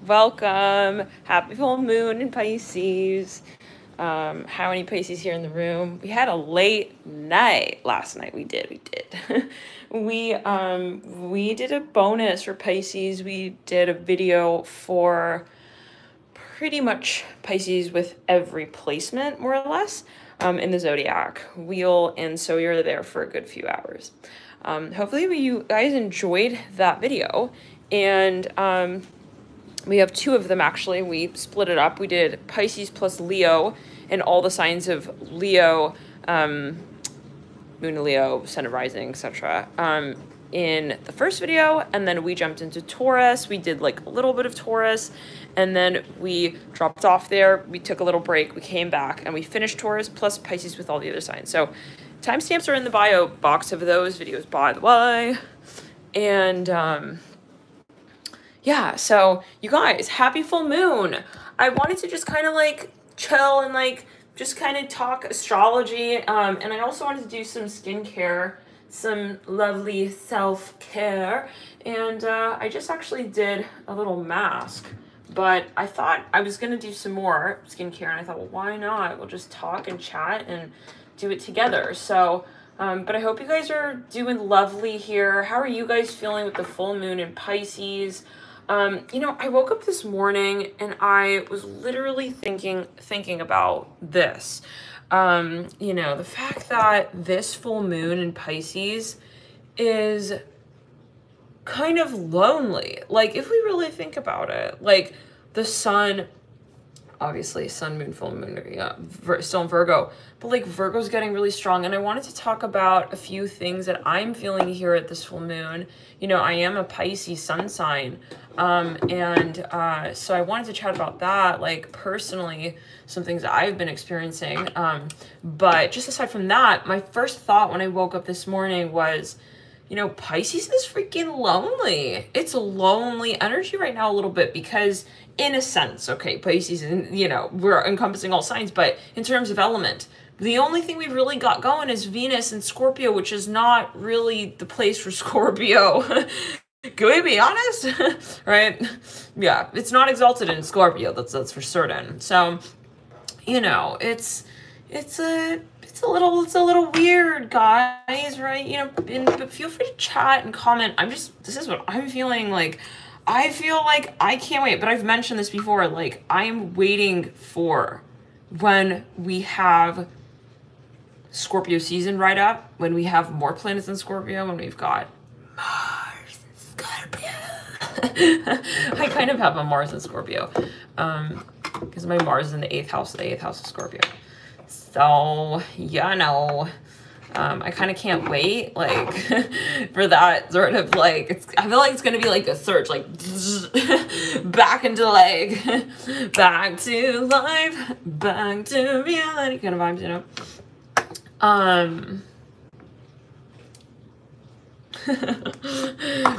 Welcome. Happy full moon in Pisces. How many Pisces here in the room? We had a late night last night. We did. We did a bonus for Pisces. We did a video for pretty much Pisces with every placement, more or less, in the zodiac wheel, and so you're there for a good few hours. Hopefully you guys enjoyed that video, and we have two of them actually. We split it up. We did Pisces plus Leo and all the signs of Leo, Moon Leo, Sun Rising, etc. In the first video, and then we jumped into Taurus. We did like a little bit of Taurus, and then we dropped off there. We took a little break. We came back, and we finished Taurus plus Pisces with all the other signs. So timestamps are in the bio box of those videos, by the way. And yeah, so you guys, happy full moon. I wanted to just kind of like chill and like just kind of talk astrology, and I also wanted to do some skincare, some lovely self-care, and I just actually did a little mask, but I thought I was gonna do some more skincare, and I thought, well, why not? We'll just talk and chat and do it together. So but I hope you guys are doing lovely here. How are you guys feeling with the full moon in Pisces? You know, I woke up this morning and I was literally thinking about this. You know, the fact that this full moon in Pisces is kind of lonely. Like, if we really think about it, like the sun, obviously sun, moon, full moon, yeah, still in Virgo, but like Virgo's getting really strong. And I wanted to talk about a few things that I'm feeling here at this full moon. You know, I am a Pisces sun sign. So I wanted to chat about that, like personally, some things that I've been experiencing. But just aside from that, my first thought when I woke up this morning was, you know, Pisces is freaking lonely. It's a lonely energy right now a little bit because in a sense, okay, Pisces, and you know, we're encompassing all signs, but in terms of element, the only thing we've really got going is Venus and Scorpio, which is not really the place for Scorpio. Can we be honest? Right? Yeah, it's not exalted in Scorpio, that's for certain. So, you know, it's a little weird, guys, right? You know, but feel free to chat and comment. This is what I'm feeling like. I feel like I can't wait, but I've mentioned this before, like I am waiting for when we have Scorpio season right up, when we have more planets in Scorpio, when we've got Mars and Scorpio. I kind of have a Mars in Scorpio, because my Mars is in the 8th house, the 8th house of Scorpio. So, yeah, no, I kind of can't wait, like, for that sort of, like, I feel like it's going to be, like, a surge, like, back into, like, back to life, back to reality kind of vibes, you know?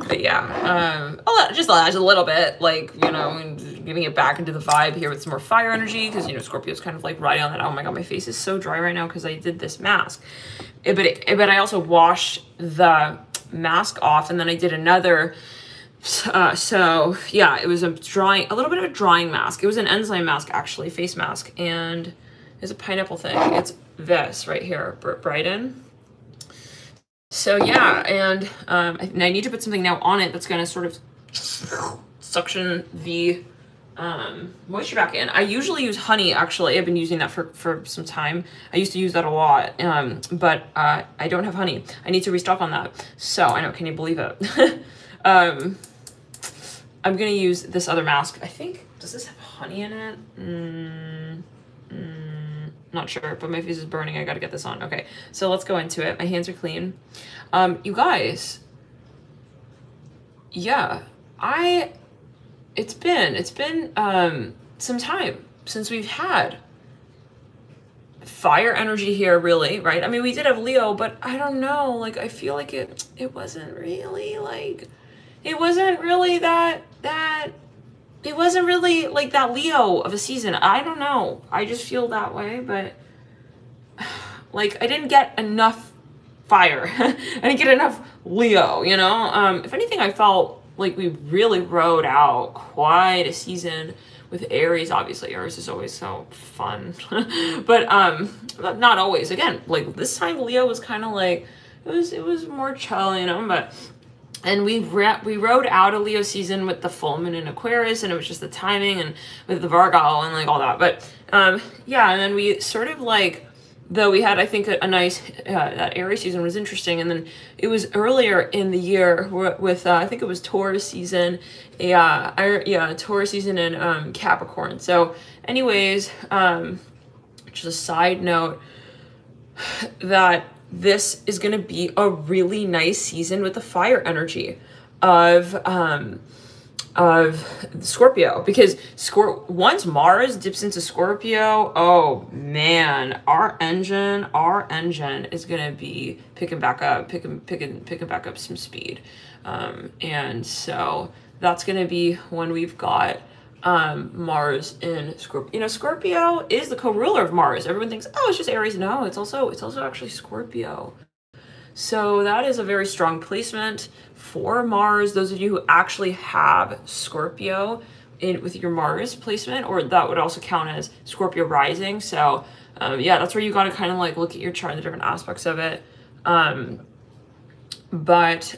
But yeah, just a little bit, like, you know, getting it back into the vibe here with some more fire energy, because, you know, Scorpio's kind of like riding on that. Oh my god, my face is so dry right now because I did this mask, but I also washed the mask off, and then I did another, so yeah, it was a little bit of a drying mask. It was an enzyme mask, actually, face mask, and it's a pineapple thing. It's this right here, Brighten. So yeah, and I need to put something now on it that's going to sort of suction the moisture back in. I usually use honey, actually. I've been using that for some time. I used to use that a lot, but I don't have honey. I need to restock on that. So, I know, can you believe it? I'm going to use this other mask. I think, does this have honey in it? Not sure, but my face is burning. I gotta get this on. Okay, so let's go into it. My hands are clean. You guys, yeah, it's been some time since we've had fire energy here, really, right? I mean, we did have Leo, but I don't know, like, I feel like it wasn't really like, it wasn't really like that Leo of a season. I don't know. I just feel that way, but like I didn't get enough fire. I didn't get enough Leo, you know? If anything, I felt like we really rode out quite a season with Aries. Obviously Aries is always so fun, but not always. Again, like this time Leo was kind of like, it was more chill, you know. But and we rode out a Leo season with the full moon in Aquarius, and it was just the timing, and with the Virgo and like all that. But yeah, and then we sort of like, though we had, I think, a nice, that Aries season was interesting. And then it was earlier in the year with I think it was Taurus season. Yeah, Taurus season and Capricorn. So anyways, just a side note that this is going to be a really nice season with the fire energy of Scorpio, because once Mars dips into Scorpio, oh man, our engine is gonna be picking back up some speed, and so that's gonna be when we've got Mars in Scorpio. You know, Scorpio is the co-ruler of Mars. Everyone thinks, oh, it's just Aries. No, it's also actually Scorpio. So that is a very strong placement for Mars. Those of you who actually have Scorpio with your Mars placement, or that would also count as Scorpio rising. So yeah, that's where you got to kind of like look at your chart and the different aspects of it. But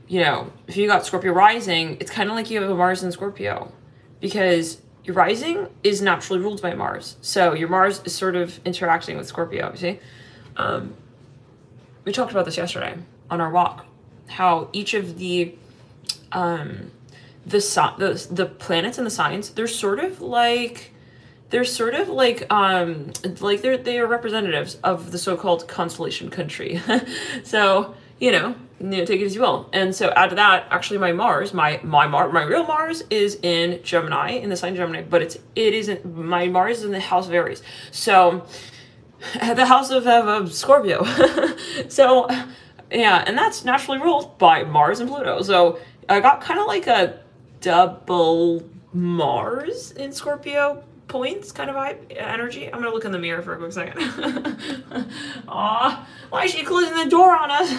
you know, if you got Scorpio rising, it's kind of like you have a Mars in Scorpio, because your rising is naturally ruled by Mars. So your Mars is sort of interacting with Scorpio, you see? We talked about this yesterday on our walk, how each of the planets and the signs, they are representatives of the so-called constellation country. So, you know, take it as you will. And so add to that, actually my Mars, my real Mars is in Gemini, in the sign Gemini, but my Mars is in the house of Aries. So the house of Scorpio. So yeah, and that's naturally ruled by Mars and Pluto. So I got kind of like a double Mars in Scorpio points kind of vibe energy. I'm gonna look in the mirror for a quick second. Aw, why is she closing the door on us?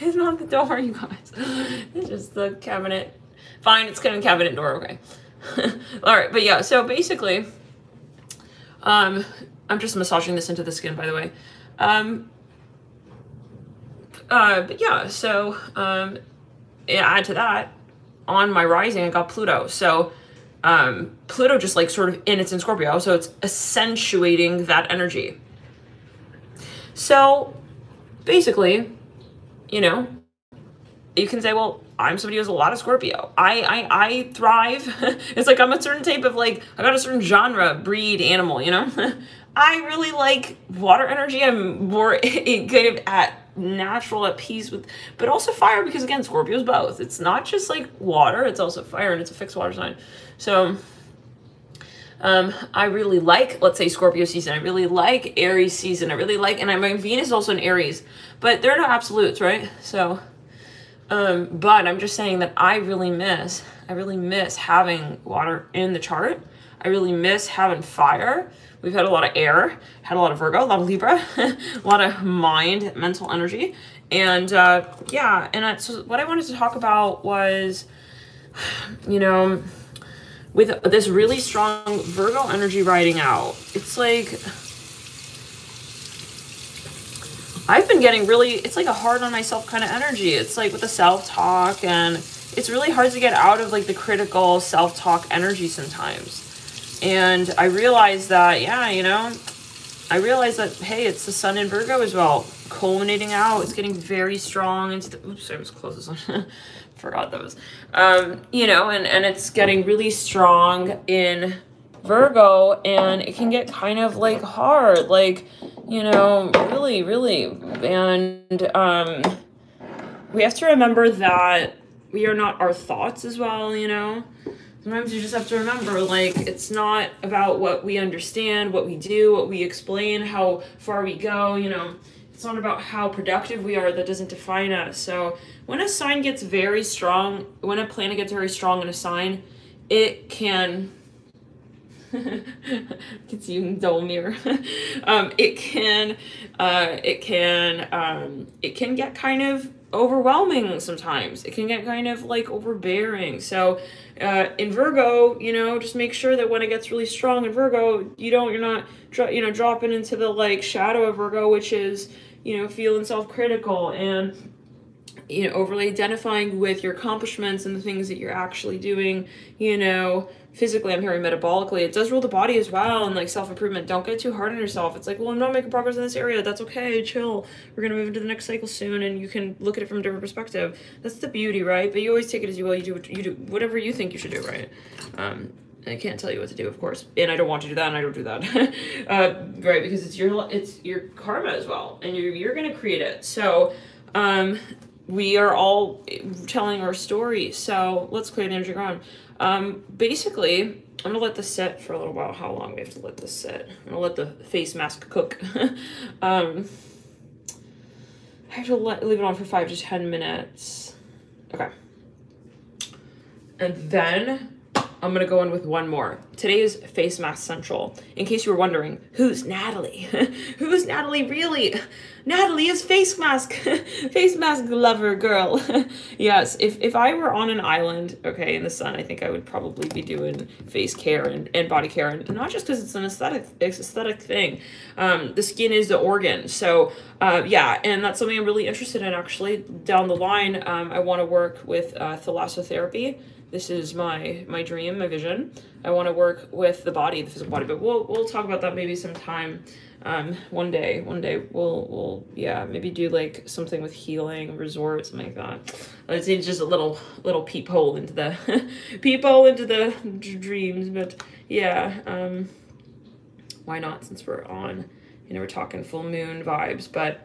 It's not the door, you guys. It's just the cabinet. Fine, it's kind of cabinet door, okay. All right, but yeah, so basically, I'm just massaging this into the skin, by the way. But yeah, so add to that, on my rising, I got Pluto. So Pluto just like sort of it's in Scorpio, so it's accentuating that energy. So basically, you know, you can say, well, I'm somebody who has a lot of Scorpio. I thrive. It's like I'm a certain type of, like, I got a certain genre, breed, animal, you know? I really like water energy. I'm more kind of at peace with, but also fire, because again, Scorpio's both. It's not just like water, it's also fire, and it's a fixed water sign. So I really like, let's say, Scorpio season. I really like Aries season. I really like, and my Venus is also in Aries, but there are no absolutes, right? So but I'm just saying that I really miss having water in the chart. I really miss having fire. We've had a lot of air, had a lot of Virgo, a lot of Libra, a lot of mind, mental energy. And yeah, and so what I wanted to talk about was, you know, with this really strong Virgo energy riding out, it's like, I've been getting really, it's like a hard on myself kind of energy. It's like with the self-talk, and it's really hard to get out of like the critical self-talk energy sometimes. And I realized that, yeah, you know, I realized that, hey, it's the sun in Virgo as well, culminating out. It's getting very strong into the, oops, I was close this one. Forgot those. You know, and it's getting really strong in Virgo, and it can get kind of like hard, like, you know, really, really. And we have to remember that we are not our thoughts as well, you know. Sometimes you just have to remember, like, it's not about what we understand, what we do, what we explain, how far we go, you know. It's not about how productive we are. That doesn't define us. So when a sign gets very strong, when a planet gets very strong in a sign, it can... can see you in the double mirror. It can get kind of overwhelming sometimes. It can get kind of like overbearing. So in Virgo, you know, just make sure that when it gets really strong in Virgo, you're not dropping into the like shadow of Virgo, which is, you know, feeling self-critical and, you know, overly identifying with your accomplishments and the things that you're actually doing, you know, physically. I'm hearing metabolically. It does rule the body as well, and like self-improvement. Don't get too hard on yourself. It's like, well, I'm not making progress in this area. That's okay. Chill. We're going to move into the next cycle soon, and you can look at it from a different perspective. That's the beauty, right? But you always take it as you will. You do whatever you think you should do, right? I can't tell you what to do, of course, and I don't want to do that, and I don't do that, right? Because it's your karma as well, and you're going to create it. So, we are all telling our story. So let's clear the energy ground. Basically, I'm gonna let this sit for a little while. How long do we have to let this sit? I'm gonna let the face mask cook. I have to leave it on for 5 to 10 minutes. Okay. And then I'm gonna go in with one more. Today is Face Mask Central. In case you were wondering, who's Natalie? Who's Natalie really? Natalie is face mask lover girl. Yes, if I were on an island, okay, in the sun, I think I would probably be doing face care and body care, and not just because it's an aesthetic thing. The skin is the organ, so yeah, and that's something I'm really interested in actually down the line. I want to work with thalassotherapy. This is my dream, my vision. I want to work with the body, the physical body, but we'll talk about that maybe sometime. One day we'll yeah, maybe do like something with healing resorts, something like that. I'd say just a little peephole into the into the dreams, but yeah, why not, since we're on, you know, we're talking full moon vibes. But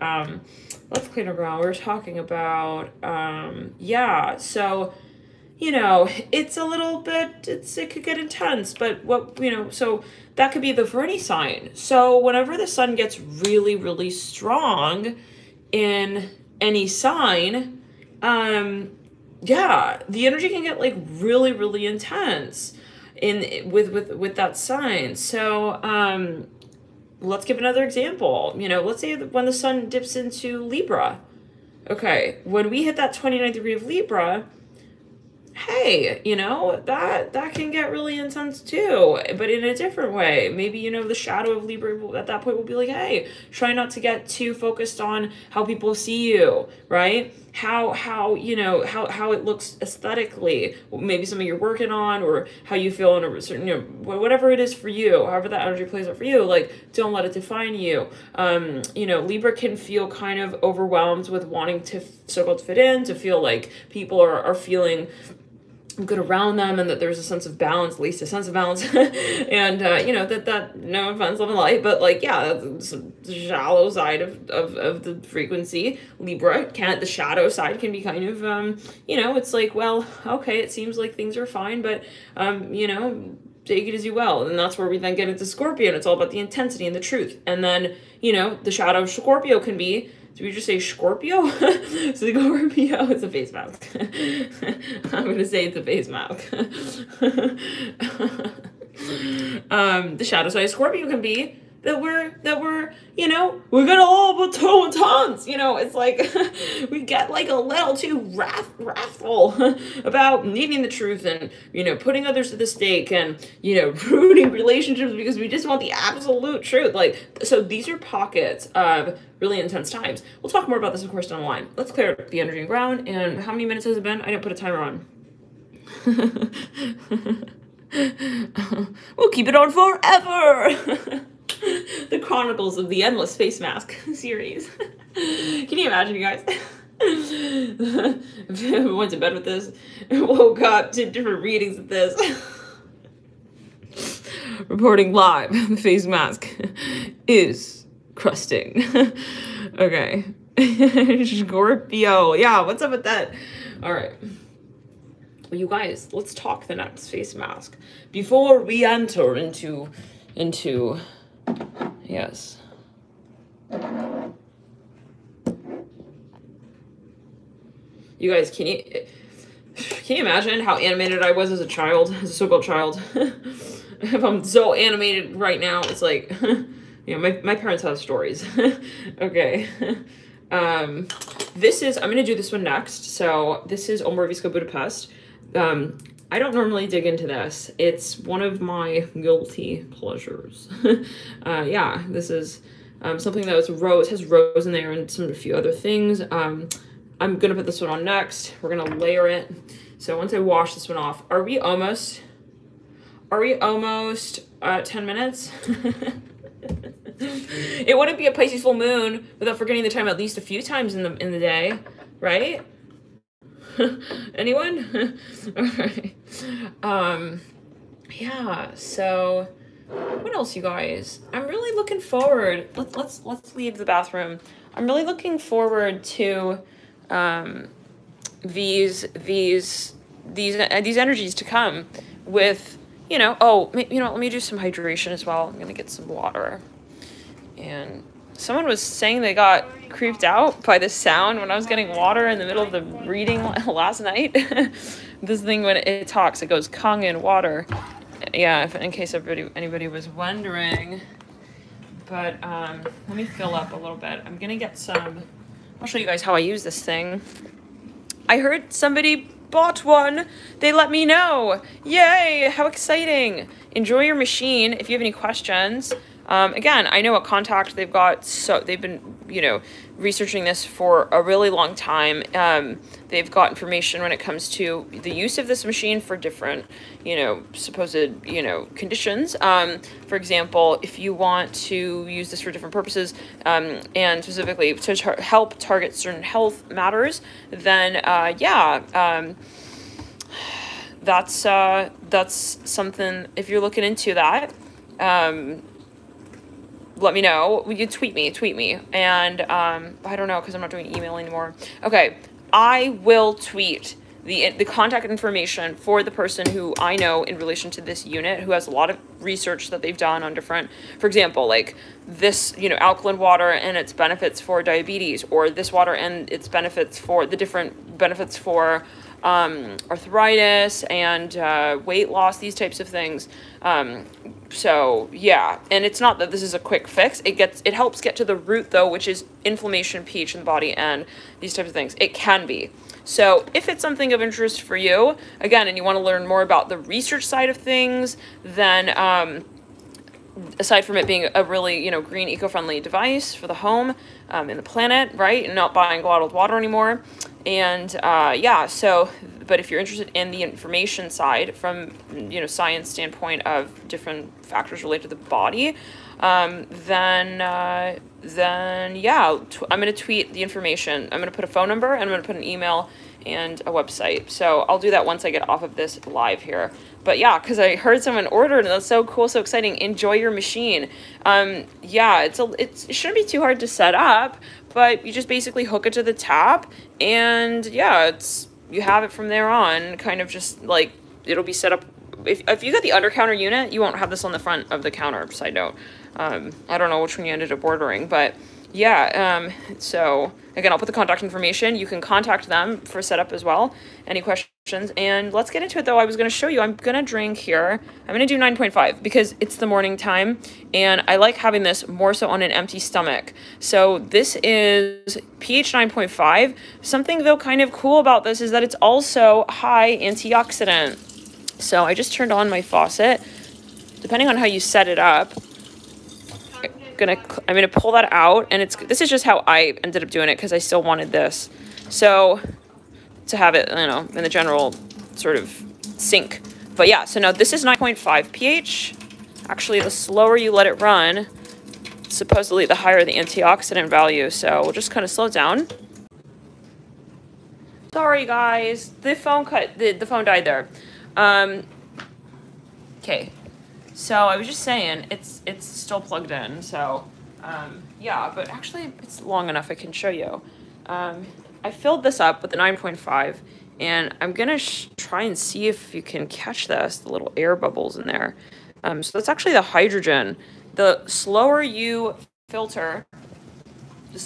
let's clean the ground. We're talking about yeah, so, you know, it's a little bit, it could get intense, but what, you know, so that could be for any sign. So whenever the sun gets really, really strong in any sign, yeah, the energy can get like really, really intense with that sign. So let's give another example. You know, let's say when the sun dips into Libra. Okay, when we hit that 29th degree of Libra, hey, you know, that can get really intense too, but in a different way. Maybe, you know, the shadow of Libra at that point will be like, hey, try not to get too focused on how people see you, right? How you know, how it looks aesthetically, maybe something you're working on, or how you feel in a certain, you know, whatever it is for you, however that energy plays out for you, like, don't let it define you. You know, Libra can feel kind of overwhelmed with wanting to so-called fit in, to feel like people are feeling good around them, and that there's a sense of balance, at least a sense of balance. And you know, that no offense, love and light, but like, yeah, the shallow side of the frequency. Libra the shadow side can be kind of you know, it's like, well, okay, it seems like things are fine, but you know, take it as you will. And that's where we then get into Scorpio, and it's all about the intensity and the truth. And then, you know, the shadow of Scorpio can be, did we just say Scorpio? Scorpio, it's a face mask. I'm going to say it's a face mask. The shadow side of Scorpio can be that we're, you know, we're gonna all but toe and tons. You know, it's like we get like a little too wrathful about needing the truth, and, you know, putting others to the stake, and, you know, ruining relationships because we just want the absolute truth. Like, so these are pockets of really intense times. We'll talk more about this, of course, down the line. Let's clear the energy and ground. And how many minutes has it been? I didn't put a timer on. We'll keep it on forever. The Chronicles of the Endless Face Mask series. Can you imagine, you guys? Went to bed with this, woke up to different readings of this. Reporting live, the face mask is crusting. Okay. Scorpio. Yeah, what's up with that? All right. Well, you guys, let's talk the next face mask before we enter into yes. You guys, can you imagine how animated I was as a child, as a so-called child? If I'm so animated right now, it's like, you know, my parents have stories. Okay. This is, I'm going to do this one next. So this is Ombre Visco Budapest. I don't normally dig into this. It's one of my guilty pleasures. Yeah, this is something that was rose, has rose in there and a few other things. I'm going to put this one on next. We're going to layer it. So once I wash this one off, are we almost 10 minutes? It wouldn't be a Pisces full moon without forgetting the time at least a few times in the day, right? Anyone? All right. Yeah, so what else, you guys? I'm really looking forward. Let's leave the bathroom. I'm really looking forward to these energies to come with, oh, let me do some hydration as well. I'm gonna get some water. And someone was saying they got creeped out by the sound when I was getting water in the middle of the reading last night. This thing, when it talks, it goes Kung in water. Yeah, in case anybody was wondering. But let me fill up a little bit. I'm gonna get some. I'll show you guys how I use this thing. I heard somebody bought one. They let me know. Yay! How exciting! Enjoy your machine. If you have any questions. Again, I know a contact they've got, so they've been, researching this for a really long time. They've got information when it comes to the use of this machine for different, supposed, conditions. For example, if you want to use this for different purposes, and specifically to help target certain health matters, then, that's something, if you're looking into that, let me know. You tweet me. And I don't know, because I'm not doing email anymore. Okay, I will tweet the contact information for the person who I know in relation to this unit, who has a lot of research that they've done on different, for example, like this, alkaline water and its benefits for diabetes, or this water and its benefits for the different benefits for arthritis and weight loss, these types of things. So yeah, and it's not that this is a quick fix. It helps get to the root though, which is inflammation, pH in the body, and these types of things. It can be. So if it's something of interest for you, again, and you want to learn more about the research side of things, then aside from it being a really, green, eco-friendly device for the home and the planet, right, and not buying bottled water anymore, and but if you're interested in the information side from, science standpoint of different factors related to the body, then yeah, I'm going to tweet the information. I'm going to put a phone number, and I'm going to put an email and a website. So I'll do that once I get off of this live here. But yeah, because I heard someone ordered, and that's so cool, so exciting. Enjoy your machine. Yeah, it shouldn't be too hard to set up, but you just basically hook it to the tap, and yeah, you have it from there on, kind of just like, it'll be set up. If you got the under counter unit, you won't have this on the front of the counter, side note. I don't know which one you ended up ordering, but yeah, so again, I'll put the contact information. You can contact them for setup as well. Any questions? And let's get into it though. I was going to show you, I'm going to drink here. I'm going to do 9.5 because it's the morning time, and I like having this more so on an empty stomach. So this is pH 9.5. Something though kind of cool about this is that it's also high antioxidant. So I just turned on my faucet. Depending on how you set it up, I'm gonna pull that out, and this is just how I ended up doing it because I still wanted this. So to have it, in the general sort of sink. But yeah, so now this is 9.5 pH. Actually, the slower you let it run, supposedly the higher the antioxidant value. So we'll just kind of slow it down. Sorry guys, the phone died there. Okay. So I was just saying, it's still plugged in, so, yeah, but actually it's long enough I can show you. I filled this up with the 9.5, and I'm going to try and see if you can catch this, the little air bubbles in there. So that's actually the hydrogen. The slower you filter, the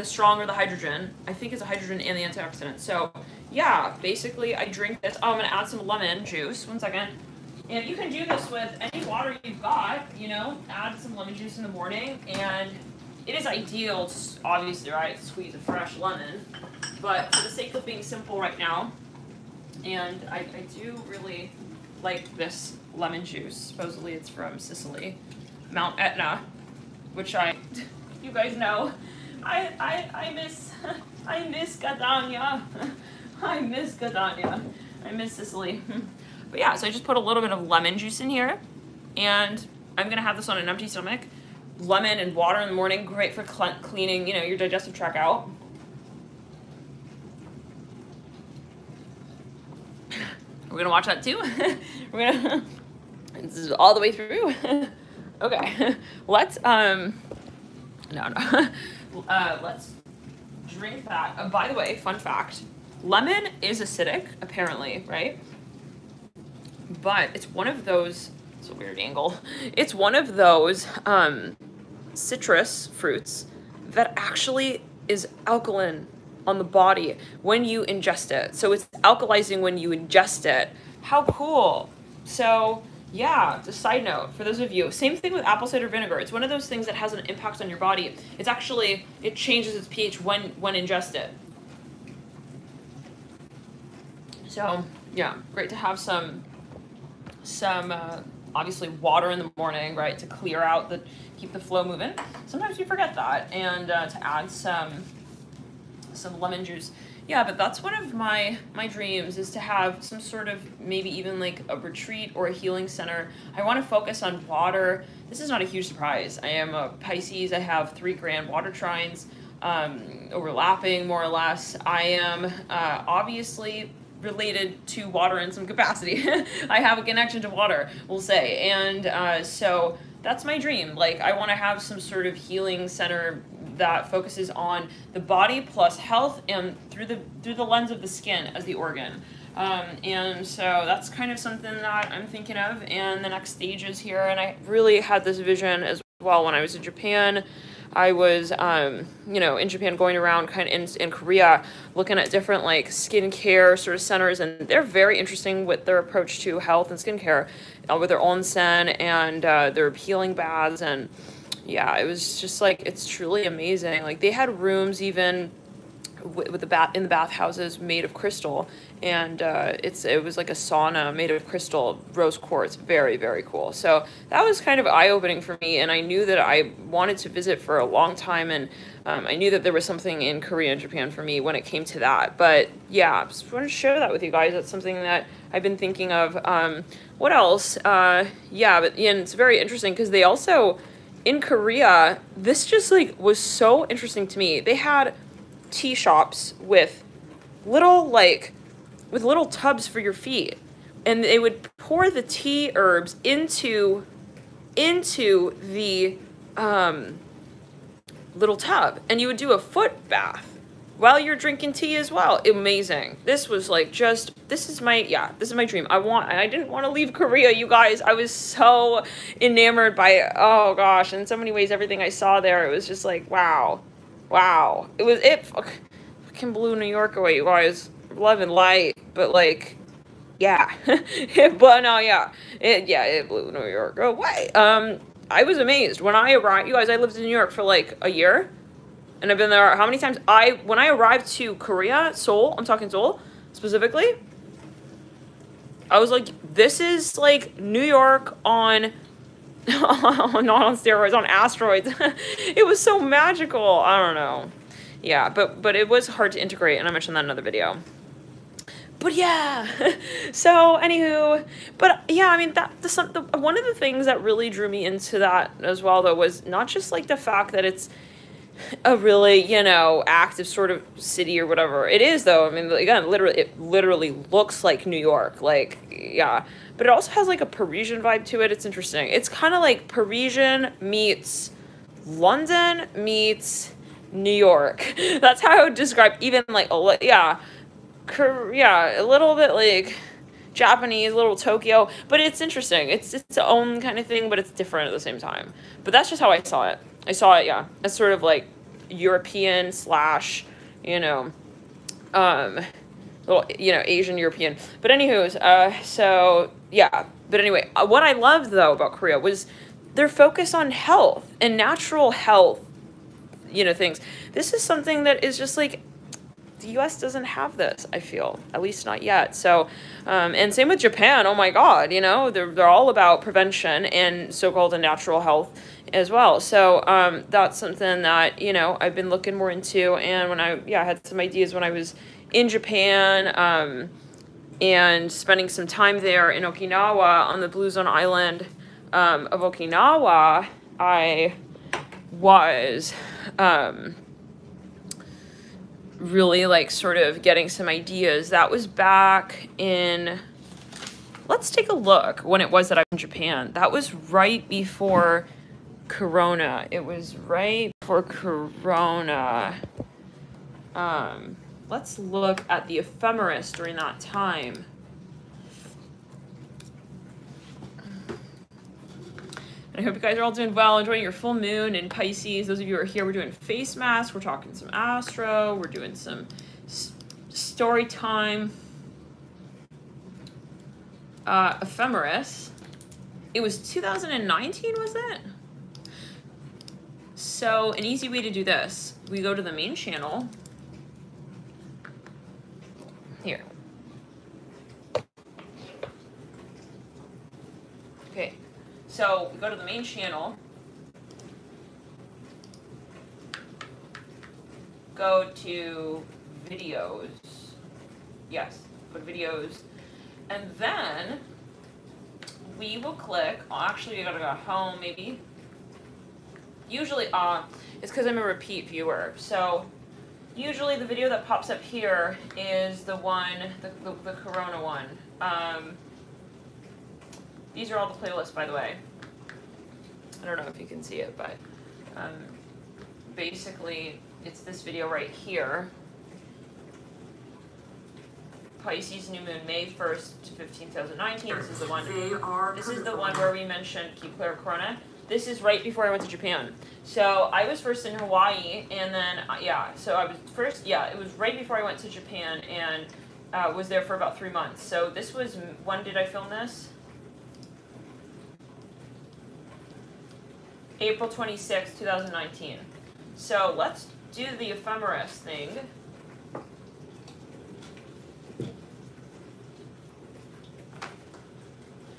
stronger the hydrogen. I think it's a hydrogen and the antioxidant. So, yeah, basically I drink this. Oh, I'm going to add some lemon juice. One second. And you can do this with any water you've got, add some lemon juice in the morning, and it is ideal to, obviously, right, squeeze a fresh lemon, but for the sake of being simple right now, and I do really like this lemon juice. Supposedly it's from Sicily, Mount Etna, which you guys know, I miss Catania. I miss Catania. I miss Sicily. But yeah, so I just put a little bit of lemon juice in here, and I'm gonna have this on an empty stomach. Lemon and water in the morning, great for cleaning, you know, your digestive tract out. We're gonna watch that too. We're gonna, this is all the way through. Okay, let's let's drink that. By the way, fun fact, lemon is acidic, apparently, right? But it's one of those, it's a weird angle, it's one of those citrus fruits that actually is alkaline on the body when you ingest it. So it's alkalizing when you ingest it. How cool. So yeah, just a side note for those of you, same thing with apple cider vinegar. It's one of those things that has an impact on your body. It's actually, it changes its pH when ingested. So yeah, great to have some obviously water in the morning, right, to clear out keep the flow moving. Sometimes you forget that, and to add some lemon juice. Yeah, but that's one of my dreams, is to have some sort of, maybe even like a retreat or a healing center. I want to focus on water. This is not a huge surprise. I am a Pisces. I have 3 grand water trines overlapping more or less. I am obviously related to water in some capacity. I have a connection to water, we'll say. And so that's my dream. Like, I want to have some sort of healing center that focuses on the body plus health, and through the lens of the skin as the organ. And so that's kind of something that I'm thinking of, and the next stages here. And I really had this vision as well when I was in Japan. I was, you know, in Japan, going around kind of in Korea, looking at different like skincare sort of centers, and they're very interesting with their approach to health and skincare, with their onsen and their healing baths. And yeah, it was just like, it's truly amazing. Like, they had rooms even with the in the bathhouses made of crystal, and it was like a sauna made of crystal, rose quartz. Very, very cool. So that was kind of eye-opening for me, and I knew that I wanted to visit for a long time, and I knew that there was something in Korea and Japan for me when it came to that. But yeah, just wanted to share that with you guys. That's something that I've been thinking of. What else? Yeah, but and it's very interesting because they also, in Korea, this just like was so interesting to me. They had tea shops with little tubs for your feet, and they would pour the tea herbs into the little tub, and you would do a foot bath while you're drinking tea as well. Amazing. This was like, just, this is my dream. I didn't want to leave Korea, you guys. I was so enamored by it. Oh gosh, in so many ways, everything I saw there, it was just like, wow. It fucking blew New York away, you guys. Love and light, but like, yeah. But no, yeah. It blew New York away. I was amazed when I arrived. You guys, I lived in New York for like a year, and I've been there how many times? When I arrived to Korea, Seoul, I'm talking Seoul specifically, I was like, this is like New York on not on steroids, on asteroids. It was so magical. I don't know. Yeah, but it was hard to integrate, and I mentioned that in another video. But yeah, so anywho, but yeah, I mean, one of the things that really drew me into that as well, though, was not just like the fact that it's a really, you know, active sort of city or whatever. It is, though. I mean, again, it literally looks like New York, like, yeah. But it also has like a Parisian vibe to it. It's interesting. It's kind of like Parisian meets London meets New York. That's how I would describe, even like, yeah, a little bit like Japanese, a little Tokyo. But it's interesting. It's its own kind of thing, but it's different at the same time. But that's just how I saw it. I saw it, yeah, as sort of like European / you know, little, you know, Asian European. But anywho, so yeah. But anyway, what I loved though about Korea was their focus on health and natural health you know, things. This is something that is just like, the US doesn't have this, I feel, at least not yet. So, and same with Japan. Oh my God, you know, they're all about prevention and so-called natural health as well. So, that's something that, you know, I've been looking more into. And when I had some ideas when I was in Japan, and spending some time there in Okinawa on the Blue Zone Island, of Okinawa, I was, really like sort of getting some ideas. That was back in, let's take a look when it was that I was in Japan. That was right before Corona. It was right before Corona. Let's look at the ephemeris during that time. And I hope you guys are all doing well, enjoying your full moon in Pisces. Those of you who are here, we're doing face masks, we're talking some astro, we're doing some story time. Ephemeris. It was 2019, was it? So an easy way to do this, we go to the main channel. Here. Okay. So we go to the main channel, go to videos, yes, go to videos, and then we will click, actually we gotta go home maybe, usually, it's because I'm a repeat viewer, so usually the video that pops up here is the one, the Corona one. These are all the playlists, by the way. I don't know if you can see it, but basically, it's this video right here. Pisces new moon, May 1st to 15th, 2019. This is the one. This is the one where we mentioned keep clear Corona. This is right before I went to Japan. So I was first in Hawaii, and then so I was first. It was right before I went to Japan, and was there for about 3 months. So this was, when did I film this? April 26, 2019. So let's do the ephemeris thing.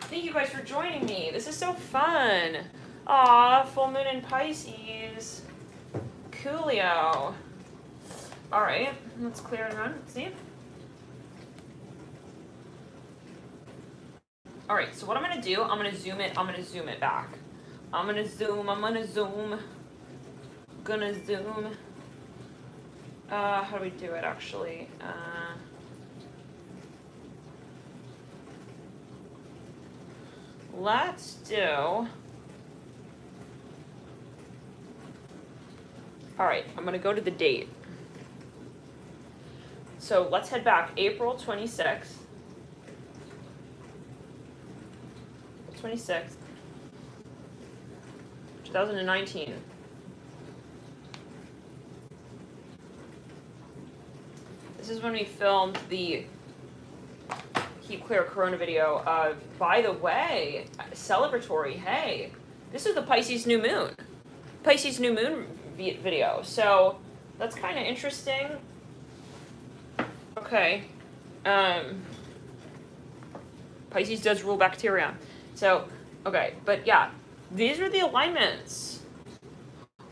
Thank you guys for joining me. This is so fun. Aw, full moon in Pisces. Coolio. All right, let's clear it around. See? All right, so what I'm gonna do, I'm gonna zoom it back. I'm gonna zoom. Gonna zoom. How do we do it actually? Let's do. All right, I'm gonna go to the date. So let's head back, April 26th. 26th. 2019. This is when we filmed the Keep Clear Corona video of, by the way, celebratory, hey, this is the Pisces new moon. Pisces new moon video. So that's kind of interesting. Okay. Pisces does rule bacteria. So, okay, but yeah. These are the alignments.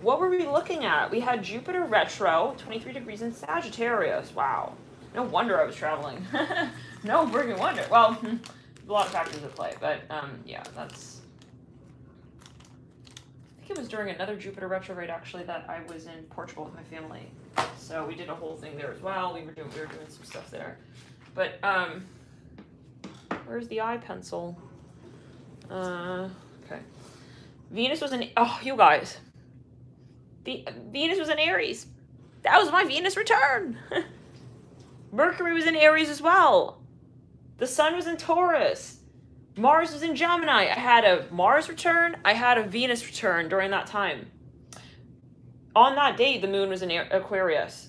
What were we looking at? We had Jupiter retro, 23 degrees in Sagittarius. Wow. No wonder I was traveling. No friggin' wonder. Well, a lot of factors at play, but yeah, that's... I think it was during another Jupiter retrograde, actually, that I was in Portugal with my family. So we did a whole thing there as well. We were doing some stuff there. But, where's the eye pencil? Okay. Venus was in, oh, you guys. Venus was in Aries. That was my Venus return. Mercury was in Aries as well. The Sun was in Taurus. Mars was in Gemini. I had a Mars return. I had a Venus return during that time. On that date, the moon was in Aquarius.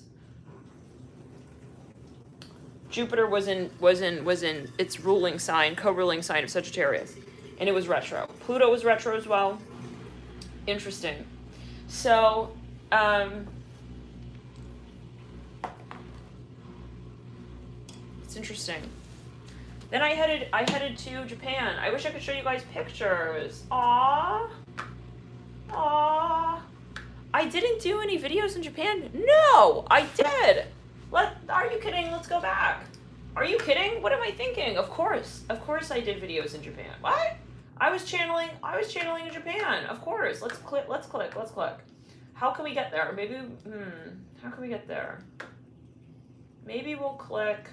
Jupiter was in its ruling sign, co-ruling sign of Sagittarius. And it was retro. Pluto was retro as well. Interesting. So It's interesting. Then I headed to Japan. I wish I could show you guys pictures. Aww. Aww. I didn't do any videos in Japan. No, I did. Are you kidding? Let's go back. Are you kidding? What am I thinking? Of course I did videos in Japan. What? I was channeling in Japan. Of course. Let's click. How can we get there? Maybe, how can we get there? Maybe we'll click.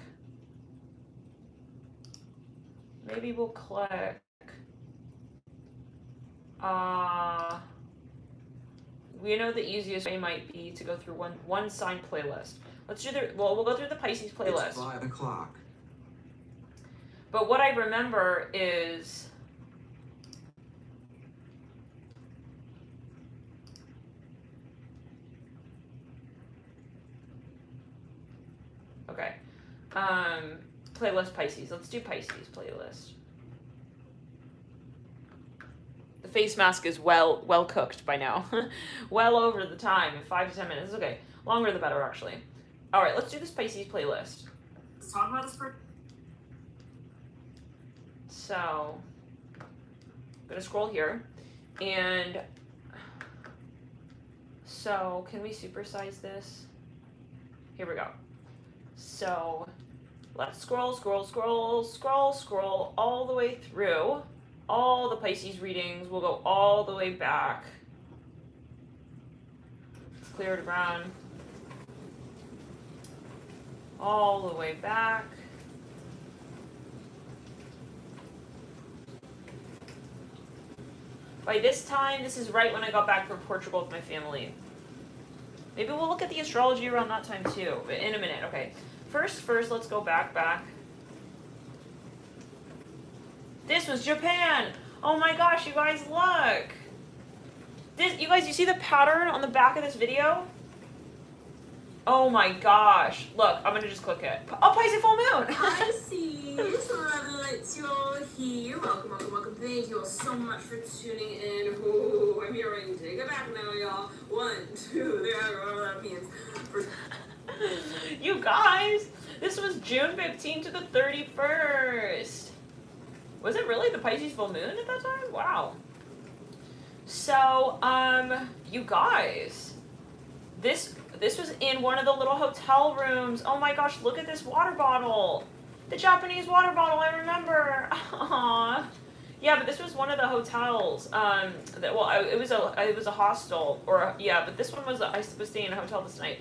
We know the easiest way might be to go through one sign playlist. Let's do we'll go through the Pisces playlist. It's 5 o'clock. But what I remember is okay. Playlist Pisces. Let's do Pisces playlist. The face mask is well cooked by now. Well over the time, 5 to 10 minutes. Okay, longer the better actually. All right, let's do this Pisces playlist. Let's talk about this for. So, I'm gonna scroll here, and so can we supersize this? Here we go. So, let's scroll all the way through all the Pisces readings. We'll go all the way back. Let's clear the ground. All the way back. By this time, this is right when I got back from Portugal with my family. Maybe we'll look at the astrology around that time too, but in a minute. Okay. First, let's go back. This was Japan. Oh my gosh, you guys, look. You see the pattern on the back of this video? Oh my gosh. Look, I'm gonna just click it. Oh, Pisces full moon. Pisces, let's you all here. Welcome. Thank you all so much for tuning in. Ooh, I'm hearing take it back now, y'all. 1, 2, 3, I don't know what that means. You guys, this was June 15th to the 31st. Was it really the Pisces full moon at that time? Wow. So, you guys, this was in one of the little hotel rooms. Oh my gosh, look at this water bottle. The Japanese water bottle, I remember. Aww. Yeah, but this was one of the hotels. It was a hostel, but this one was I was staying in a hotel this night.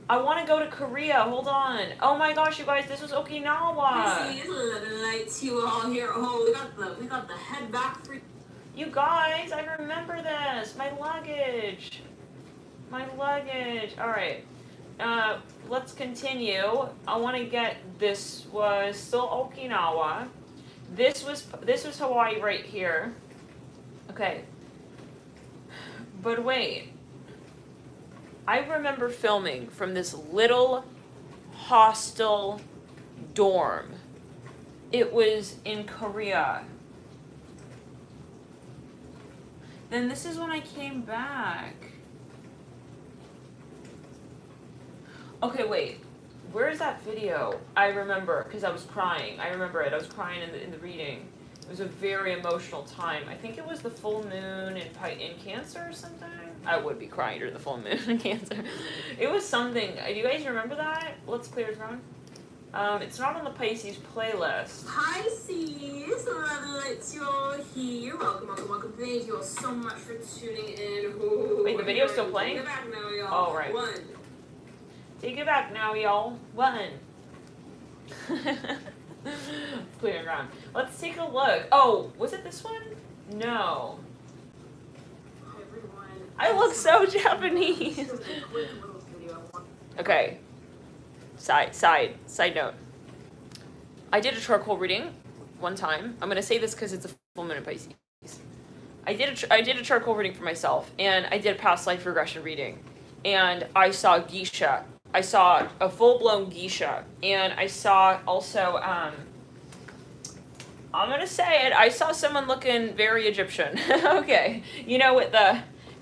I want to go to Korea. Hold on. Oh my gosh, you guys, this was Okinawa. Pisces, lights you all here. Oh, we got the head back for you guys. I remember this. My luggage. All right. Let's continue. I want to get, this was still Okinawa. This was Hawaii right here. Okay. But wait. I remember filming from this little hostel dorm. It was in Korea. Then this is when I came back. Okay, wait. Where is that video? I remember, because I was crying. I remember it. I was crying in the reading. It was a very emotional time. I think it was the full moon in Cancer or something. I would be crying during the full moon in Cancer. It was something. Do you guys remember that? Let's clear it around. It's not on the Pisces playlist. Pisces, let's you all here. Welcome. Thank you all so much for tuning in. Ooh, wait, the video's still playing? Take it back now, y'all. Oh, right. 1. Take it back now, y'all. 1. Clear ground. Let's take a look. Oh, was it this one? No. Everyone. I look so Japanese. Okay. Side note. I did a charcoal reading one time. I'm gonna say this because it's a full moon in Pisces. I did a charcoal reading for myself, and I did a past life regression reading, and I saw geisha. I saw a full-blown geisha, and I saw also, I'm gonna say it, I saw someone looking very Egyptian. Okay, you know, with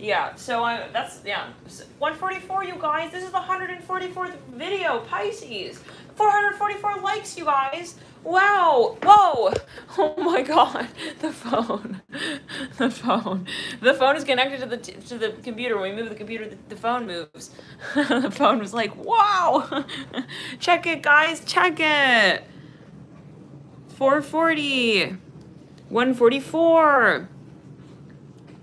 Yeah, so that's, yeah, 144, you guys. This is the 144th video, Pisces. 444 likes, you guys. Wow. Whoa. Oh my God. The phone. The phone. The phone is connected to the computer. When we move the computer, the phone moves. The phone was like, wow. Check it, guys. Check it. 440. 144.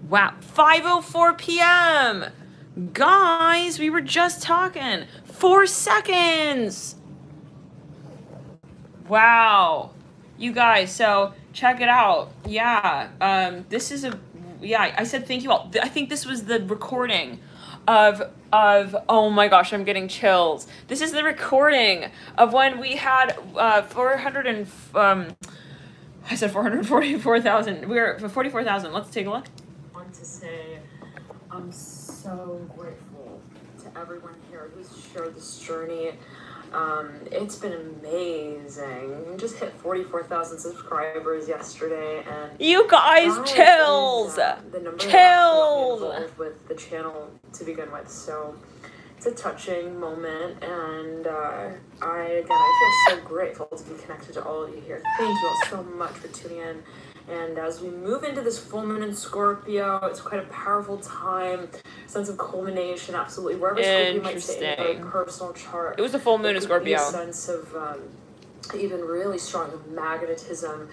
Wow. 5:04 p.m. Guys, we were just talking. 4 seconds. Wow. You guys, so check it out. Yeah. This is yeah, I said thank you all. I think this was the recording of oh my gosh, I'm getting chills. This is the recording of when we had 400 and I said 444,000. We're 44,000. Let's take a look. I want to say I'm so grateful to everyone here who's shared this journey. It's been amazing. We just hit 44,000 subscribers yesterday, and you guys, chills. The number chills involved with the channel to begin with. So it's a touching moment, and I feel so grateful to be connected to all of you here. Thank you all so much for tuning in. And as we move into this full moon in Scorpio, it's quite a powerful time, sense of culmination, absolutely. Wherever Scorpio might sit in your personal chart. It was a full moon in Scorpio. A sense of even really strong magnetism,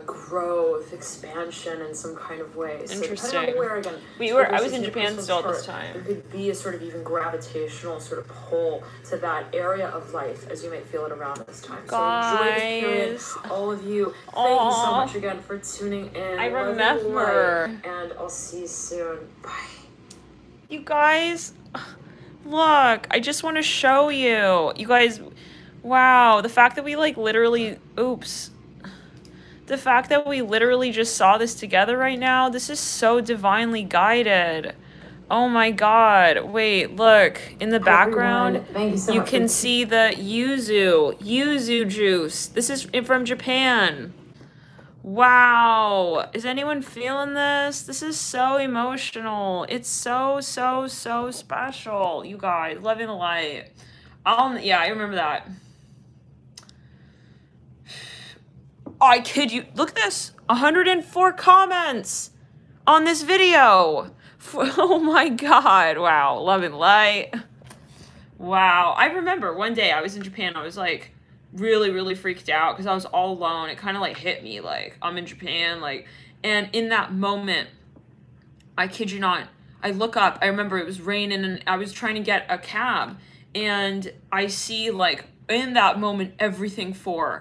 growth, expansion in some kind of way. So interesting. Where, again, I was in Japan still at this time. There could be a sort of even gravitational sort of pull to that area of life as you might feel it around this time. Guys. So enjoy this period. All of you, thank you so much again for tuning in. I remember. And I'll see you soon. Bye. You guys, look, I just want to show you. You guys, wow, the fact that we like literally, oops. The fact that we literally just saw this together right now, this is so divinely guided. Oh my God. Wait, look, in the background, you can see the yuzu juice. This is from Japan. Wow. Is anyone feeling this? This is so emotional. It's so, so, so special. You guys, loving the light. Yeah, I remember that. I kid you. Look at this. 104 comments on this video. Oh my God. Wow. Love and light. Wow. I remember one day I was in Japan. I was like really, really freaked out because I was all alone. It kind of like hit me like I'm in Japan. Like, and in that moment, I kid you not, I look up. I remember it was raining and I was trying to get a cab and I see like in that moment, everything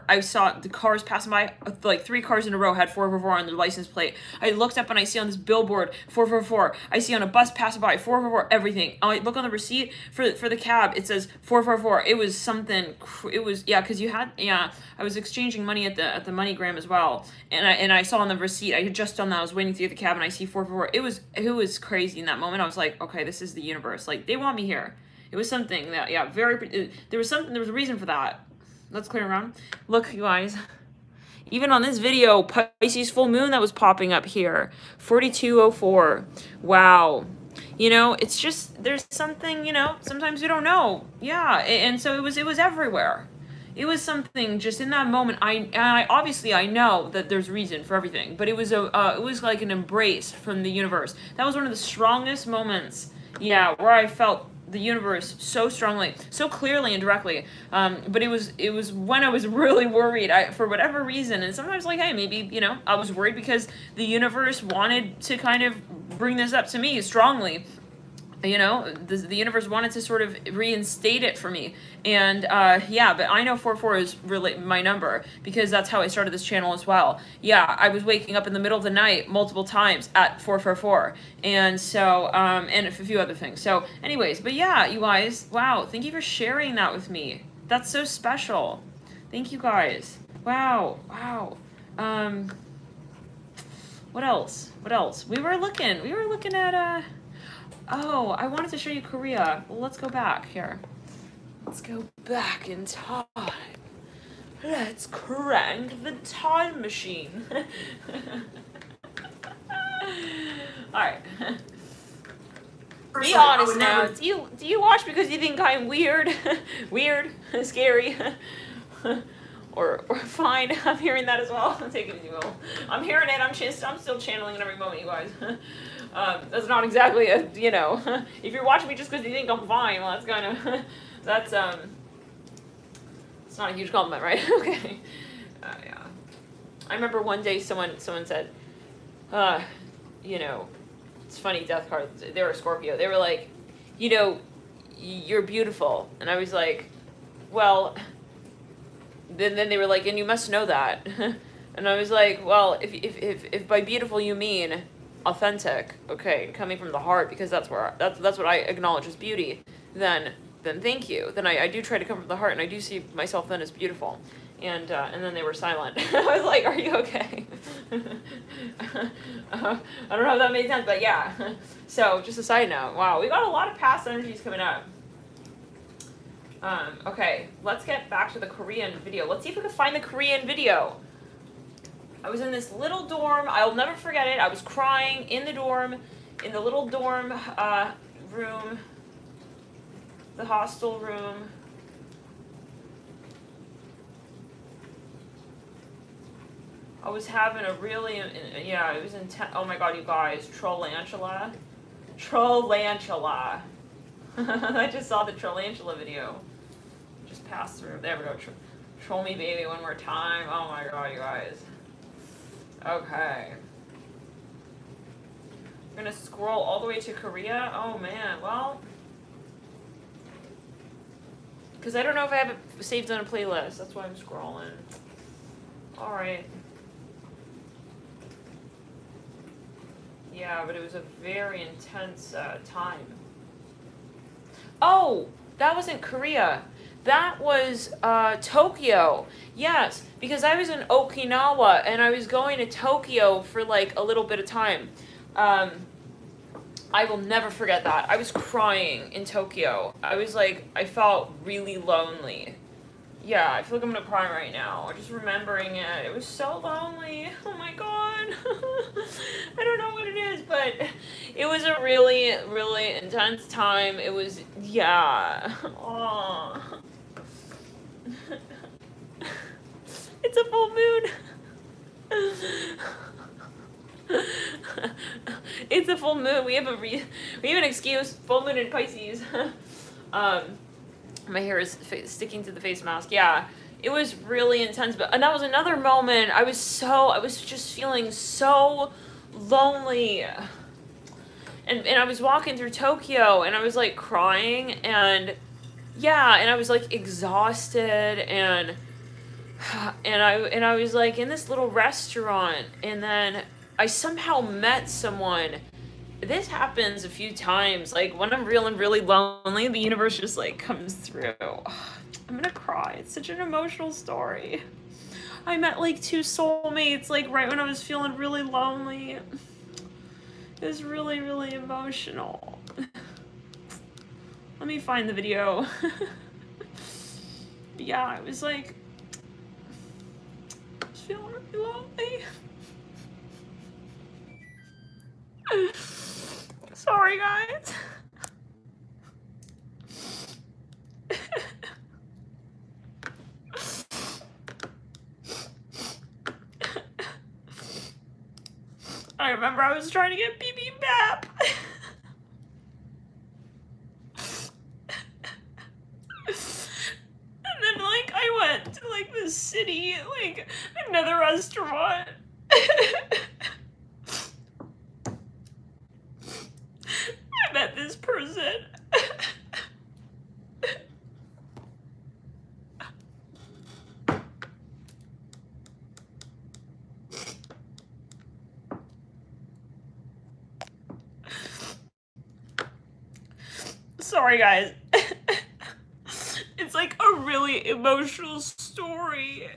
I saw the cars passing by, like 3 cars in a row had 444 on their license plate. I looked up and I see on this billboard, 444. I see on a bus passing by, 444, everything. I look on the receipt for the cab, it says 444. It was something, it was, yeah, because you had, yeah, I was exchanging money at the MoneyGram as well. And I saw on the receipt, I had just done that, I was waiting to get the cab and I see 444. It was crazy in that moment. I was like, okay, this is the universe. Like, they want me here. It was something that, yeah, there was a reason for that. Let's clear around. Look, you guys. Even on this video, Pisces full moon that was popping up here. 4204. Wow. You know, it's just, there's something, you know, sometimes we don't know. Yeah, and so it was everywhere. It was something just in that moment. I obviously I know that there's reason for everything, but it was like an embrace from the universe. That was one of the strongest moments, yeah, where I felt the universe so strongly, so clearly and directly. But it was when I was really worried, for whatever reason. And sometimes like, hey, maybe, you know, I was worried because the universe wanted to kind of bring this up to me strongly. You know, the universe wanted to sort of reinstate it for me. And yeah, but I know 44 is really my number because that's how I started this channel as well. Yeah, I was waking up in the middle of the night multiple times at 444. And so, and a few other things. So anyways, but yeah, you guys, wow, thank you for sharing that with me. That's so special. Thank you guys. Wow, wow. What else? What else? We were looking at, oh, I wanted to show you Korea. Well, let's go back here. Let's go back in time. Let's crank the time machine. All right. Be honest now. Do you watch because you think I'm weird? Weird? Scary? or fine? I'm hearing that as well. Take it as you will. I'm hearing it. I'm still channeling in every moment, you guys. That's not exactly a, you know, if you're watching me just because you think I'm fine, well, that's kind of, that's, it's not a huge compliment, right? Okay. Yeah. I remember one day someone said, you know, it's funny, death cards, they were a Scorpio. They were like, you know, you're beautiful. And I was like, well, then they were like, and you must know that. And I was like, well, if by beautiful you mean authentic, okay, coming from the heart, because that's what I acknowledge as beauty, then thank you. Then I do try to come from the heart, and I do see myself then as beautiful. And then they were silent. I was like, are you okay? I don't know if that made sense, but yeah. So just a side note, wow, we got a lot of past energies coming up. Okay, let's get back to the Korean video. Let's see if we can find the Korean video. I was in this little dorm. I'll never forget it. I was crying in the dorm, in the little dorm room, the hostel room. I was having a really, yeah, it was intense. Oh my god, you guys, Trollantula. Trollantula. I just saw the Trollantula video. Just passed through. There we go. Troll me, baby, one more time. Oh my god, you guys. Okay. I'm gonna scroll all the way to Korea. Oh man, well. Because I don't know if I have it saved on a playlist. That's why I'm scrolling. Alright. Yeah, but it was a very intense time. Oh, that wasn't Korea. That was Tokyo. Yes, because I was in Okinawa and I was going to Tokyo for like a little bit of time. I will never forget that. I was crying in Tokyo. I was like, I felt really lonely. Yeah, I feel like I'm gonna cry right now. Just remembering it. It was so lonely. Oh my god. I don't know what it is, but it was a really, really intense time. It was, yeah. Aww. It's a full moon. It's a full moon. We have an excuse. Full moon in Pisces. My hair is sticking to the face mask. Yeah, it was really intense. But and that was another moment. I was just feeling so lonely. And I was walking through Tokyo and I was like crying and yeah, and I was like exhausted and I was like in this little restaurant and then I somehow met someone. This happens a few times. Like when I'm really lonely, the universe just like comes through. I'm gonna cry. It's such an emotional story. I met like two soulmates like right when I was feeling really lonely. It was really, really emotional. Let me find the video. Yeah, I was like, I was feeling really lonely. Sorry, guys. I remember I was trying to get bibimbap. And then, like, I went to, like, the city, like, another restaurant. I met this person. Sorry, guys. It's like a really emotional story.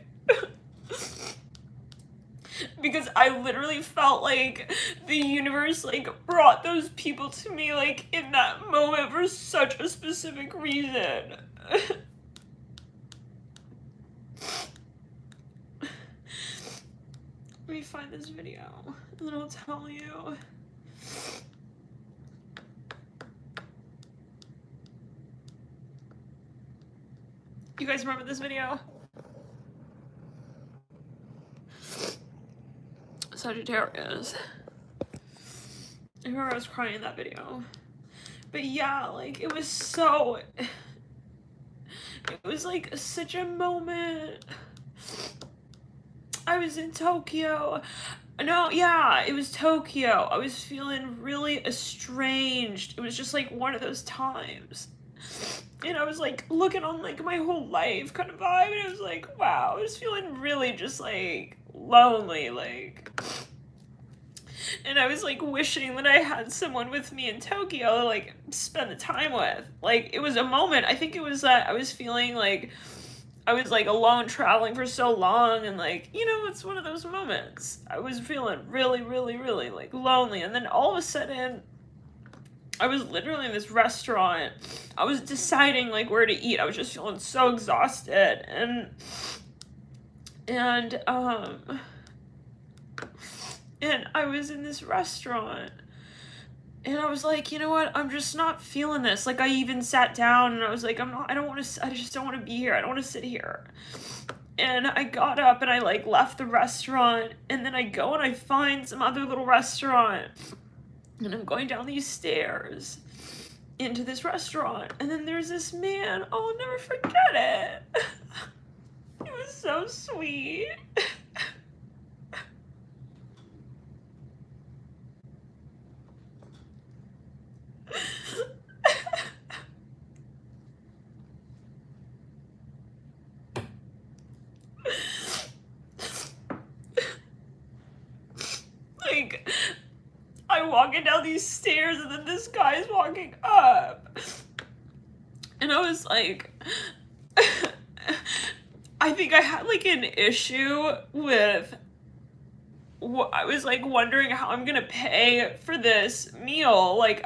Because I literally felt like the universe like brought those people to me like in that moment for such a specific reason. Let me find this video and then I'll tell you. guys remember this video? Sagittarius. I remember I was crying in that video. But yeah, like, it was so... It was like such a moment. I was in Tokyo. No, yeah, it was Tokyo. I was feeling really estranged. It was just like one of those times. And I was like looking on like my whole life kind of vibe, and it was like, wow, I was feeling really just like lonely, like. And I was like wishing that I had someone with me in Tokyo to like spend the time with. Like, it was a moment. I think it was that I was feeling like I was like alone traveling for so long, and like, you know, it's one of those moments. I was feeling really, really, really like lonely. And then all of a sudden, I was literally in this restaurant. I was deciding like where to eat. I was just feeling so exhausted. And I was in this restaurant, and I was like, you know what? I'm just not feeling this. Like, I even sat down, and I was like, I just don't want to be here. I don't want to sit here. And I got up, and I like left the restaurant, and then I go and I find some other little restaurant, and I'm going down these stairs into this restaurant, and then there's this man. Oh, I'll never forget it. He was so sweet. Like, I'm walking down these stairs, and then this guy's walking up, and I was like, I think I had like an issue with, I was like wondering how I'm gonna pay for this meal. Like,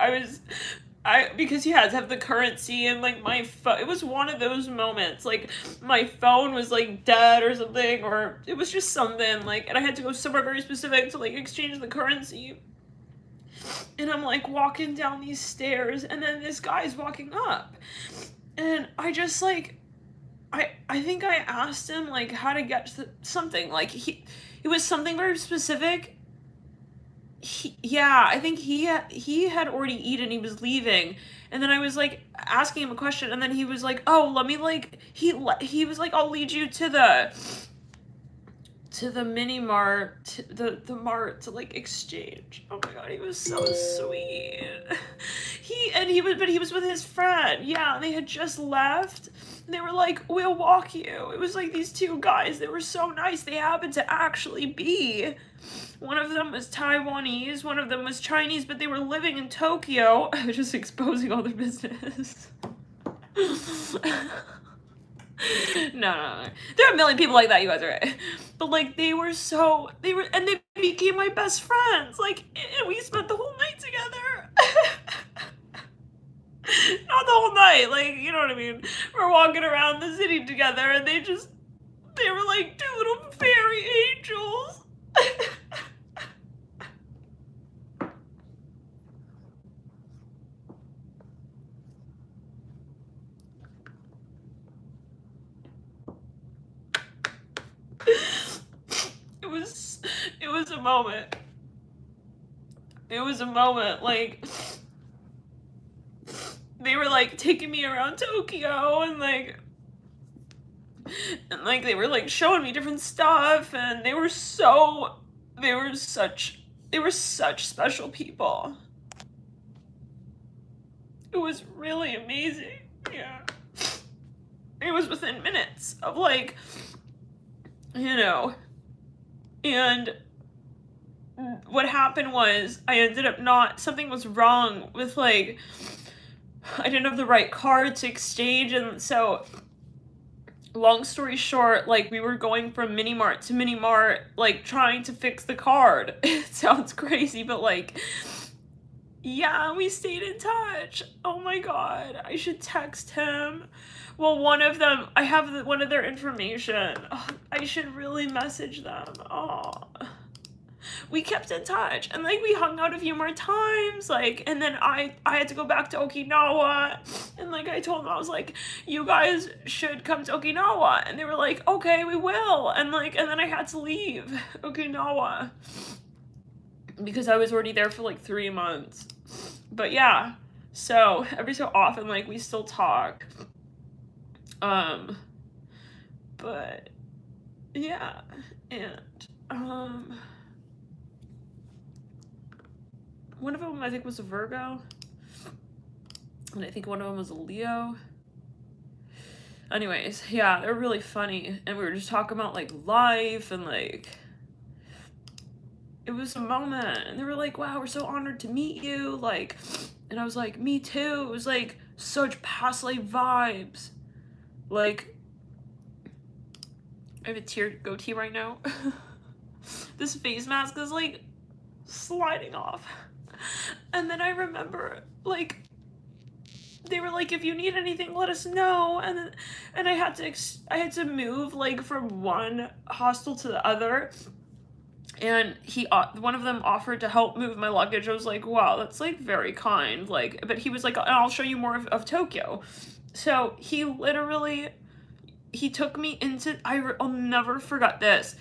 because he had to have the currency, and like my phone, it was one of those moments, like my phone was like dead or something, or it was just something, like, and I had to go somewhere very specific to like exchange the currency. And I'm like walking down these stairs, and then this guy's walking up, and I just like, I think I asked him like how to get to something, like it was something very specific. I think he had already eaten, he was leaving, and then I was like asking him a question, and then he was like, oh, let me like, he was like, I'll lead you to the mini mart, the mart to like exchange. Oh my god, he was so sweet. He was with his friend. Yeah, they had just left. They were like, we'll walk you. It was like these two guys, they were so nice. They happened to actually be, one of them was Taiwanese, one of them was Chinese, but they were living in Tokyo. I was just exposing all their business. No. There are a million people like that, you guys are right. But like, they became my best friends. Like, and we spent the whole night together. Not the whole night, like, you know what I mean? We're walking around the city together, and they were like two little fairy angels. It was a moment. It was a moment, like, they were like taking me around Tokyo, and they were like showing me different stuff, and they were such special people. It was really amazing. Yeah. It was within minutes of like, you know, and what happened was I ended up something was wrong with like, I didn't have the right card to exchange, and so long story short, like, we were going from mini mart to mini mart, like, trying to fix the card. It sounds crazy, but like, yeah, we stayed in touch. Oh my god, I should text him. Well, one of them, I have one of their information. Oh, I should really message them. Oh. We kept in touch, and like we hung out a few more times, like, and then I had to go back to Okinawa, And like I told them, I was like, you guys should come to Okinawa. And they were like, okay, we will. And like, and then I had to leave Okinawa because I was already there for like 3 months. But yeah, so every so often, like, we still talk. But yeah, and one of them I think was a Virgo, and I think one of them was a Leo. Anyways, yeah, they're really funny, and we were just talking about like life, and like it was a moment, and they were like, wow, we're so honored to meet you, like, and I was like, me too. It was like such past life vibes. Like, I have a tear goatee right now. This face mask is like sliding off. And then I remember, like, they were like, if you need anything, let us know. And I had to move like from one hostel to the other. And one of them offered to help move my luggage. I was like, wow, that's like very kind. Like, but he was like, I'll show you more of Tokyo. So he took me into, I'll never forget this.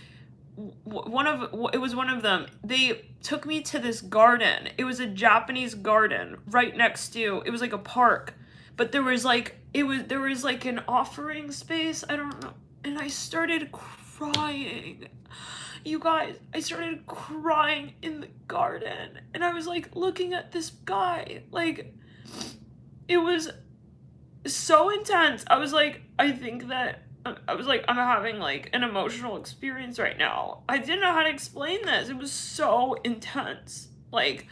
It was one of them. They took me to this garden. It was a Japanese garden right next to, it was like a park, but there was like an offering space. I don't know. And I started crying. You guys, I started crying in the garden, and I was like looking at this guy. Like, it was so intense. I was like, I'm having like an emotional experience right now. I didn't know how to explain this. It was so intense. Like,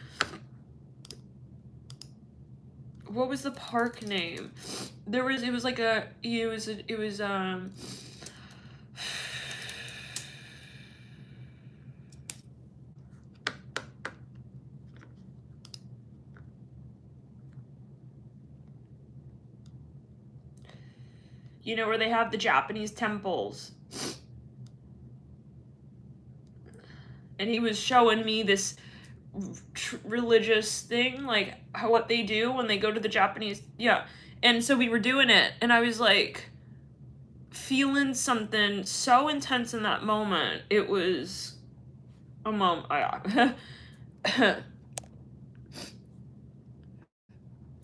what was the park name? You know, where they have the Japanese temples. And he was showing me this religious thing, like what they do when they go to the Japanese, yeah. And so we were doing it, and I was like feeling something so intense in that moment. It was a moment.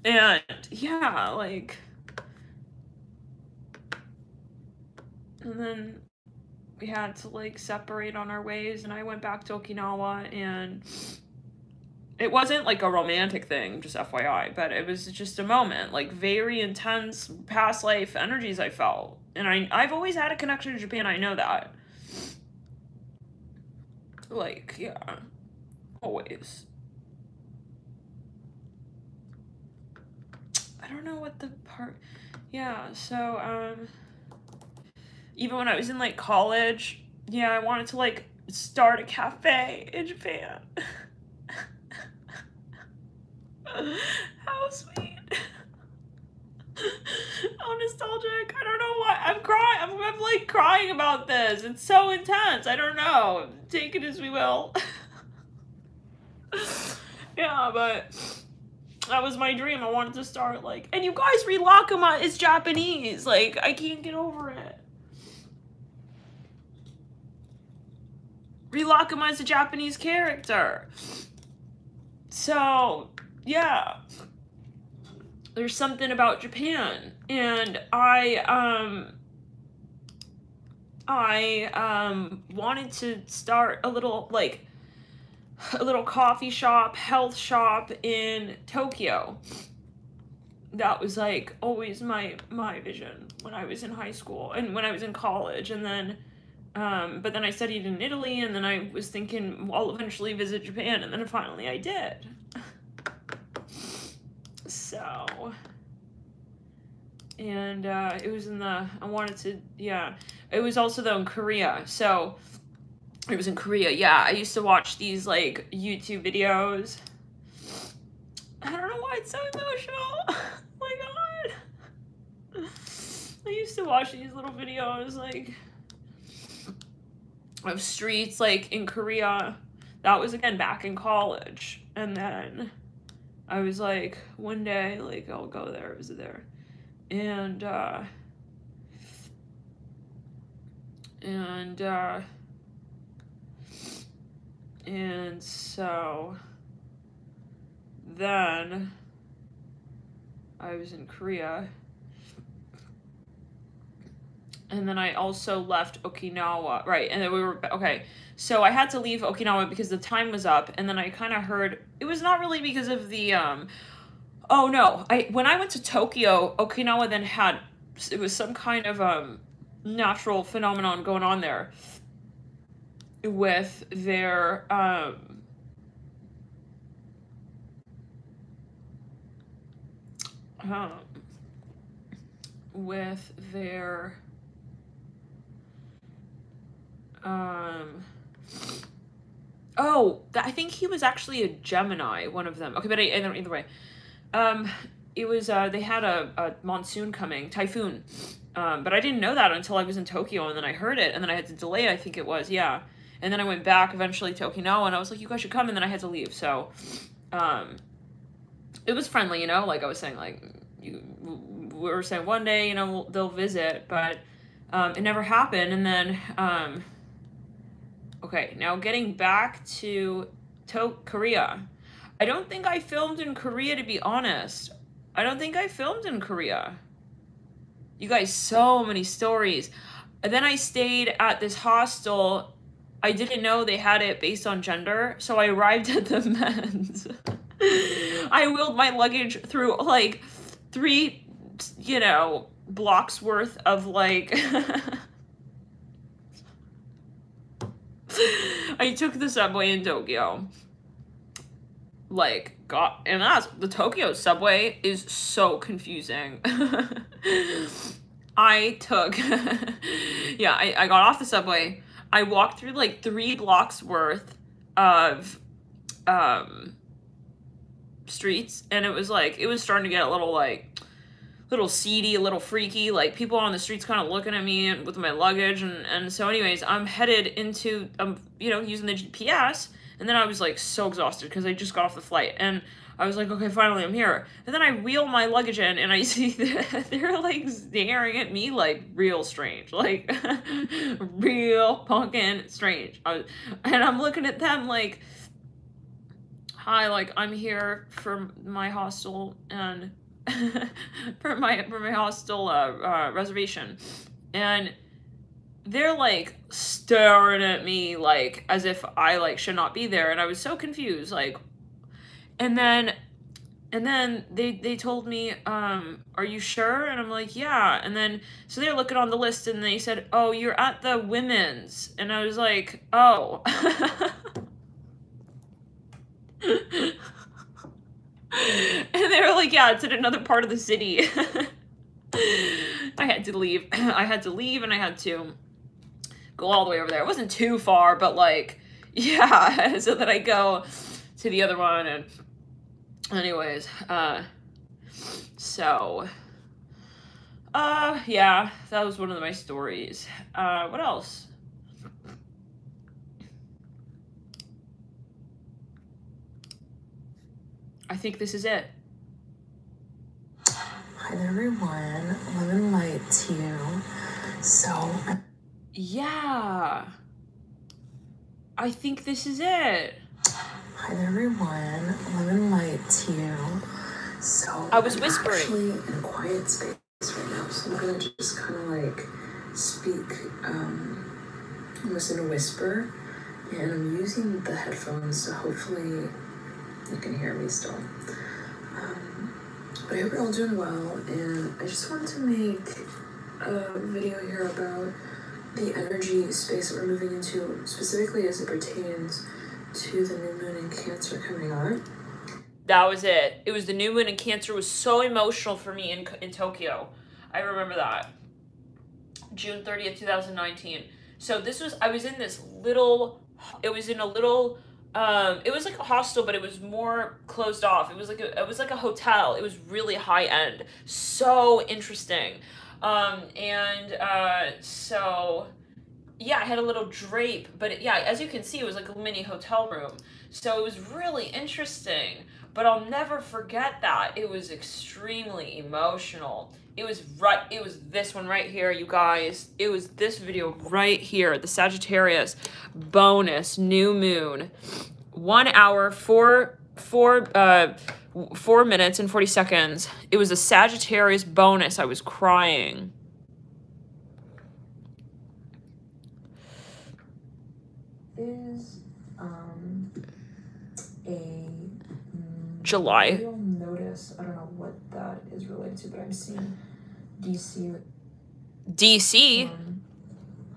And yeah, like, and then we had to like separate on our ways, and I went back to Okinawa, and it wasn't like a romantic thing, just FYI, but it was just a moment, like very intense past life energies I felt. And I've always had a connection to Japan, I know that. Like, yeah, always. I don't know what the part, yeah, so, even when I was in like college, yeah, I wanted to like start a cafe in Japan. How sweet. Oh, nostalgic. I don't know why. I'm crying. I'm like crying about this. It's so intense. I don't know. Take it as we will. Yeah, but that was my dream. I wanted to start like, and you guys, Rilakuma is Japanese. Like, I can't get over it. Rilakuma is a Japanese character. So, yeah. There's something about Japan. And I wanted to start a little coffee shop, health shop in Tokyo. That was like always my vision when I was in high school and when I was in college. And then but then I studied in Italy, and then I was thinking, well, I'll eventually visit Japan, and then finally I did. So, and it was it was also though in Korea. So it was in Korea. Yeah, I used to watch these like YouTube videos. I don't know why it's so emotional. Oh my God. I used to watch these little videos like of streets like in Korea. That was again back in college. And then I was like, one day, like, I'll go there, visit there. And so then I was in Korea. And then I also left Okinawa, right? And then we were, okay. So I had to leave Okinawa because the time was up. And then I kind of heard, it was not really because of the, oh no. When I went to Tokyo, Okinawa then had, it was some kind of, natural phenomenon going on there with their, with their, oh, I think he was actually a Gemini, one of them. Okay, but either way, it was, they had a monsoon coming, typhoon, but I didn't know that until I was in Tokyo, and then I heard it, and then I had to delay, I think it was, yeah, and then I went back eventually to Okinawa, and I was like, you guys should come, and then I had to leave, so, it was friendly, you know, like I was saying, like, we were saying one day, you know, they'll visit, but, it never happened, and then, okay, now getting back to Korea. I don't think I filmed in Korea, to be honest. I don't think I filmed in Korea. You guys, so many stories. And then I stayed at this hostel. I didn't know they had it based on gender, so I arrived at the men's. I wheeled my luggage through, like, 3, you know, blocks worth of, like... I took the subway in Tokyo. Like, and the Tokyo subway is so confusing. I took, yeah, I got off the subway. I walked through like 3 blocks worth of, streets, and it was like, it was starting to get a little seedy, a little freaky, like people on the streets kind of looking at me with my luggage, and so anyways, I'm headed into, you know, using the GPS, and then I was like so exhausted because I just got off the flight, and I was like, okay, finally I'm here, and then I wheel my luggage in, and I see that they're like staring at me like real strange, like real pumpkin strange, and I'm looking at them like, hi, like I'm here for my hostel, and for my hostel reservation, and they're like staring at me like as if I like should not be there, and I was so confused, like, and then they told me, are you sure? And I'm like, yeah. And then so they're looking on the list, and they said, oh, you're at the women's, and I was like, oh. And they were like, yeah, it's in another part of the city. I had to leave. I had to leave, and I had to go all the way over there. It wasn't too far, but like, yeah, so that I go to the other one, and anyways, so, yeah, that was one of my stories. What else? I think this is it. Hi there, everyone. Love and light to you. So, yeah, I think this is it. Hi there, everyone. Love and light to you. So, I was whispering. I'm actually in a quiet space right now, so I'm gonna just kind of like speak, almost in a whisper, and I'm using the headphones, so hopefully you can hear me still. But I hope you're all doing well, and I just wanted to make a video here about the energy space that we're moving into, specifically as it pertains to the new moon in Cancer coming on. That was it. It was the new moon in Cancer. It was so emotional for me in Tokyo. I remember that. June 30th, 2019. So this was, I was in this little, it was in a little, it was like a hostel, but it was more closed off. It was like a hotel. It was really high end. So interesting. So yeah, I had a little drape, but yeah, as you can see, it was like a mini hotel room. So it was really interesting. But I'll never forget that. It was extremely emotional. It was this one right here, you guys. It was this video right here, the Sagittarius bonus new moon. 1 hour, 4 minutes and 40 seconds. It was a Sagittarius bonus. I was crying. Is a July. You'll notice, I don't know what that is related to, but I'm seeing DC. DC?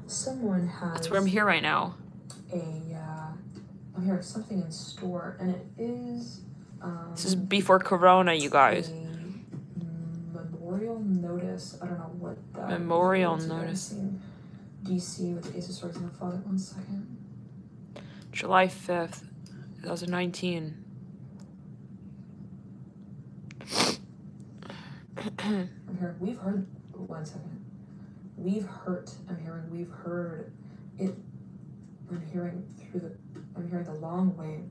Someone has... That's where I'm here right now. I'm hearing something in store, and it is... this is before Corona, you guys. A memorial notice. I don't know what that Memorial is related to, notice. I'm seeing DC with the Ace of Swords and the Father. 1 second. July 5th, 2019. I'm hearing, we've heard, 1 second. We've hurt, I'm hearing, we've heard it. I'm hearing the long way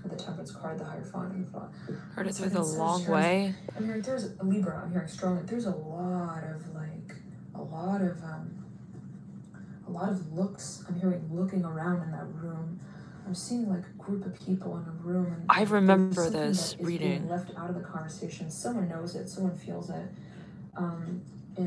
of the Temperance card, the Hierophant, and the Thought. Heard it through the long way. I'm hearing, there's a Libra, I'm hearing strongly, there's a lot of looks. I'm hearing looking around in that room. I'm seeing like a group of people in a room. And I remember this reading. Being left out of the conversation. Someone knows it. Someone feels it. And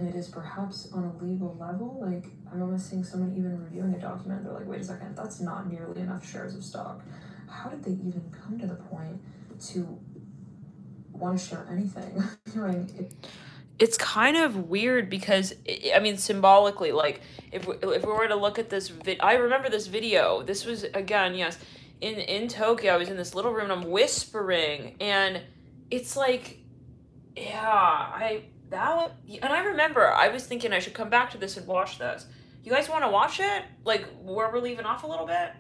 it is perhaps on a legal level. Like I'm almost seeing someone even reviewing a document. They're like, wait a second, that's not nearly enough shares of stock. How did they even come to the point to want to share anything? Hearing it. It's kind of weird because, I mean, symbolically, like, if we were to look at this, I remember this video. This was, again, yes, in Tokyo. I was in this little room and I'm whispering. And it's like, yeah, and I remember I was thinking I should come back to this and watch this. You guys want to watch it? Like, where we're leaving off a little bit?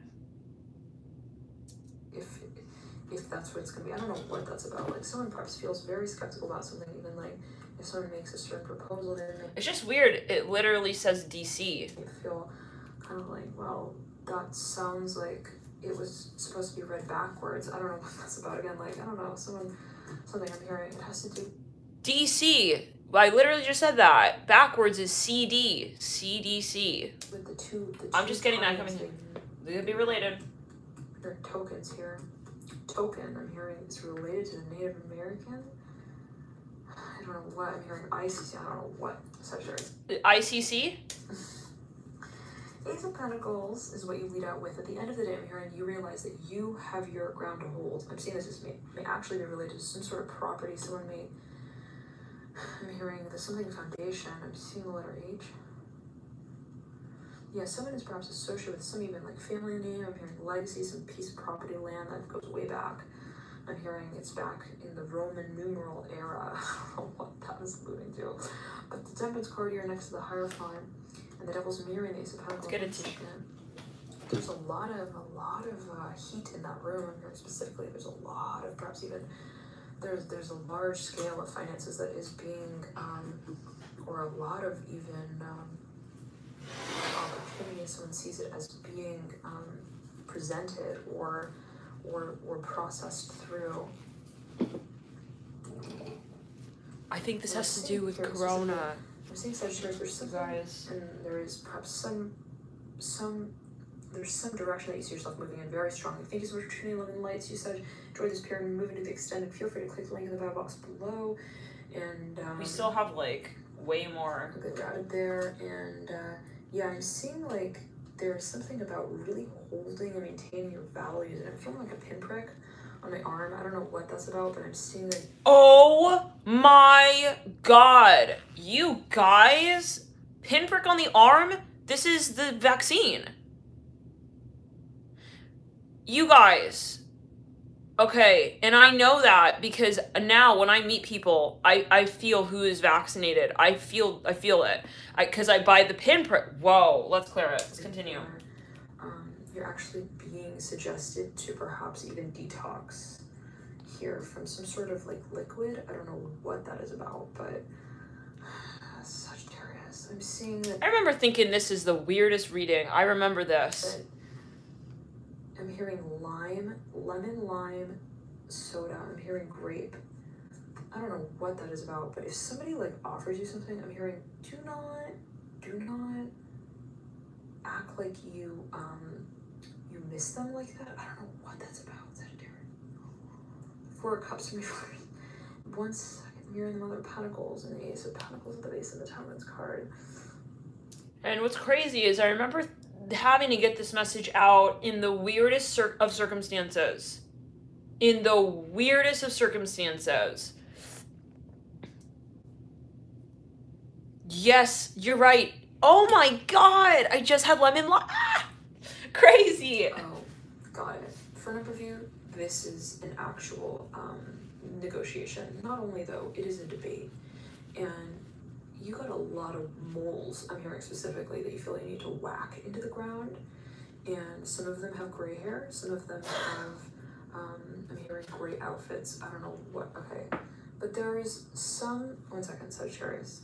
If that's what it's going to be. I don't know what that's about. Like, someone perhaps feels very skeptical about something, even like, if someone makes a certain proposal, it's just weird. It literally says DC. I feel kind of like, well, that sounds like it was supposed to be read backwards. I don't know what that's about. Again, like, I don't know, something I'm hearing. It has to do... DC. I literally just said that. Backwards is CD. CDC. With the two I'm just getting that coming. They could be related. There are tokens here. Token, I'm hearing, is related to the Native American. I don't know what I'm hearing. ICC, I don't know what. ICC? Ace of Pentacles is what you lead out with. At the end of the day, I'm hearing you realize that you have your ground to hold. I'm seeing this may actually be related to some sort of property. Someone may... I'm hearing there's something foundation. I'm seeing the letter H. Yeah, someone is perhaps associated with some even like family name. I'm hearing legacy, some piece of property land that goes way back. I'm hearing it's back in the Roman numeral era. I don't know what that was alluding to. But the Temperance card here next to the Hierophant and the Devil's Mirror and the Ace of Pentacles. Let's get into it. There's a lot of heat in that room. I'm hearing specifically there's a lot of perhaps even there's a large scale of finances that is being or a lot of even opportunity. Someone sees it as being presented or processed through. I think this has to do with Corona. I'm seeing Sagittarius, there's something, guys, and there is perhaps there's some direction that you see yourself moving in very strongly. Thank you so much for tuning in, Loving Lights. You said enjoy this period and move into the extended. Feel free to click the link in the bio box below. And we still have like way more. Get routed there, and yeah, I'm seeing like there's something about really holding and maintaining your values, and I'm feeling like a pinprick on my arm. I don't know what that's about, but I'm seeing like... Oh my god. You guys, pinprick on the arm? This is the vaccine. You guys. Okay, and I know that because now when I meet people, I feel who is vaccinated. I feel it. Because I buy the pinprick. Whoa, let's clear it. Let's continue. You're actually being suggested to perhaps even detox here from some sort of like liquid. I don't know what that is about, but Sagittarius. I'm seeing that. I remember thinking this is the weirdest reading. I remember this. I'm hearing lemon lime, soda. I'm hearing grape. I don't know what that is about, but if somebody like offers you something, I'm hearing do not act like you miss them like that. I don't know what that's about. Sagittarius. Four of Cups. One second, I'm hearing the Mother of Pentacles and the Ace of Pentacles at the base of the Temperance card. And what's crazy is I remember having to get this message out in the weirdest of circumstances. In the weirdest of circumstances. Yes, you're right. Oh my god! I just had lemon crazy! Oh, got it. For a number of you, this is an actual negotiation. Not only though, it is a debate. And you got a lot of moles, I'm hearing specifically, that you feel you need to whack into the ground. And some of them have gray hair, some of them have, I'm hearing gray outfits. I don't know what, okay. But there is some, 1 second, Sagittarius.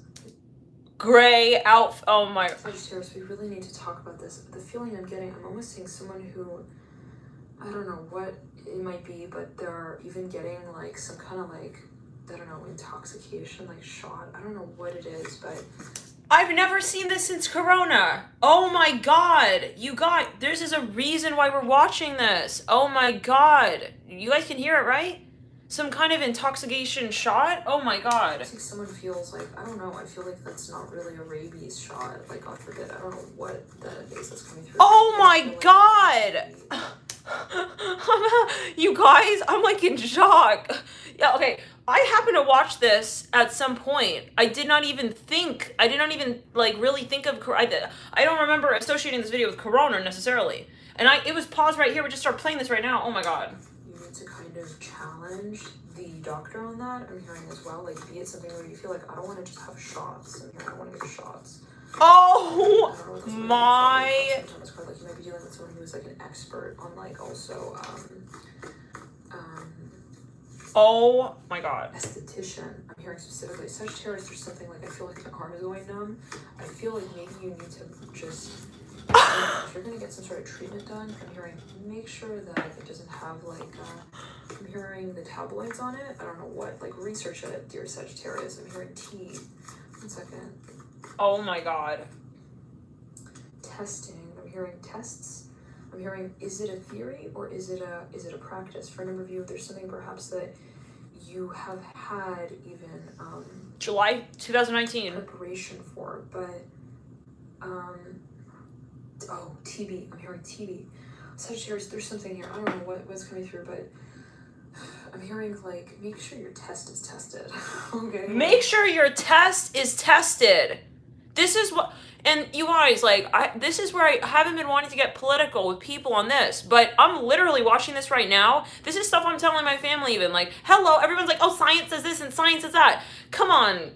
Gray outfit, oh my. Sagittarius, we really need to talk about this. The feeling I'm getting, I'm almost seeing someone who, I don't know what it might be, but they're even getting like some kind of like, I don't know, intoxication, like shot. I don't know what it is, but I've never seen this since Corona. Oh my god. There's a reason why we're watching this. Oh my god. You guys can hear it, right? Some kind of intoxication shot? Oh my god. I think someone feels like, I don't know, I feel like that's not really a rabies shot. Like, God forbid, I don't know what that is that's coming through. Oh my god! You guys, I'm like in shock. Yeah, okay. I happened to watch this at some point. I did not even like really think of, I don't remember associating this video with Corona necessarily. And it was paused right here. We just start playing this right now. Oh my god. You need to kind of challenge the doctor on that. I'm hearing as well, like, be it something where you feel like, I don't want to just have shots. I'm hearing, I want to get shots. Oh my. Sometimes it's like you might be dealing with someone who is like an expert on like also oh my god. Esthetician. I'm hearing specifically Sagittarius. There's something like I feel like the arm is going numb. I feel like maybe you need to just if you're gonna get some sort of treatment done, I'm hearing make sure that it doesn't have like I'm hearing the tabloids on it. I don't know what, like research it, dear Sagittarius. I'm hearing tea. 1 second. Oh my god. Testing. I'm hearing tests. I'm hearing, is it a theory or is it a practice? For a number of you, there's something perhaps that you have had even July 2019 preparation for, but oh, TB. I'm hearing TB. Sagittarius, there's something here. I don't know what's coming through, but I'm hearing like make sure your test is tested. Okay. Make sure your test is tested. This is what, and you guys, like, this is where I haven't been wanting to get political with people on this, but I'm literally watching this right now. This is stuff I'm telling my family even, like, hello, everyone's like, oh, science says this and science says that. Come on.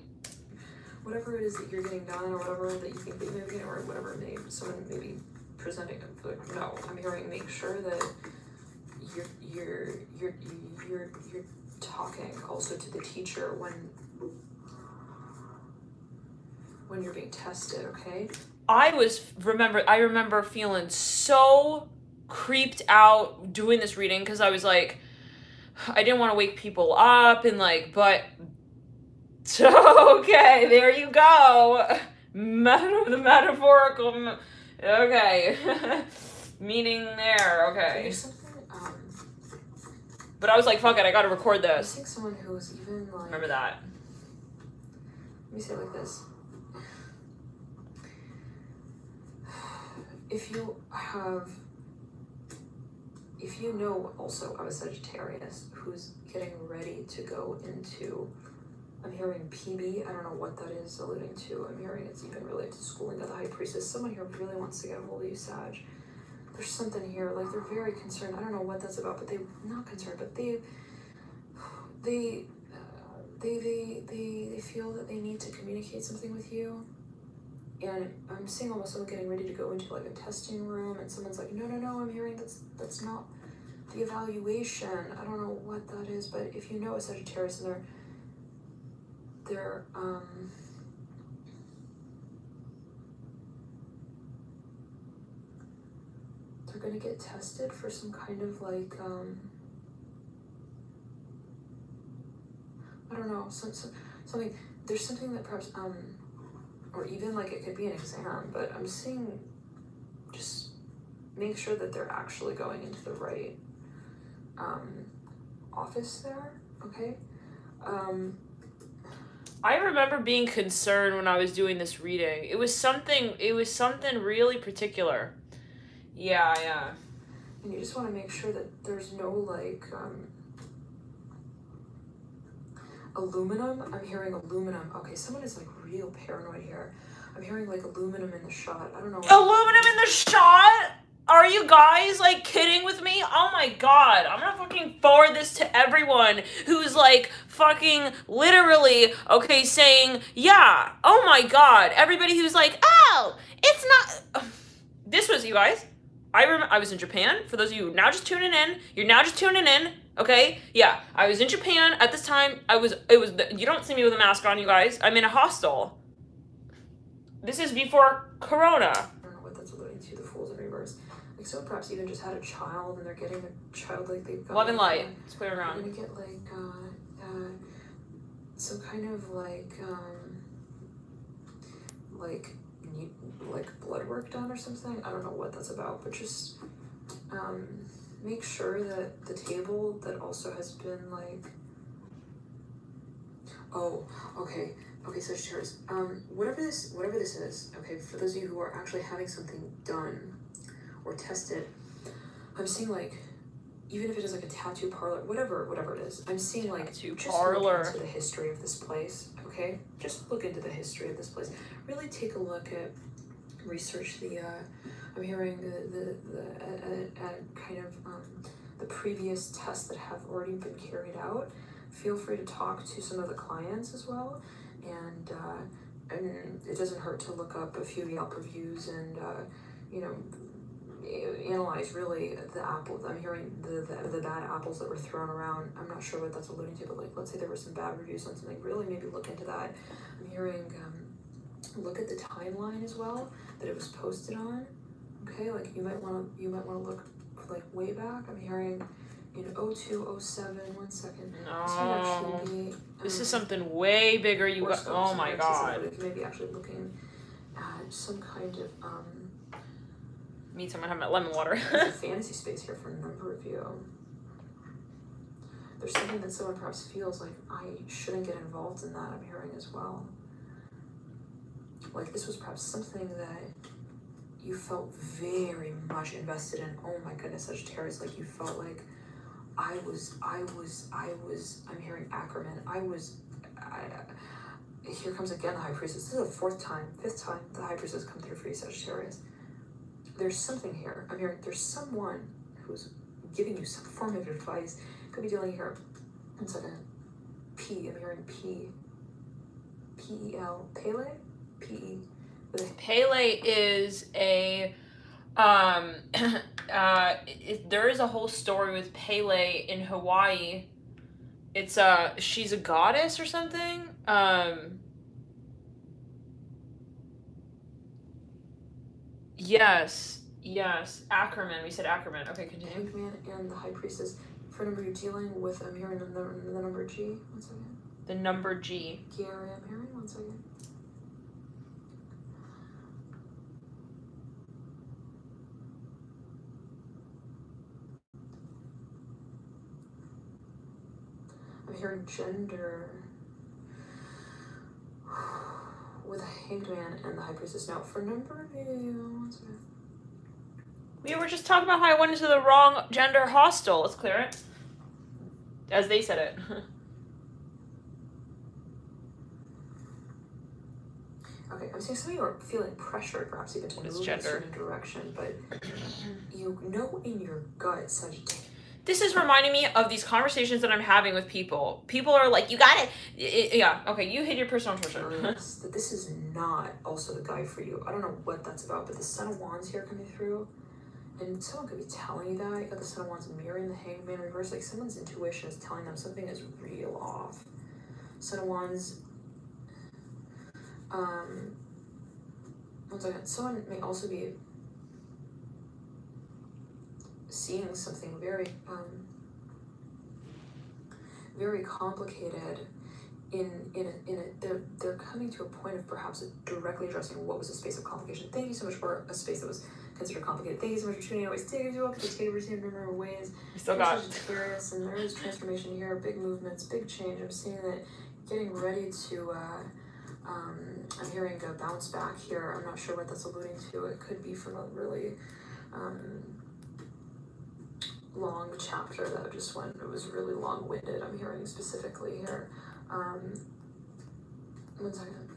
Whatever it is that you're getting done or whatever that you think that you're getting, or whatever someone may be presenting, like, no, I'm hearing make sure that you're talking also to the teacher when you're being tested, okay? I remember feeling so creeped out doing this reading because I was like, I didn't want to wake people up and like, but okay, there you go. The metaphorical, okay. Meaning there, okay. There's something, but I was like, fuck it, I gotta record I this. think someone who's even like, Remember that. let me say it like this. If you know also of a Sagittarius who's getting ready to go into, I'm hearing PB, I don't know what that is alluding to. I'm hearing it's even related to schooling of the High Priestess. Someone here really wants to get a hold of you, Sag. There's something here, like they're very concerned. I don't know what that's about, but not concerned, but they feel that they need to communicate something with you. And I'm seeing almost someone getting ready to go into like a testing room, and someone's like, no, I'm hearing that's not the evaluation. I don't know what that is, but if you know a Sagittarius and they're gonna get tested for some kind of like I don't know, something, there's something that perhaps, or even like it could be an exam, but I'm seeing, just make sure that they're actually going into the right office there, okay? I remember being concerned when I was doing this reading. It was something really particular. Yeah. And you just want to make sure that there's no like aluminum. I'm hearing aluminum. Okay, someone is like real paranoid here. I'm hearing like aluminum in the shot. I don't know. Aluminum in the shot? Are you guys like kidding with me? Oh my god, I'm gonna fucking forward this to everyone who's like fucking literally, okay, saying, yeah, oh my god. Everybody who's like, oh, it's not. This was, you guys, I was in Japan. For those of you now just tuning in, you're now just tuning in, okay? Yeah, I was in Japan at this time. You don't see me with a mask on, you guys. I'm in a hostel. This is before Corona. I don't know what that's alluding to, the Fools in Reverse. Like, so perhaps even just had a child and they're getting a child, like they've got... Love and light. It's clear around. They're gonna get like, some kind of like blood work done or something. I don't know what that's about, but just make sure that the table that also has been like... Oh, okay, Sagittarius. Whatever this is, okay, for those of you who are actually having something done or tested, I'm seeing like, even if it is like a tattoo parlor, whatever it is, I'm seeing like, tattoo just parlor. look into the history of this place, okay? Just look into the history of this place. Really take a look at, research the, I'm hearing the kind of, the previous tests that have already been carried out. Feel free to talk to some of the clients as well, and it doesn't hurt to look up a few Yelp reviews and analyze really the apples. I'm hearing the bad apples that were thrown around. I'm not sure what that's alluding to, but like, let's say there were some bad reviews on something. Really, maybe look into that. I'm hearing look at the timeline as well that it was posted on. Okay, like you might want to look like way back. I'm hearing in 02, 07, 1 second. No. This might actually be... this is something way bigger. You got... Oh my god. Maybe actually looking at some kind of... Need someone have my lemon water. There's a fantasy space here for a number of you. There's something that someone perhaps feels like, I shouldn't get involved in that, I'm hearing as well. Like this was perhaps something that you felt very much invested in. Oh my goodness, Sagittarius, like you felt like I'm hearing Ackerman. Here comes again the High Priestess. This is the fifth time the High Priestess come through for you, Sagittarius. There's something here. I'm hearing there's someone who's giving you some form of advice. Could be dealing here. It's like a P. I'm hearing P. P-E-L. Pele? P-E. Pele is a there is a whole story with Pele in Hawaii. It's she's a goddess or something. Yes, Ackerman. We said Ackerman. Okay, continue. Hangman and the High Priestess. For number you're dealing with, I'm hearing the number G. 1 second. The number G. Gary, I'm hearing. 1 second. I'm hearing gender with a Hanged Man and the High Priestess. Now, for number 1 second. We were just talking about how I went into the wrong gender hostel. Let's clear it. As they said it. Okay, I'm saying some of you are feeling pressured, perhaps even to move in a certain direction, but you know in your gut, Sagittarius. This is reminding me of these conversations that I'm having with people. People are like, you gotta... Yeah, okay, you hit your personal intuition. That this is not also the guy for you. I don't know what that's about, but the Son of Wands here coming through, and someone could be telling you that. You got the Son of Wands mirroring the Hanged Man reverse. Like someone's intuition is telling them something is real off. Son of Wands... 1 second. Someone may also be seeing something very, very complicated they're coming to a point of perhaps directly addressing what was a space of complication. Thank you so much for a space that was considered complicated. Thank you so much for tuning in. Always take you up to take routine in a number of ways. You still got it. Curious, and there is transformation here, big movements, big change. I'm seeing that getting ready to. I'm hearing a bounce back here. I'm not sure what that's alluding to. It could be from a really long chapter that just went. It was really long-winded. I'm hearing specifically here. 1 second.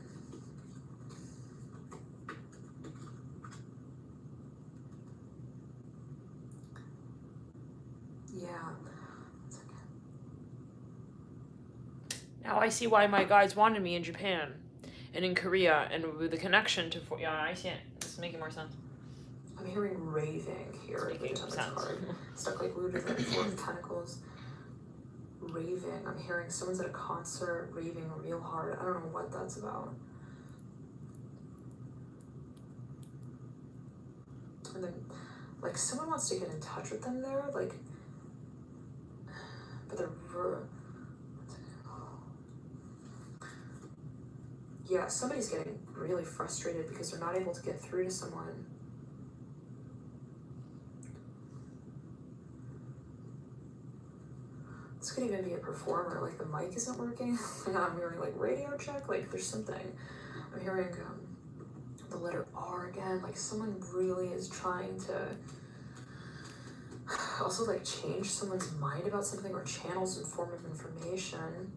Yeah. 1 second. Now I see why my guides wanted me in Japan and in Korea, and with the connection to, yeah, I see it. It's making more sense. I'm hearing raving here. It's making sense. Stuck like rooted in the Four of Pentacles. Raving. I'm hearing someone's at a concert raving real hard. I don't know what that's about. And then, like, someone wants to get in touch with them there, like, but they're, yeah, somebody's getting really frustrated because they're not able to get through to someone. This could even be a performer, like the mic isn't working. I'm hearing like radio check, like there's something. I'm hearing the letter R again, like someone really is trying to also like change someone's mind about something or channel some form of information.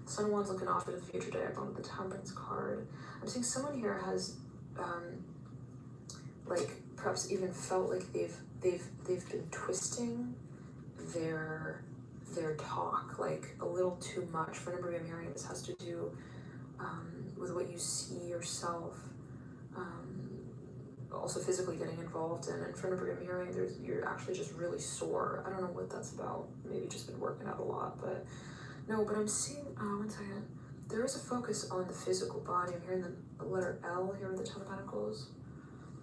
Someone's looking off into the future diagram with the Temperance card. I'm seeing someone here has like perhaps even felt like they've been twisting their talk like a little too much. For a number of you, I'm hearing this has to do with what you see yourself, also physically getting involved in. And for a number of you, I'm hearing you're actually just really sore. I don't know what that's about. Maybe just been working out a lot, but no. But I'm seeing. 1 second. There is a focus on the physical body. I'm hearing the letter L here with the Ten of Pentacles.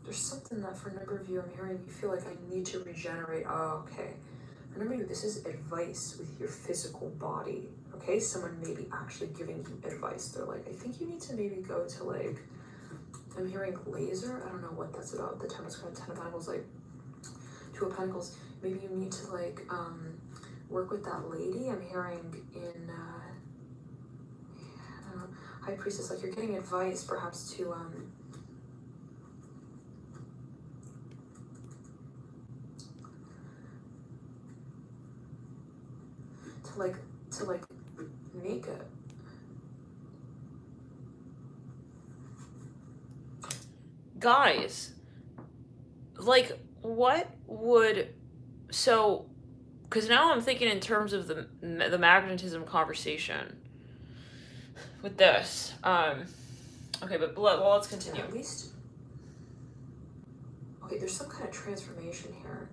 There's something that for a number of you, I'm hearing you feel like I need to regenerate. Oh, okay. Remember, this is advice with your physical body, okay? Someone may be actually giving you advice. They're like, I think you need to maybe go to like, I'm hearing laser. I don't know what that's about. The Ten of Pentacles, like Two of Pentacles. Maybe you need to like work with that lady. I'm hearing in, I don't know, High Priestess, like you're getting advice perhaps to, to make it. Guys, like what would, so, because now I'm thinking in terms of the magnetism conversation with this. Okay, but well, let's continue. Yeah, at least, okay, there's some kind of transformation here.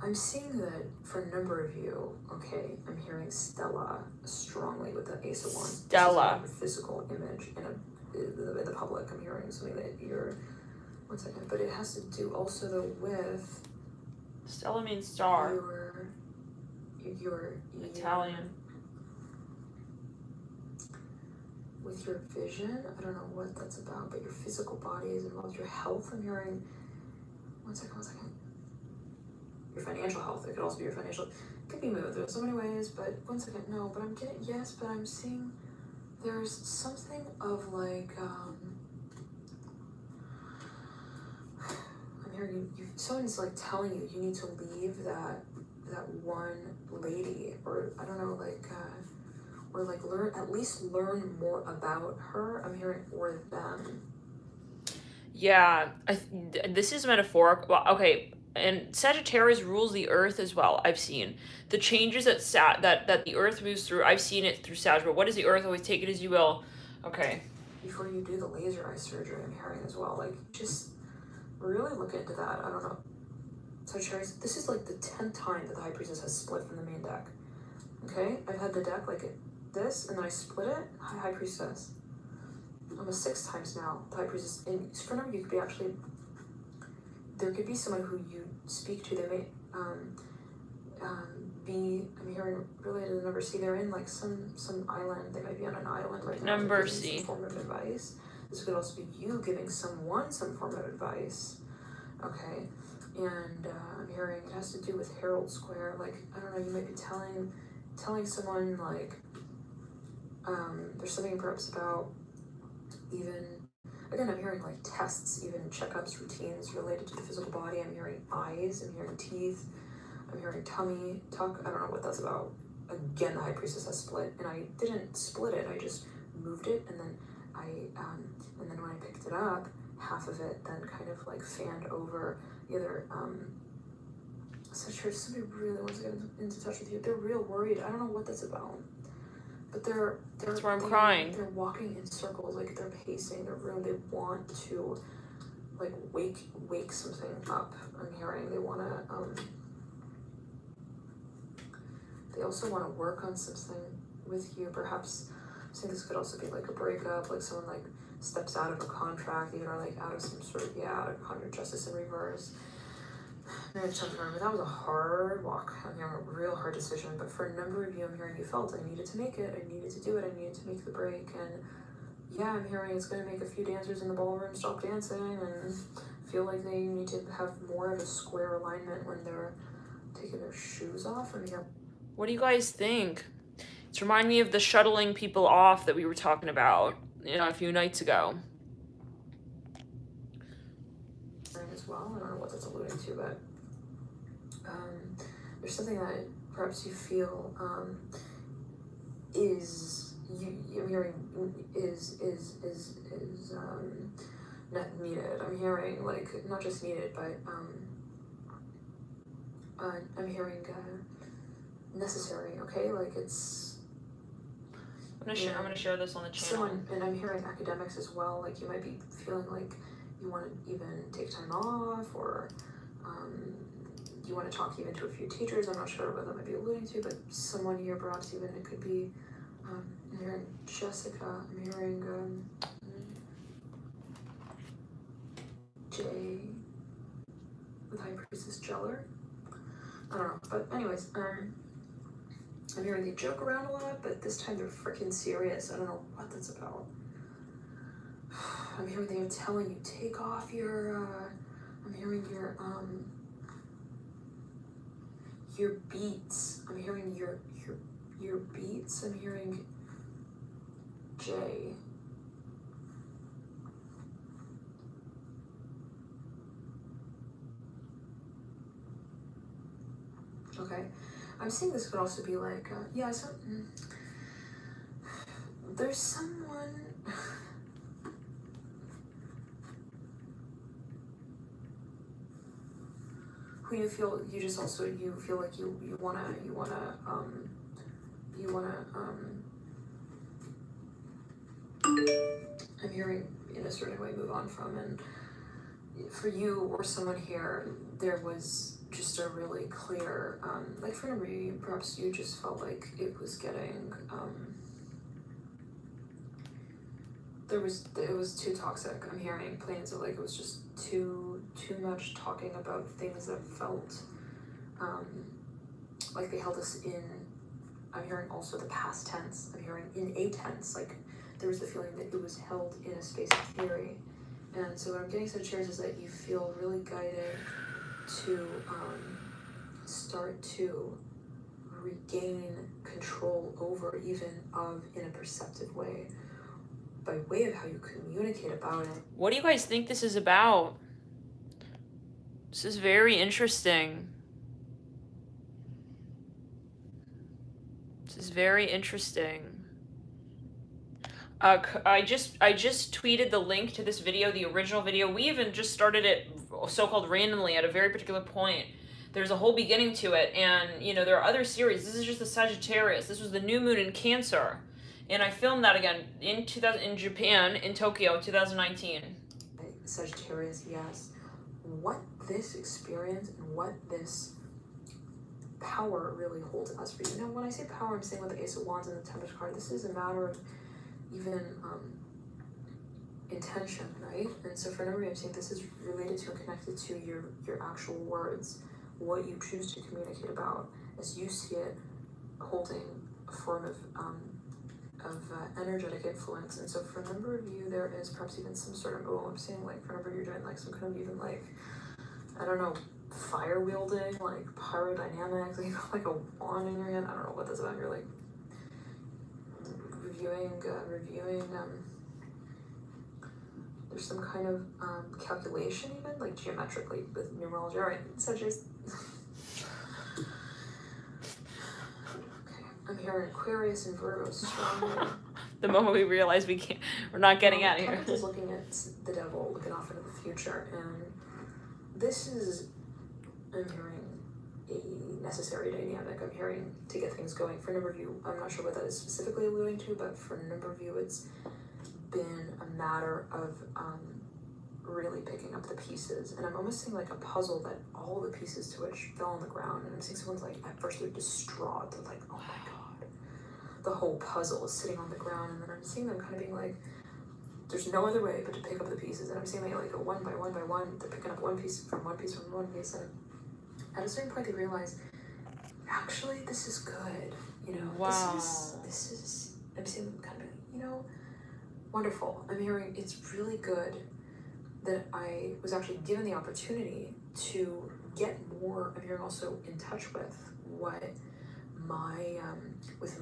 I'm seeing that for a number of you, okay, I'm hearing Stella strongly with the Ace of Wands. Stella. This is a physical image in the public. I'm hearing something that you're, 1 second, but it has to do also though with... Stella means star. Your Italian. With your vision, I don't know what that's about, but your physical body is involved. Your health, I'm hearing... 1 second. Your financial health, it could also be your financial, it could be moved in so many ways, but 1 second, no, but I'm getting, yes, but I'm seeing there's something of like, I'm hearing someone's like telling you need to leave that one lady, or I don't know, like, or like at least learn more about her. I'm hearing, or them. Yeah, this is metaphorical. Well, okay. And Sagittarius rules the earth as well. I've seen the changes that the earth moves through. I've seen it through Sag. But what is the earth? Always take it as you will. Okay. Before you do the laser eye surgery, I'm hearing as well. Like, just really look into that. I don't know. Sagittarius, this is like the 10th time that the High Priestess has split from the main deck. Okay? I've had the deck like this, and then I split it. High Priestess. Almost 6 times now. The High Priestess. And for now, you could be actually... There could be someone who you speak to. They may I'm hearing hearing related to the number C. They're in like some island. They might be on an island right now. Number giving C. Some form of advice. This could also be you giving someone some form of advice. Okay, and I'm hearing it has to do with Herald Square. Like, I don't know, you might be telling someone like there's something perhaps about even, again, I'm hearing like tests, even checkups, routines related to the physical body. I'm hearing eyes, I'm hearing teeth, I'm hearing tummy tuck. I don't know what that's about. Again, the High Priestess has split, and I didn't split it. I just moved it, and then and then when I picked it up, half of it then kind of like fanned over the other. Sagittarius, somebody really wants to get into touch with you. They're real worried. I don't know what that's about, but that's where I'm crying. They're walking in circles, like they're pacing their room. They want to like wake something up. I'm hearing they want to. They also want to work on something with you. Perhaps I think this could also be like a breakup, like someone like steps out of a contract, even, or like out of some sort of out of contract, justice in reverse. Marriage temporary, but that was a hard walk. I'm hearing a real hard decision, but for a number of you, I'm hearing you felt I needed to make it, I needed to do it, I needed to make the break, and yeah, I'm hearing it's going to make a few dancers in the ballroom stop dancing and feel like they need to have more of a square alignment when they're taking their shoes off. I'm hearing. What do you guys think? It's reminding me of the shuttling people off that we were talking about, a few nights ago. As well, I don't know what that's alluding to, but there's something that perhaps you feel is I'm hearing is not needed. I'm hearing like not just needed, but I'm hearing necessary. Okay, like it's. I'm gonna share this on the channel. And I'm hearing academics as well. Like you might be feeling like you want to even take time off, or you want to talk even to a few teachers. I'm not sure what that might be alluding to, but someone here, perhaps even it could be. I'm hearing Jessica. I'm hearing Jay with High Priestess Jeller. I don't know, but anyways, I'm hearing they joke around a lot, but this time they're freaking serious. I don't know what that's about. I'm hearing they're telling you take off your. I'm hearing your beats. I'm hearing your beats. I'm hearing Jay. Okay, I'm seeing this could also be like, yeah, there's someone. Who you feel like you wanna I'm hearing in a certain way move on from, and for you or someone here there was just a really clear like for me perhaps you just felt like it was getting it was too toxic. I'm hearing plain so like it was just too much talking about things that felt like they held us in. I'm hearing also the past tense. I'm hearing in a tense, like there was the feeling that it was held in a space of theory. And so what I'm getting Sagittarius is that you feel really guided to start to regain control over even of in a perceptive way by way of how you communicate about it. What do you guys think this is about? This is very interesting. This is very interesting. I just tweeted the link to this video, the original video. We even just started it so-called randomly at a very particular point. There's a whole beginning to it, and there are other series. This is just the Sagittarius. This was the new moon in Cancer, and I filmed that again in Japan, in Tokyo, 2019. Sagittarius, yes. What this experience and what this power really holds us for you. Now, when I say power, I'm saying with the Ace of Wands and the Tempest card, this is a matter of even intention, right? And so for a number of you, I'm saying this is related to and connected to your actual words, what you choose to communicate about as you see it holding a form of energetic influence. And so for a number of you, there is perhaps even some sort of, I'm saying like for a number of you, you're doing like some kind of even like, I don't know, fire wielding, like pyrodynamics, like a wand in your hand. I don't know what that's about. You're like reviewing, there's some kind of calculation even, like geometrically with numerology. All right, so just, okay, I'm hearing Aquarius and Virgo strongly. The moment we realize we're not getting out of here. Is looking at the devil, looking off into the future, and this is, I'm hearing a necessary dynamic. I'm hearing to get things going. For a number of you, I'm not sure what that is specifically alluding to, but for a number of you, it's been a matter of really picking up the pieces. And I'm almost seeing like a puzzle that all the pieces to which fell on the ground. And I'm seeing someone's like, at first they're distraught. They're like, oh my God. The whole puzzle is sitting on the ground. And then I'm seeing them kind of being like, there's no other way but to pick up the pieces. And I'm seeing like a one by one by one, they're picking up one piece from one piece from one piece. And at a certain point they realize, actually, this is good. You know, wow. This is, I'm seeing them kind of, you know, wonderful. I'm hearing it's really good that I was actually given the opportunity to get more. I'm hearing also in touch with what my with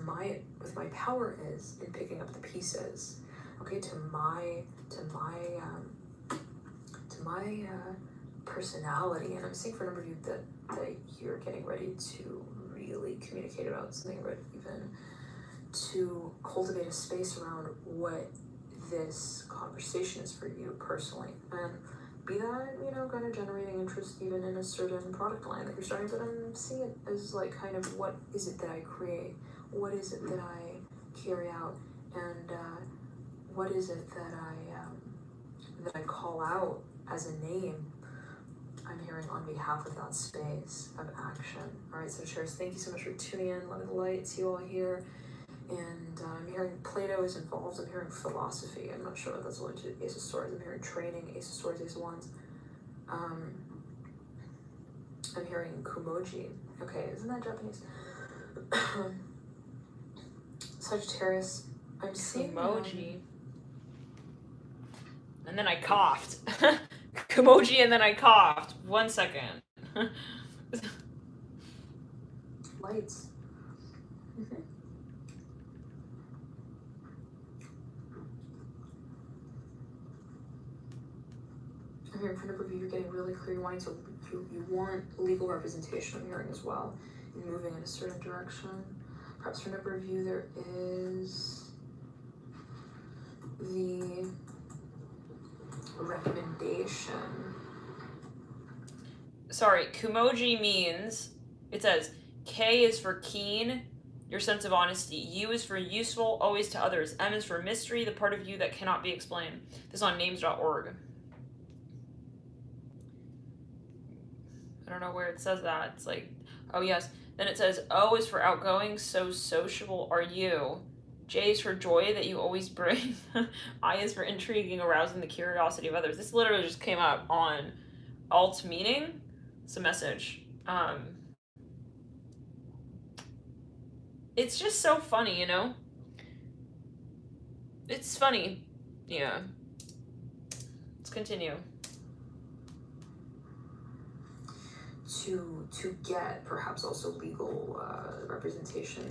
my power is in picking up the pieces. Okay, to my personality, and I'm seeing for a number of you that you're getting ready to really communicate about something, but even to cultivate a space around what this conversation is for you personally, and be that, you know, kind of generating interest even in a certain product line that you're starting. But I'm seeing it as like kind of, what is it that I create, what is it that I carry out, and what is it that I call out as a name. I'm hearing on behalf of that space of action. All right, so Sharers, thank you so much for tuning in. Love and light, see you all here. And I'm hearing Plato is involved. I'm hearing philosophy. I'm not sure what that's related to Ace of Swords. I'm hearing training, Ace of Swords, Ace of Wands. I'm hearing Kumoji. Okay, isn't that Japanese? Sagittarius, I'm seeing Kumoji. And then I coughed. Kumoji and then I coughed. 1 second. Lights. I'm hearing for a number of you, you're getting really clear. You want legal representation. I'm hearing as well. You're moving in a certain direction. Perhaps for a number of you, there is the recommendation. Sorry, Kumoji means, it says, K is for keen, your sense of honesty. U is for useful, always to others. M is for mystery, the part of you that cannot be explained. This is on names.org. I don't know where it says that. It's like, oh yes. Then it says, O is for outgoing, so sociable are you. J is for joy that you always bring. I is for intriguing, arousing the curiosity of others. This literally just came up on alt meaning. It's a message. It's just so funny, you know? It's funny. Yeah. Let's continue. To get perhaps also legal representation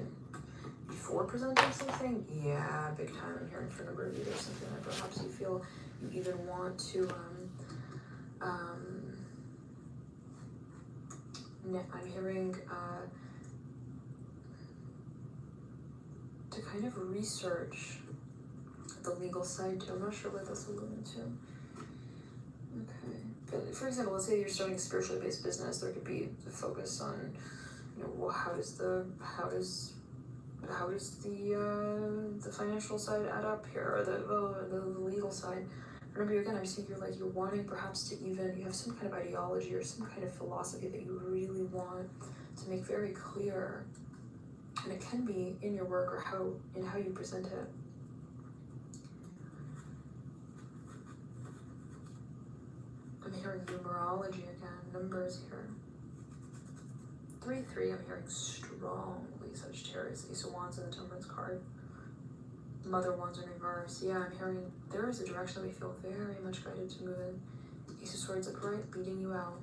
before presenting something. Yeah, big time. I'm hearing for a number of you, there's something that perhaps you feel you even want to I'm hearing to kind of research the legal side too. I'm not sure what that's alluding to. Okay. But for example, let's say you're starting a spiritually based business. There could be a focus on, you know, well, how does the financial side add up here, or the legal side. Remember, again, I'm seeing you're wanting perhaps to even, you have some kind of ideology or some kind of philosophy that you really want to make very clear, and it can be in your work or how you present it. I'm hearing numerology again, numbers here. 3-3, I'm hearing strongly Sagittarius. Ace of Wands and the Temperance card. Mother Wands in reverse. Yeah, I'm hearing there is a direction that we feel very much guided to move in. Ace of Swords upright, leading you out.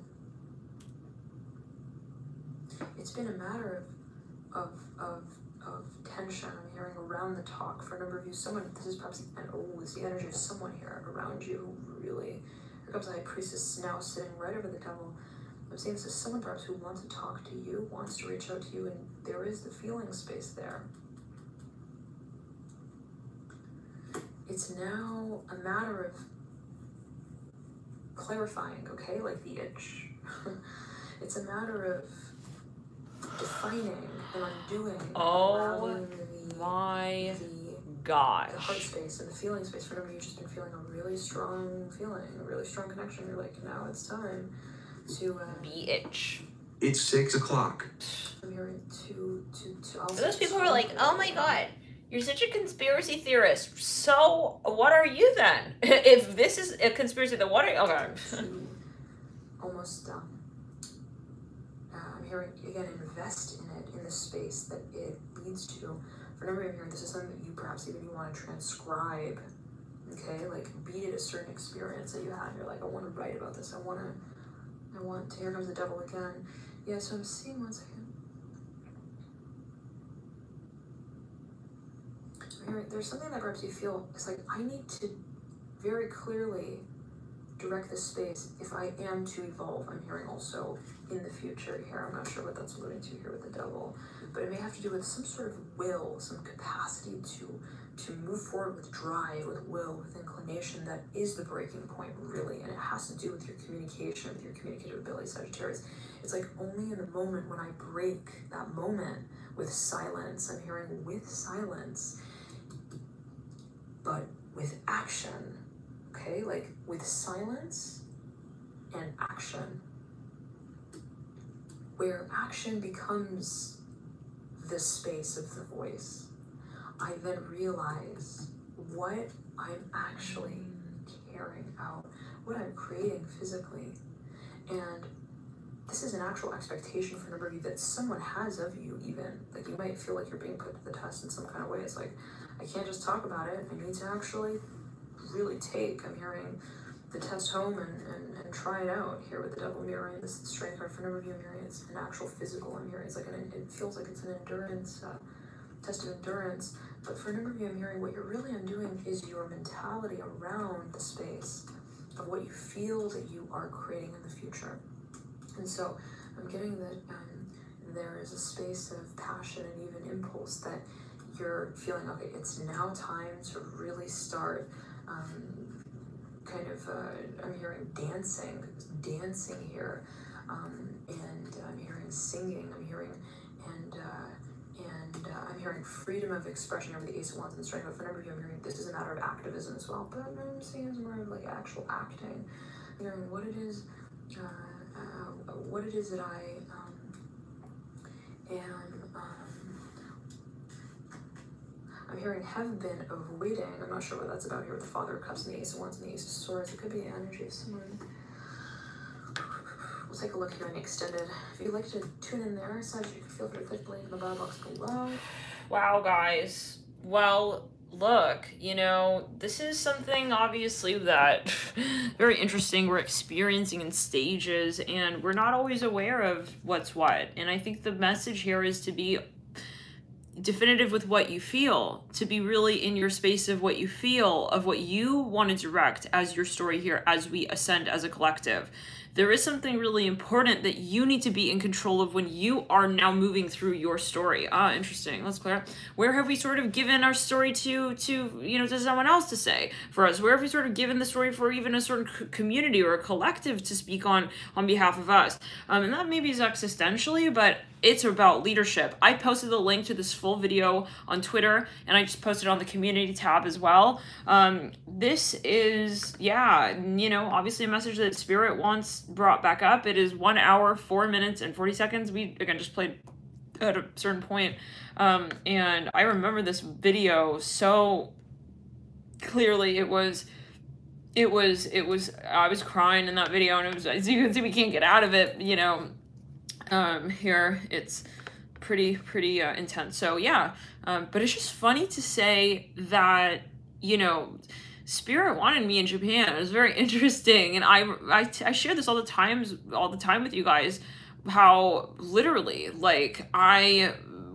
It's been a matter of tension. I'm hearing around the talk for a number of you. Someone, this is perhaps, is the energy of someone here around you who really, here comes the High Priestess now sitting right over the Devil. I'm saying this is someone perhaps who wants to talk to you, wants to reach out to you, and there is the feeling space there. It's now a matter of clarifying, okay, like the itch. It's a matter of defining and undoing. Oh my gosh. The heart space and the feeling space. For a number of you, you've just been feeling a really strong feeling, a really strong connection. You're like, now it's time to the itch. It's 6 o'clock. I'm hearing to those people who are like, oh my god, you're such a conspiracy theorist. So what are you then? If this is a conspiracy, then what are you? Okay. Almost I'm hearing again, invest in it, in the space that it leads to. For a number of you here, this is something that you perhaps even you want to transcribe. Okay, like be it a certain experience that you had. You're like, I want to write about this. I want to. Here comes the Devil again. Yeah. So I'm seeing 1 second. There's something that perhaps you feel, it's like, I need to very clearly direct this space if I am to evolve. I'm hearing also in the future here. I'm not sure what that's alluding to here with the Devil, but it may have to do with some sort of will, some capacity to move forward with drive, with will, with inclination. That is the breaking point, really, and it has to do with your communication, with your communicative ability, Sagittarius. It's like only in the moment when I break that moment with silence, I'm hearing with silence, but with action, okay? Like with silence and action, where action becomes the space of the voice. I then realize what I'm actually carrying out, what I'm creating physically. And this is an actual expectation for a number of you that someone has of you even. Like you might feel like you're being put to the test in some kind of way. It's like, I can't just talk about it. I need to actually really I'm hearing the test home and try it out here with the Devil mirroring this strength card. For a number of you, I'm hearing it's an actual physical. I'm hearing it's like it feels like it's an endurance, test of endurance. But for a number of you, I'm hearing what you're really undoing is your mentality around the space of what you feel that you are creating in the future. And so I'm getting that there is a space of passion and even impulse that you're feeling, okay, it's now time to really start I'm hearing dancing here, and I'm hearing singing, I'm hearing, and I'm hearing freedom of expression over the Ace of Wands and the Strength. But for a number of you, I'm hearing this is a matter of activism as well, but I'm seeing it as more of like actual acting. I'm hearing what it is that I I'm hearing have been avoiding. I'm not sure what that's about here with the Father of Cups and the Ace of Wands and the Ace of Swords. It could be the energy of someone. We'll take a look here in the extended. If you'd like to tune in there, Saj, you can feel free to click the link in the bio box below. Wow, guys. Well, look, you know, this is something obviously that very interesting. We're experiencing in stages, and we're not always aware of what's what. And I think the message here is to be definitive with what you feel, to be really in your space of what you feel, of what you want to direct as your story here as we ascend as a collective. There is something really important that you need to be in control of when you are now moving through your story. Interesting. Let's clear up. Where have we sort of given our story to someone else to say for us? Where have we sort of given the story for even a certain community or a collective to speak on behalf of us? And that maybe is existentially, but it's about leadership. I posted the link to this full video on Twitter, and I just posted it on the community tab as well. This is, obviously a message that Spirit wants brought back up. It is 1 hour, 4 minutes, and 40 seconds. We, again, just played at a certain point. And I remember this video so clearly. I was crying in that video, and it was, as you can see, we can't get out of it, here. It's pretty intense. So yeah, but it's just funny to say that, you know, Spirit wanted me in Japan. It was very interesting, and I share this all the time with you guys, how literally, like,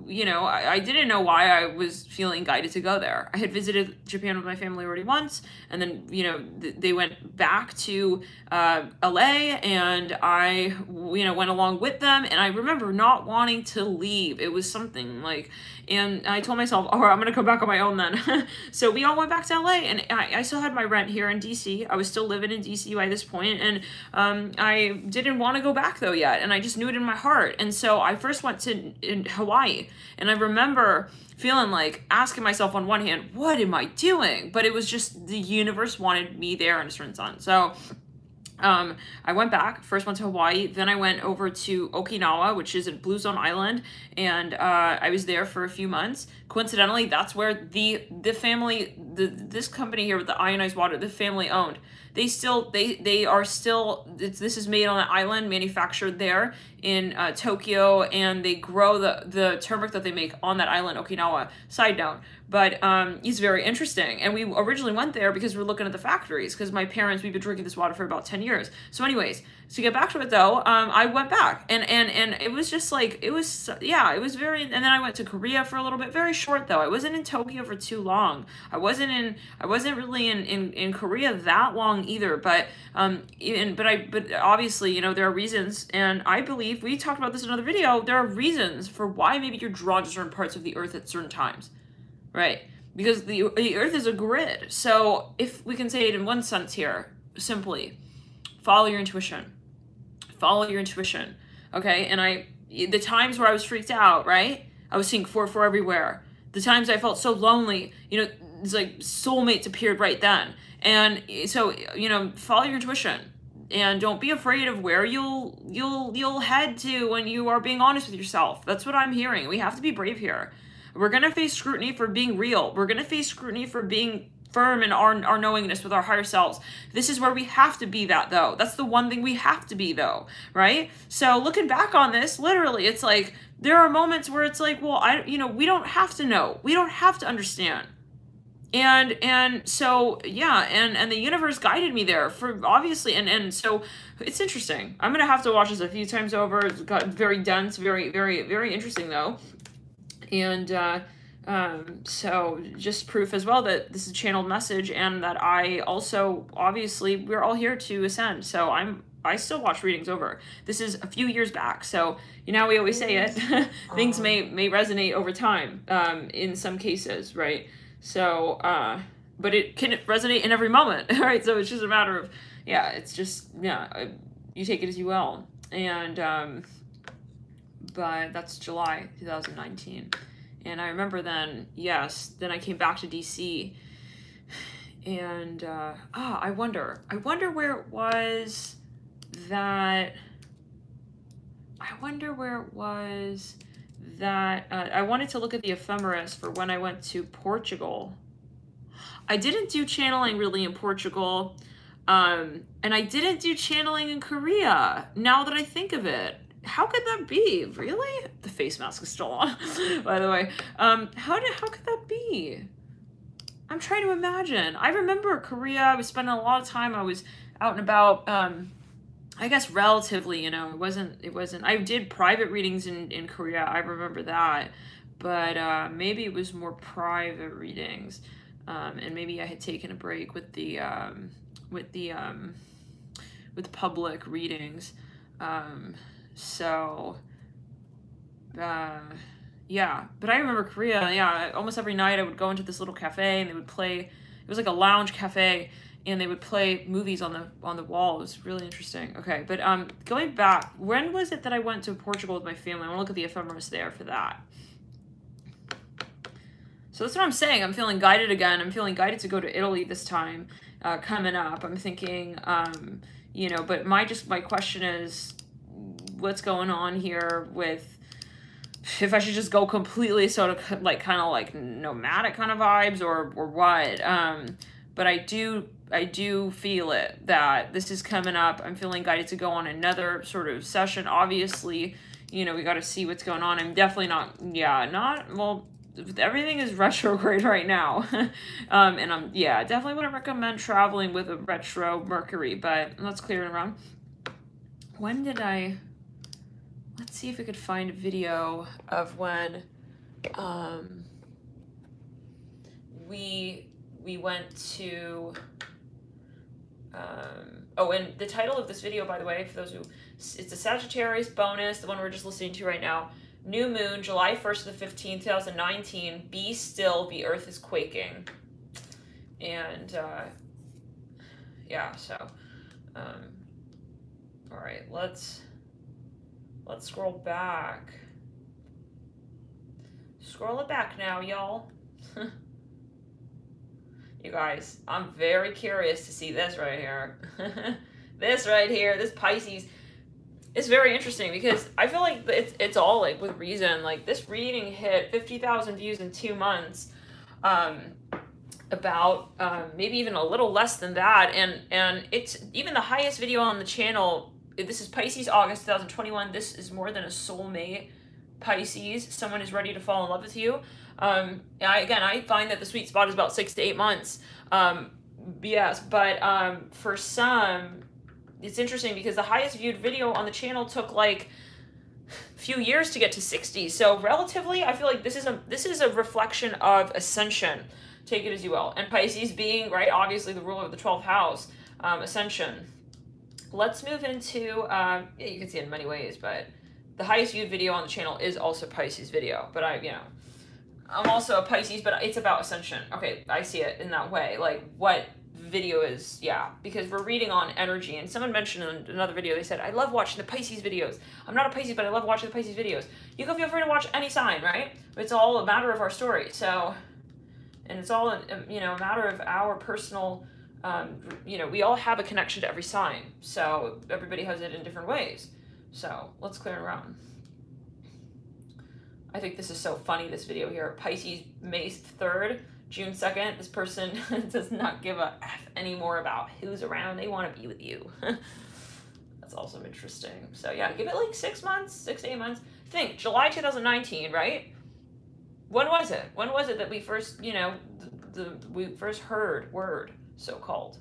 you know, I didn't know why I was feeling guided to go there. I had visited Japan with my family already once, and then, you know, they went back to LA, and I, you know, went along with them, and I remember not wanting to leave. It was something like, and I told myself, all right, I'm gonna come back on my own then. So we all went back to LA, and I still had my rent here in DC. I was still living in DC by this point, and I didn't want to go back though yet, and I just knew it in my heart. And so I first went to Hawaii, and I remember feeling like, asking myself on one hand, what am I doing? But it was just the universe wanted me there in a certain sense. So I went back, first went to Hawaii, then I went over to Okinawa, which is a Blue Zone island, and I was there for a few months. Coincidentally, that's where the family, this company here with the ionized water, the family owned. They are still, this is made on an island, manufactured there in Tokyo, and they grow the turmeric that they make on that island, Okinawa. Side note. But it's very interesting. And we originally went there because we were looking at the factories, because my parents, we've been drinking this water for about 10 years. So anyways, to get back to it though, I went back, and it was just like, it was, yeah, it was very, and then I went to Korea for a little bit, very short though. I wasn't in Tokyo for too long. I wasn't really in Korea that long either, but but obviously, you know, there are reasons, and I believe, we talked about this in another video, there are reasons for why maybe you're drawn to certain parts of the earth at certain times, right? Because the earth is a grid. So if we can say it in one sense here, simply, follow your intuition. Follow your intuition, okay? And the times where I was freaked out, right? I was seeing 4-4 everywhere. The times I felt so lonely, you know, it's like soulmates appeared right then. And so, you know, follow your intuition, and don't be afraid of where you'll head to when you are being honest with yourself. That's what I'm hearing. We have to be brave here. We're gonna face scrutiny for being real. We're gonna face scrutiny for being firm in our knowingness with our higher selves. This is where we have to be that though. That's the one thing we have to be though, right? So looking back on this, literally, it's like, there are moments where it's like, well, you know, we don't have to know. We don't have to understand. And so, yeah, and the universe guided me there for, obviously, and so it's interesting. I'm gonna have to watch this a few times over. It's got very dense, very interesting though. And so just proof as well that this is a channeled message, and that I also, obviously, we're all here to ascend. So I still watch readings over. This is a few years back. So, you know, we always say it, things may resonate over time, in some cases, right? So, but it can resonate in every moment, right? So it's just a matter of, yeah, it's just, yeah, you take it as you will. And, but that's July 2019. And I remember then, yes, then I came back to DC, and I wonder where it was that, I wanted to look at the ephemeris for when I went to Portugal. I didn't do channeling really in Portugal, and I didn't do channeling in Korea, now that I think of it. How could that be? Really? The face mask is still on, by the way. How could that be? I'm trying to imagine. I remember Korea, I was spending a lot of time, I was out and about, I guess relatively, you know, it wasn't, I did private readings in Korea, I remember that, but maybe it was more private readings, and maybe I had taken a break with the public readings, so, yeah, but I remember Korea, yeah, almost every night I would go into this little cafe, and they would play, it was like a lounge cafe, and they would play movies on the wall. It was really interesting. Okay, but going back, when was it that I went to Portugal with my family? I want to look at the ephemeris there for that. So that's what I'm saying. I'm feeling guided again. I'm feeling guided to go to Italy this time, coming up. I'm thinking, you know, but my question is, what's going on here with, if I should just go completely sort of like kind of like nomadic kind of vibes, or what? But I do feel it, that this is coming up. I'm feeling guided to go on another sort of session. Obviously, you know, we got to see what's going on. I'm definitely not, well, everything is retrograde right now. And I'm, definitely wouldn't recommend traveling with a retro Mercury, but let's clear it around. When did let's see if we could find a video of when, we went to, and the title of this video, by the way, for those who, it's a Sagittarius bonus, the one we're just listening to right now. New moon, July 1st to the 15th, 2019. Be still, the earth is quaking. And, all right, let's scroll back. Scroll it back now, y'all. You guys, I'm very curious to see this right here. This right here, this Pisces. It's very interesting because I feel like it's all like with reason. Like this reading hit 50,000 views in 2 months. About maybe even a little less than that. And it's even the highest video on the channel. This is Pisces, August 2021. This is more than a soulmate. Pisces, someone is ready to fall in love with you. I find that the sweet spot is about 6 to 8 months. Yes, but for some, it's interesting because the highest viewed video on the channel took like a few years to get to 60. So relatively, I feel like this is a reflection of ascension. Take it as you will. And Pisces being, right, obviously the ruler of the 12th house, ascension. Let's move into, you can see it in many ways, but the highest viewed video on the channel is also Pisces video. But I'm also a Pisces, but it's about ascension. Okay, I see it in that way. Like what video is, because we're reading on energy. And someone mentioned in another video, they said, I love watching the Pisces videos. I'm not a Pisces, but I love watching the Pisces videos. You can feel free to watch any sign, right? It's all a matter of our story. So, and it's all, a matter of our personal, we all have a connection to every sign. So everybody has it in different ways. So let's clear it around. I think this is so funny, this video here. Pisces, May 3rd, June 2nd. This person does not give a F anymore about who's around. They want to be with you. That's also interesting. So yeah, give it like 6 months, 6 to 8 months. Think, July 2019, right? When was it? When was it that we first, we first heard word, so-called?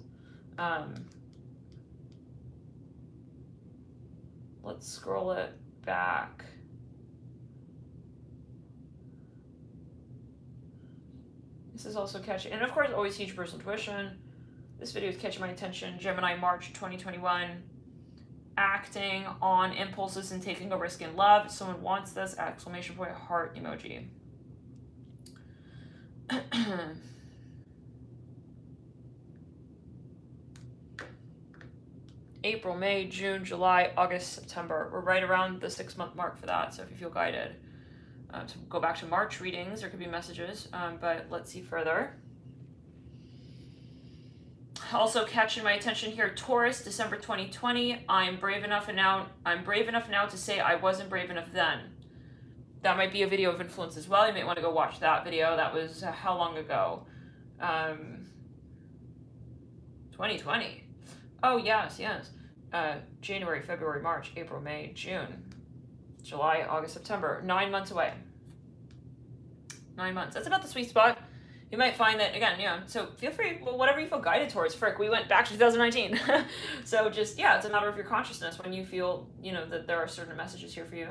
Let's scroll it back. This is also catching, and of course, always huge personal intuition. This video is catching my attention. Gemini, March 2021. Acting on impulses and taking a risk in love. If someone wants this, exclamation point, heart emoji. April, May, June, July, August, September. We're right around the 6-month mark for that, so if you feel guided. To go back to March readings, there could be messages, but let's see further. Also catching my attention here, Taurus, December 2020. I'm brave enough now to say I wasn't brave enough then. That might be a video of influence as well. You might want to go watch that video. That was how long ago? 2020. Oh, yes. January, February, March, April, May, June, July, August, September. 9 months away. 9 months. That's about the sweet spot. You might find that, again, so feel free, whatever you feel guided towards. Frick, we went back to 2019. So just, it's a matter of your consciousness when you feel, that there are certain messages here for you.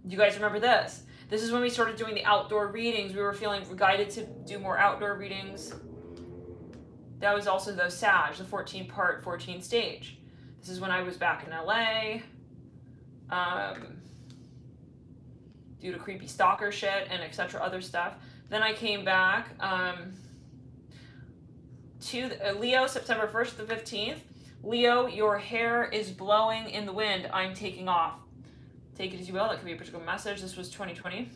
You guys remember this? This is when we started doing the outdoor readings. We were feeling guided to do more outdoor readings. That was also the Sag, the 14-part, 14 stage. This is when I was back in LA. Due to creepy stalker shit and etc. other stuff. Then I came back to Leo, September 1st to the 15th. Leo, your hair is blowing in the wind. I'm taking off. Take it as you will. That could be a particular message. This was 2020.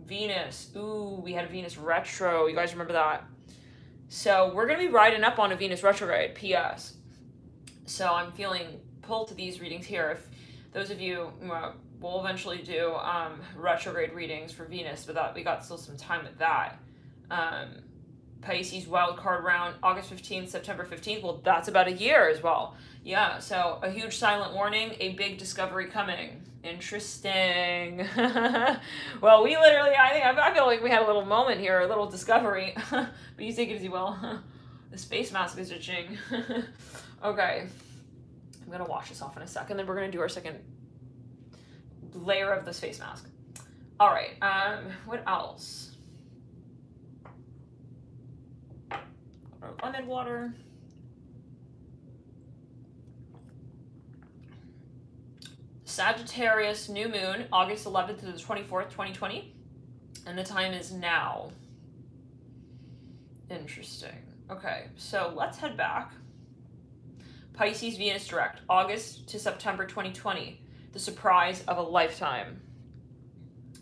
Venus. Ooh, we had a Venus retro. You guys remember that? So we're going to be riding up on a Venus retrograde, P.S. So I'm feeling pulled to these readings here. If those of you, we'll eventually do retrograde readings for Venus, but we got still some time with that. Pisces wild card round, August 15th, September 15th. Well, that's about a year as well. Yeah, so a huge silent warning, a big discovery coming. Interesting. Well, we literally, I feel like we had a little moment here, a little discovery. But you take it as you will. This face mask is itching. Okay. I'm going to wash this off in a second, then we're going to do our second layer of this face mask. All right, what else? Lemon water. Sagittarius new moon, August 11th to the 24th, 2020. And the time is now. Interesting. Okay, so let's head back. Pisces Venus direct, August to September 2020. The surprise of a lifetime.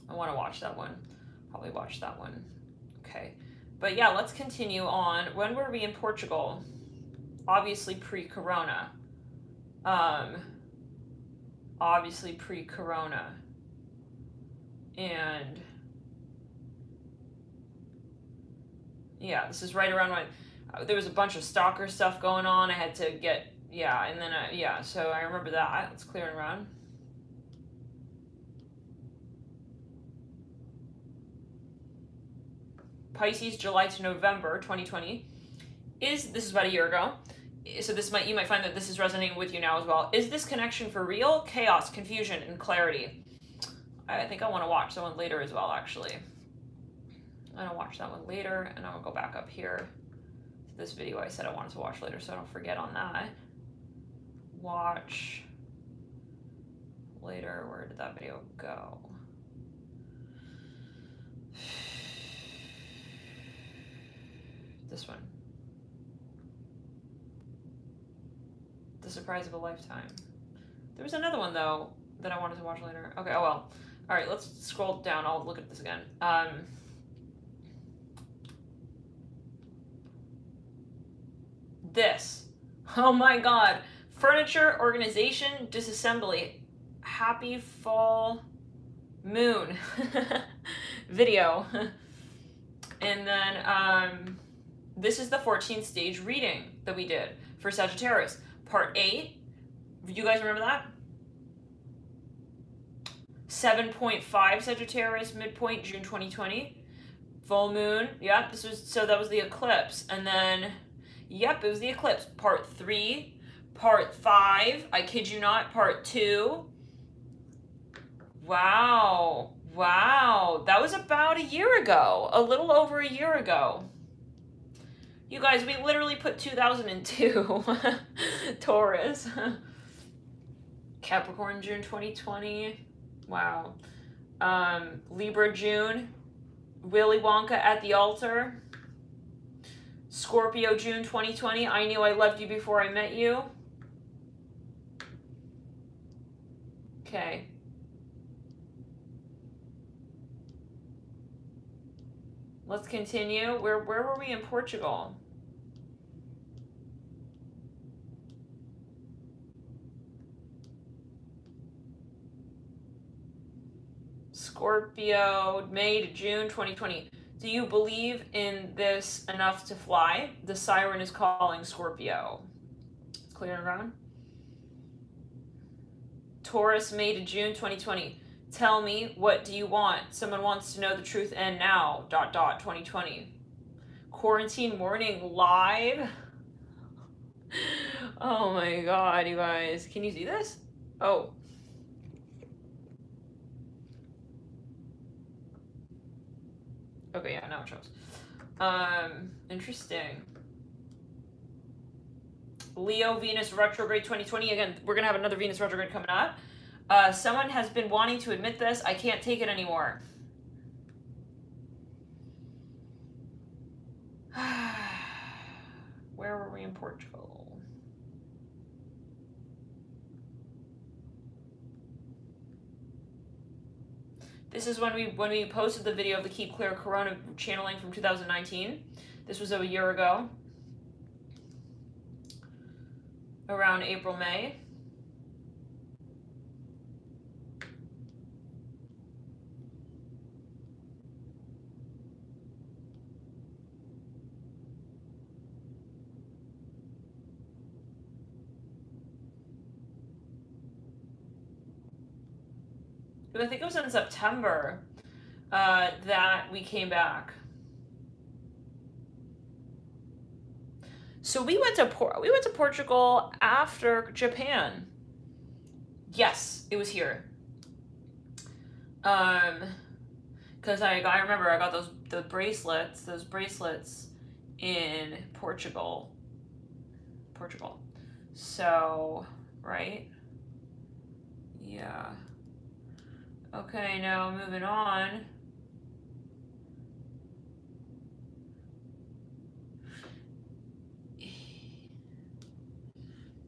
I want to watch that one. Probably watch that one. Okay. But yeah, let's continue on. When were we in Portugal? Obviously pre-corona. Obviously pre-corona. And yeah, this is right around when there was a bunch of stalker stuff going on. I had to get, yeah, and then, yeah, so I remember that. Let's clear it around. Pisces, July to November 2020. This is about a year ago. So you might find that this is resonating with you now as well. Is this connection for real? Chaos, confusion, and clarity. I think I want to watch that one later as well, actually. I'm going to watch that one later, and I'll go back up here to this video I said I wanted to watch later, so I don't forget on that. Watch later. Where did that video go? This one. The surprise of a lifetime. There was another one, though, that I wanted to watch later. Okay, oh well. All right, let's scroll down. I'll look at this again. This. Oh my god. Furniture, organization, disassembly. Happy full moon. Video. And then, this is the 14th stage reading that we did for Sagittarius. Part 8. You guys remember that? 7.5 Sagittarius, midpoint, June 2020. Full moon. Yep, that was the eclipse. And then, yep, it was the eclipse. Part 3. Part 5. I kid you not, part 2. Wow. Wow. That was about a year ago. A little over a year ago. You guys, we literally put 2002. Taurus. Capricorn, June 2020. Wow. Libra, June. Willy Wonka at the altar. Scorpio, June 2020. I knew I loved you before I met you. Okay. Let's continue. Where were we in Portugal? Scorpio, May to June 2020. Do you believe in this enough to fly? The siren is calling Scorpio. It's clear and around. Taurus, May to June 2020. Tell me, what do you want? Someone wants to know the truth and now, ... 2020. Quarantine morning live. Oh my god, you guys. Can you see this? Oh. Okay, yeah, now it shows. Interesting. Leo, Venus retrograde 2020. Again, we're gonna have another Venus retrograde coming up. Someone has been wanting to admit this. I can't take it anymore. Where were we in Portugal? This is when we posted the video of the Keep Clear Corona channeling from 2019. This was a year ago. Around April, May. I think it was in September that we came back. So we went to Portugal after Japan. Yes, it was here. Because I remember I got those bracelets in Portugal. So, right? Yeah. Okay, now moving on.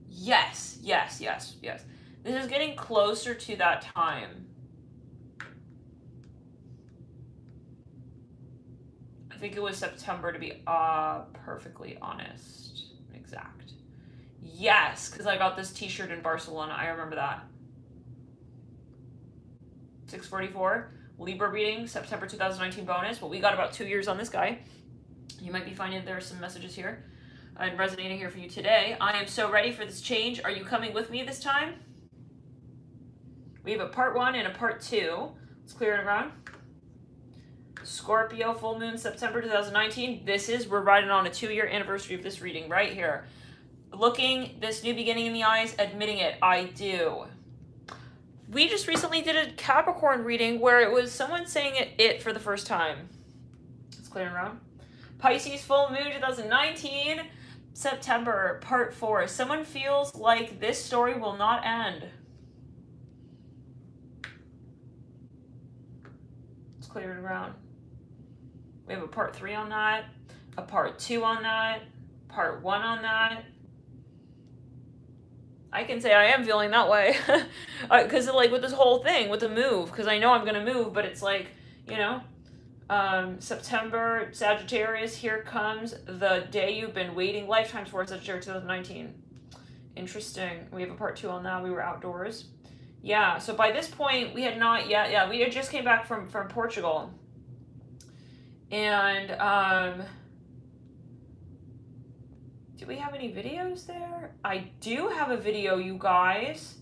Yes. This is getting closer to that time. I think it was September, to be perfectly honest. Exact. Yes, because I got this t-shirt in Barcelona. I remember that. 644. Libra reading, September 2019 bonus. Well, we got about 2 years on this guy. You might be finding there are some messages here and resonating here for you today. I am so ready for this change. Are you coming with me this time? We have a part 1 and a part 2. Let's clear it around. Scorpio, full moon, September 2019. We're riding on a 2-year anniversary of this reading right here. Looking this new beginning in the eyes, admitting it, I do. We just recently did a Capricorn reading where it was someone saying it for the first time. Let's clear it around. Pisces, full moon, 2019, September, part 4. Someone feels like this story will not end. Let's clear it around. We have a part 3 on that, a part 2 on that, part 1 on that. I can say I am feeling that way. Because like with this whole thing, with the move, because I know I'm going to move, but it's like, you know, September, Sagittarius, here comes the day you've been waiting lifetimes for, Sagittarius 2019. Interesting. We have a part 2 on that. We were outdoors. Yeah, so by this point, we had not yet, yeah, we had just came back from Portugal. And, do we have any videos there? I do have a video, you guys.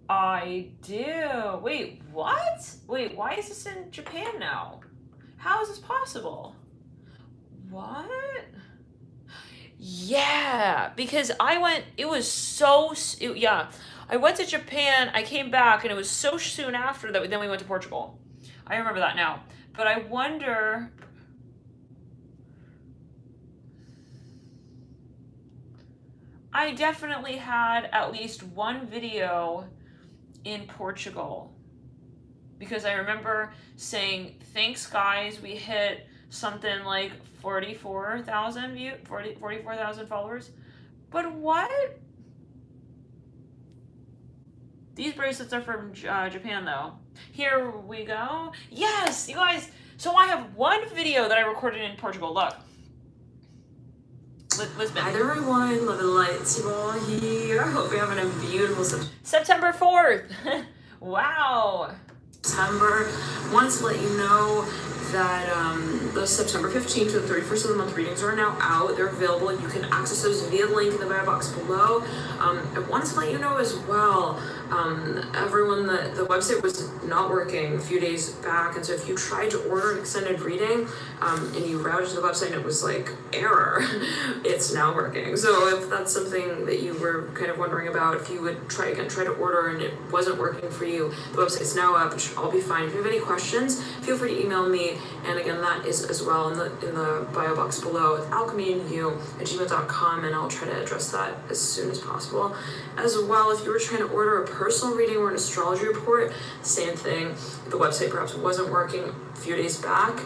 I do. Wait, what? Wait, why is this in Japan now? How is this possible? What? Yeah, because I went, it was so, yeah. I went to Japan, I came back, and it was so soon after that then we went to Portugal. I remember that now. But I wonder, I definitely had at least one video in Portugal because I remember saying, thanks guys, we hit something like 44,000 followers. But what? These bracelets are from Japan though. Here we go. Yes, you guys. So I have one video that I recorded in Portugal. Look. Lisbon. Hi there everyone, love and light, T-Ball here. Hope you're having a beautiful September 4th. Wow. September. Wanted to let you know that the September 15th to the 31st of the month readings are now out. They're available and you can access those via the link in the bio box below. I wanted to let you know as well, everyone, the website was not working a few days back, and so if you tried to order an extended reading and you routed to the website and it was like error, it's now working. So if that's something that you were kind of wondering about, if you would try to order and it wasn't working for you, the website's now up. It should all be fine. If you have any questions, feel free to email me, and again, that is as well in the bio box below. It's alchemyandyou@gmail.com, and I'll try to address that as soon as possible. As well, if you were trying to order a personal reading or an astrology report, same thing. The website perhaps wasn't working a few days back.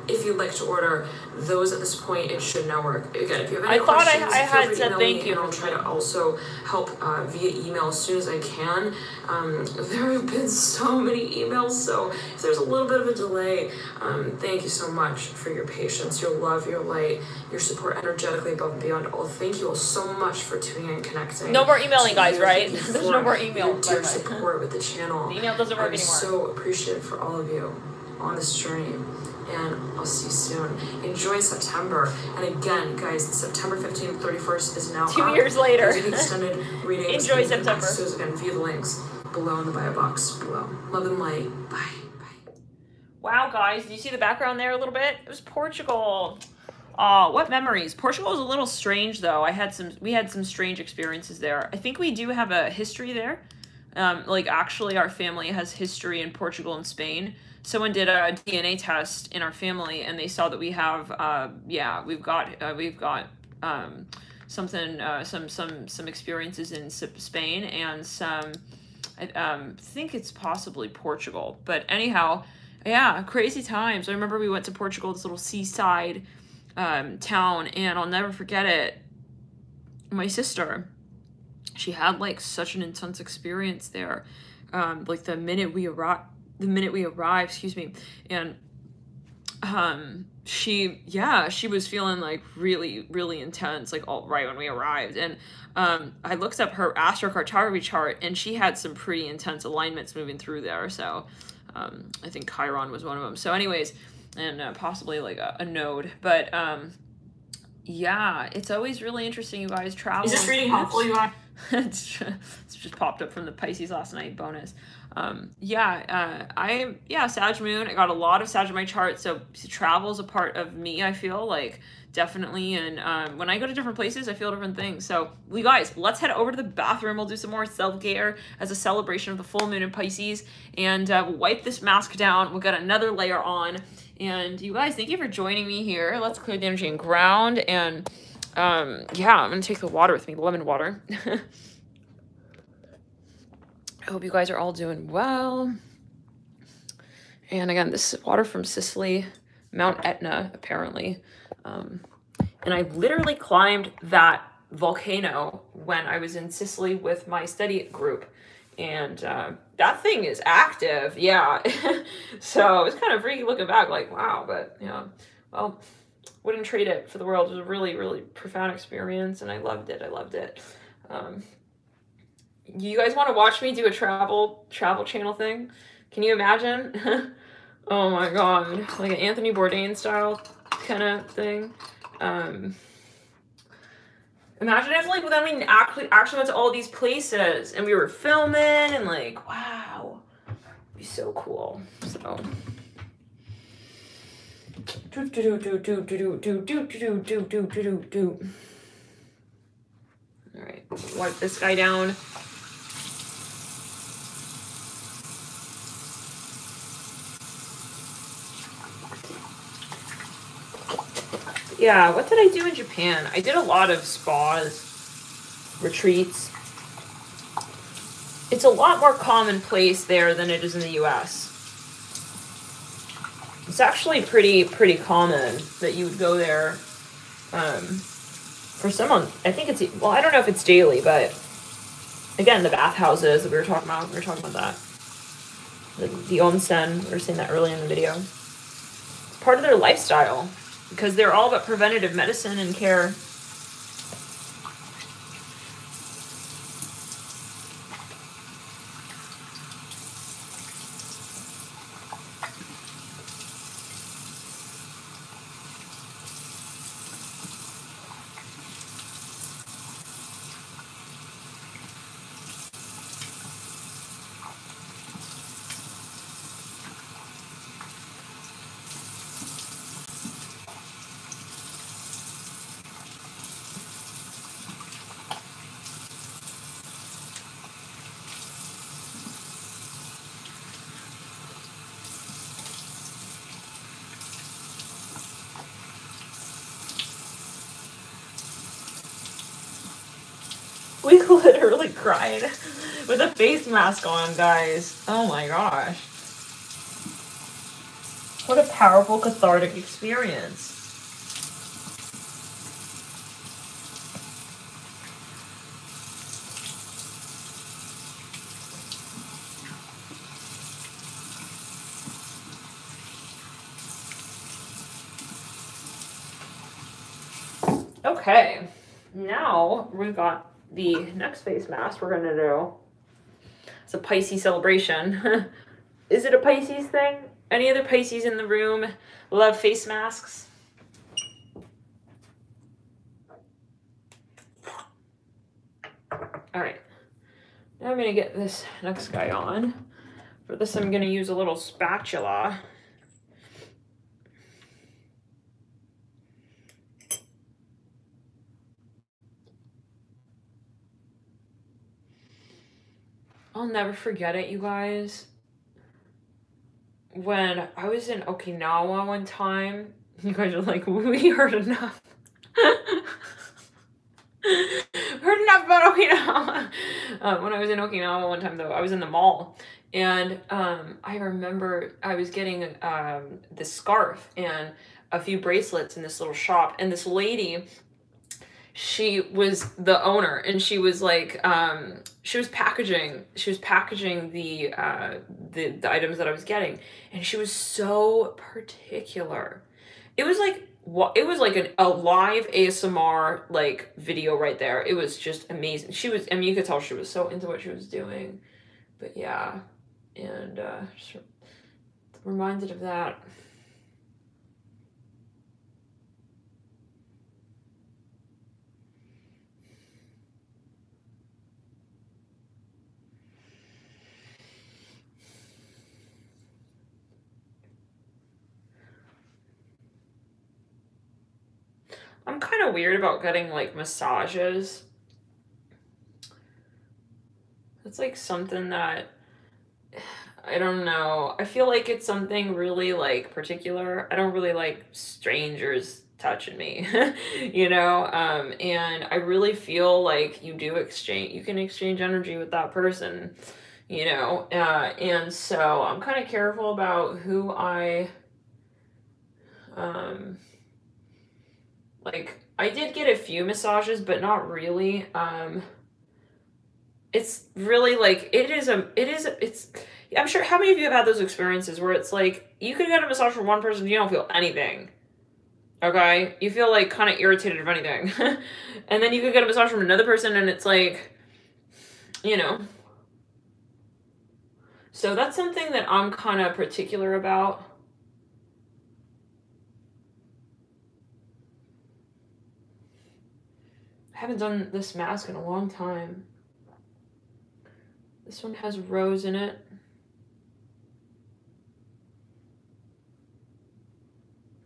If you'd like to order those at this point, it should now work. Again, if you have any questions, I had said thank you. And I'll try to also help via email as soon as I can. There have been so many emails, so if there's a little bit of a delay, thank you so much for your patience, your love, your light, your support energetically above and beyond all. Thank you all so much for tuning in and connecting. No more emailing, guys, right? There's no more email. Your support with the channel. The email doesn't work I'm anymore. so appreciative for all of you on this journey, and I'll see you soon. Enjoy September, and again, guys, September 15th, 31st is now 2 years later. Extended readings. Enjoy September. So again, view the links below in the bio box below. Love and light. Bye. Bye. Wow, guys, do you see the background there a little bit? It was Portugal. Oh, what memories. Portugal was a little strange, though. We had some strange experiences there. I think we do have a history there. Like, actually, our family has history in Portugal and Spain. Someone did a DNA test in our family, and they saw that we have, we've got some experiences in Spain and some, I think it's possibly Portugal. But anyhow, yeah, crazy times. I remember we went to Portugal, this little seaside town, and I'll never forget it. My sister, she had like such an intense experience there. Like the minute we arrived, excuse me, and she was feeling like really, really intense, like all right when we arrived. And I looked up her astrocartography chart, and she had some pretty intense alignments moving through there. So I think Chiron was one of them. So anyways, and possibly like a node. But yeah, it's always really interesting, you guys. Travel. Is this reading helpful, you guys? It's just popped up from the Pisces last night bonus. Sag moon. I got a lot of Sag in my chart, so travel is a part of me, I feel like, definitely. And when I go to different places, I feel different things. So you guys, let's head over to the bathroom. We'll do some more self-care as a celebration of the full moon in Pisces, and we'll wipe this mask down. We'll get another layer on. And you guys, thank you for joining me here. Let's clear the energy and ground. And I'm gonna take the water with me, lemon water. I hope you guys are all doing well. And again, this is water from Sicily, Mount Etna, apparently. And I literally climbed that volcano when I was in Sicily with my study group. And that thing is active, yeah. So it's kind of freaky looking back, like, wow. But, yeah, well, wouldn't trade it for the world. It was a really, really profound experience, and I loved it. You guys want to watch me do a travel channel thing? Can you imagine? Oh my god, like an Anthony Bourdain style kind of thing. Imagine if like then we actually went to all these places and we were filming and like, wow, it'd be so cool. So. All right, wipe this guy down. Yeah, what did I do in Japan? I did a lot of spas, retreats. It's a lot more commonplace there than it is in the US. It's actually pretty common that you would go there for someone. I think it's, well, I don't know if it's daily, but again, the bathhouses that we were talking about that. The onsen, we were saying that earlier in the video. It's part of their lifestyle, because they're all about preventative medicine and care. We literally cried with a face mask on, guys. Oh my gosh. What a powerful, cathartic experience. Okay, now we've got the next face mask we're gonna do. It's a Pisces celebration. Is it a Pisces thing? Any other Pisces in the room love face masks? All right. Now I'm gonna get this next guy on. For this, I'm gonna use a little spatula. I'll never forget it, you guys. When I was in Okinawa one time, you guys are like, we heard enough. Heard enough about Okinawa. When I was in Okinawa one time, though, I was in the mall. And I remember I was getting this scarf and a few bracelets in this little shop. And this lady, she was the owner, and she was like, she was packaging the items that I was getting, and she was so particular. It was like a live ASMR like video right there. It was just amazing. She was, I mean, you could tell she was so into what she was doing. But yeah, and just reminded of that. I'm kind of weird about getting like massages. It's like something that, I don't know. I feel like it's something really like particular. I don't really like strangers touching me, you know? And I really feel like you can exchange energy with that person, you know? And so I'm kind of careful about who I, like, I did get a few massages, but not really. It's really like, I'm sure, how many of you have had those experiences where it's like, you could get a massage from one person, you don't feel anything. Okay? You feel like kind of irritated of anything. And then you could get a massage from another person and it's like, you know. So that's something that I'm kind of particular about. I haven't done this mask in a long time. This one has rose in it.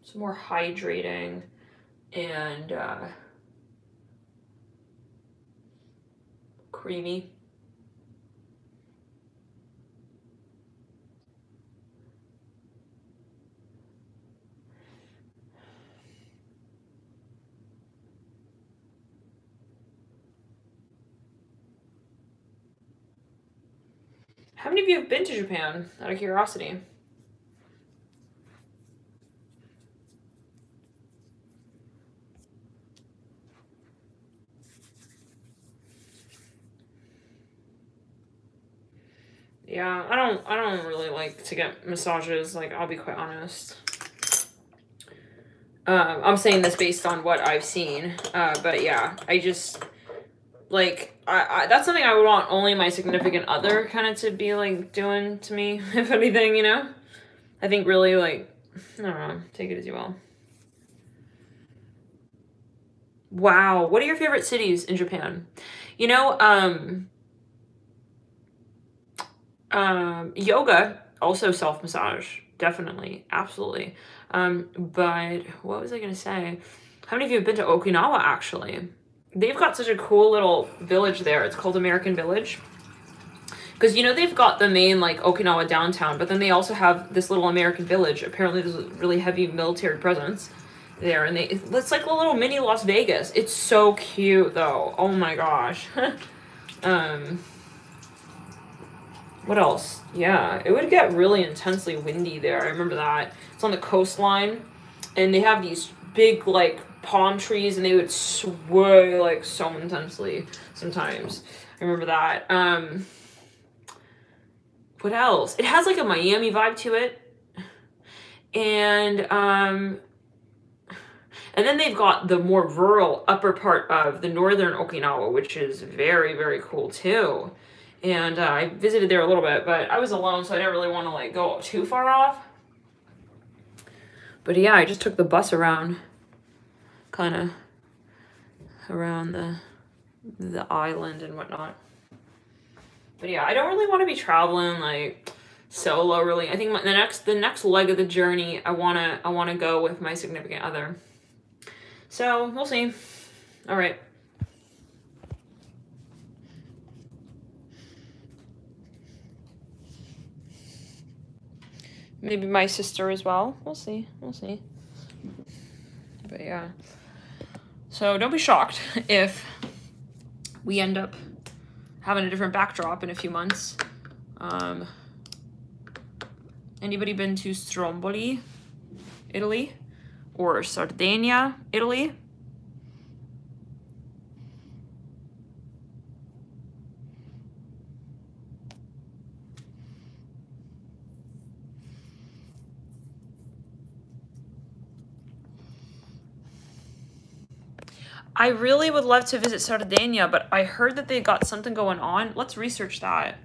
It's more hydrating and creamy. How many of you have been to Japan, out of curiosity? Yeah, I don't really like to get massages, like, I'll be quite honest. I'm saying this based on what I've seen, but yeah, I just, like, I that's something I would want only my significant other kind of to be, like, doing to me, if anything, you know? I think really, like, I don't know, take it as you will. Wow, what are your favorite cities in Japan? You know, yoga, also self-massage, definitely, absolutely. But what was I gonna say? How many of you have been to Okinawa, actually? They've got such a cool little village there. It's called American Village. Because, you know, they've got the main, like, Okinawa downtown, but then they also have this little American Village. Apparently there's a really heavy military presence there, and it's like a little mini Las Vegas. It's so cute, though. Oh my gosh. What else? Yeah, it would get really intensely windy there. I remember that. It's on the coastline, and they have these big, like, palm trees, and they would sway, like, so intensely sometimes. I remember that. What else? It has, like, a Miami vibe to it. And then they've got the more rural upper part of the northern Okinawa, which is very, very cool, too. And I visited there a little bit, but I was alone, so I didn't really want to, like, go too far off. But yeah, I just took the bus around, kind of around the island and whatnot. But yeah, I don't really want to be traveling like solo really. I think the next leg of the journey, I wanna go with my significant other. So we'll see. All right. Maybe my sister as well. We'll see. We'll see. But yeah. So don't be shocked if we end up having a different backdrop in a few months. Anybody been to Stromboli, Italy? Or Sardinia, Italy? I really would love to visit Sardinia, but I heard that they got something going on. Let's research that.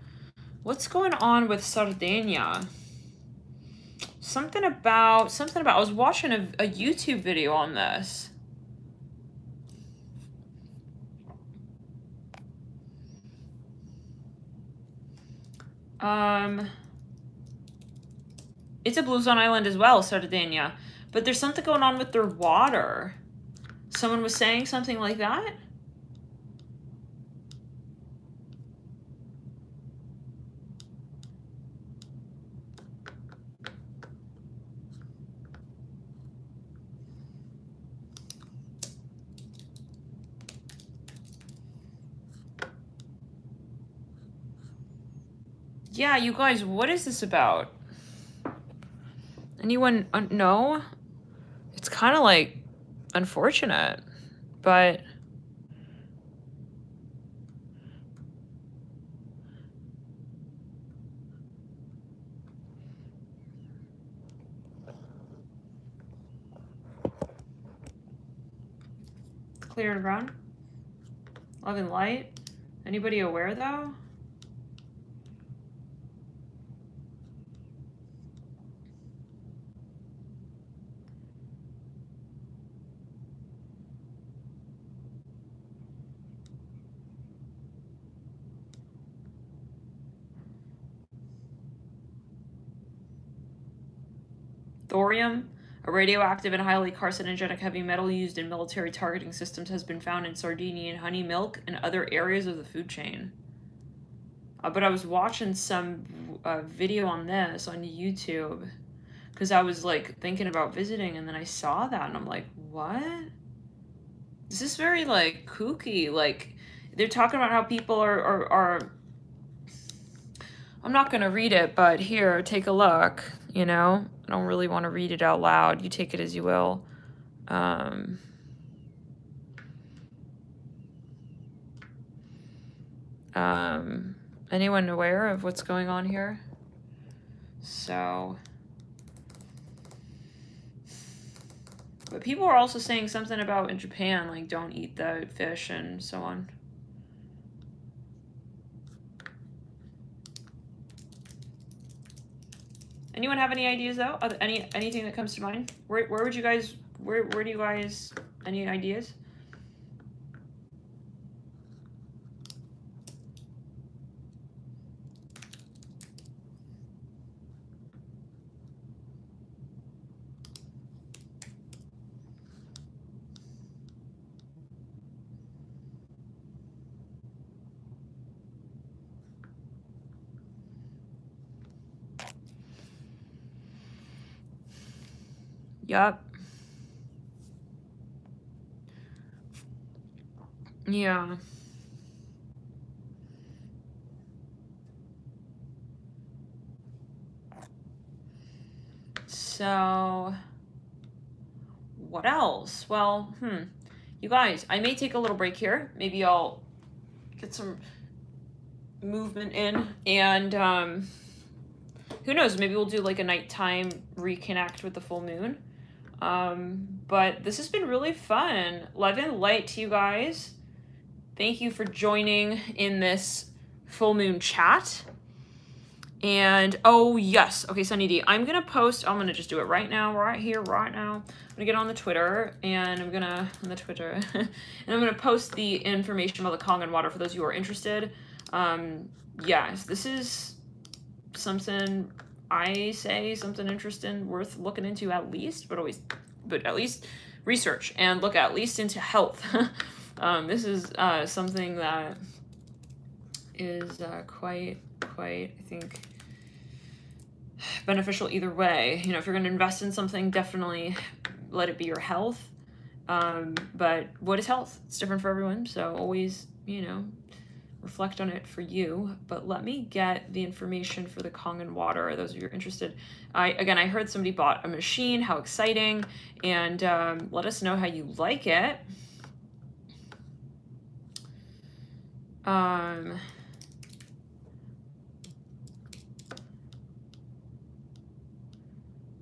What's going on with Sardinia? Something about, I was watching a YouTube video on this. It's a blue zone island as well, Sardinia. But there's something going on with their water. Someone was saying something like that? Yeah, you guys, what is this about? Anyone know? It's kind of like unfortunate, but clear and brown. Love and light. Anybody aware though? Thorium, a radioactive and highly carcinogenic heavy metal used in military targeting systems, has been found in Sardinian honey, milk, and other areas of the food chain. But I was watching some video on this on YouTube because I was like thinking about visiting, and then I saw that and I'm like, what? This is very like kooky. Like they're talking about how people are I'm not gonna read it, but here, take a look, you know? I don't really want to read it out loud. You take it as you will. Anyone aware of what's going on here? So, but people are also saying something about in Japan, like don't eat the fish and so on. Anyone have any ideas though? Anything that comes to mind? Where would you guys, where do you guys, any ideas? Yup. Yeah. So, what else? Well, you guys, I may take a little break here. Maybe I'll get some movement in, and who knows, maybe we'll do like a nighttime reconnect with the full moon. But this has been really fun. Love and light to you guys. Thank you for joining in this full moon chat. And oh yes, okay, Sunny D, I'm gonna post, I'm gonna just do it right now, right here, right now. I'm gonna get on the Twitter, and and I'm gonna post the information about the Kangen water for those of you who are interested. yes, this is something I say, something interesting, worth looking into at least, but at least research and look at least into health. This is something that is quite, I think, beneficial either way. You know, if you're going to invest in something, definitely let it be your health. But what is health? It's different for everyone. So always, you know, reflect on it for you. But let me get the information for the Kangen water. Those of you who are interested. I heard somebody bought a machine. How exciting. And let us know how you like it.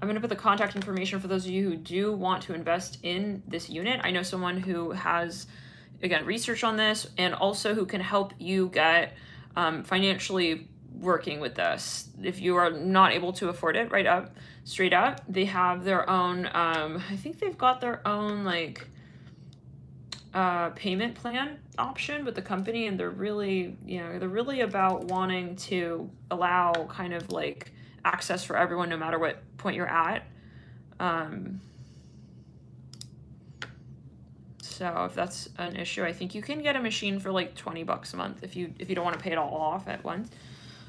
I'm going to put the contact information for those of you who do want to invest in this unit. I know someone who has, again, research on this and also who can help you get financially working with this. If you are not able to afford it straight up, they have their own, I think they've got their own like payment plan option with the company, and they're really, you know, they're really about wanting to allow kind of like access for everyone no matter what point you're at. So if that's an issue, I think you can get a machine for like 20 bucks a month if you don't want to pay it all off at once.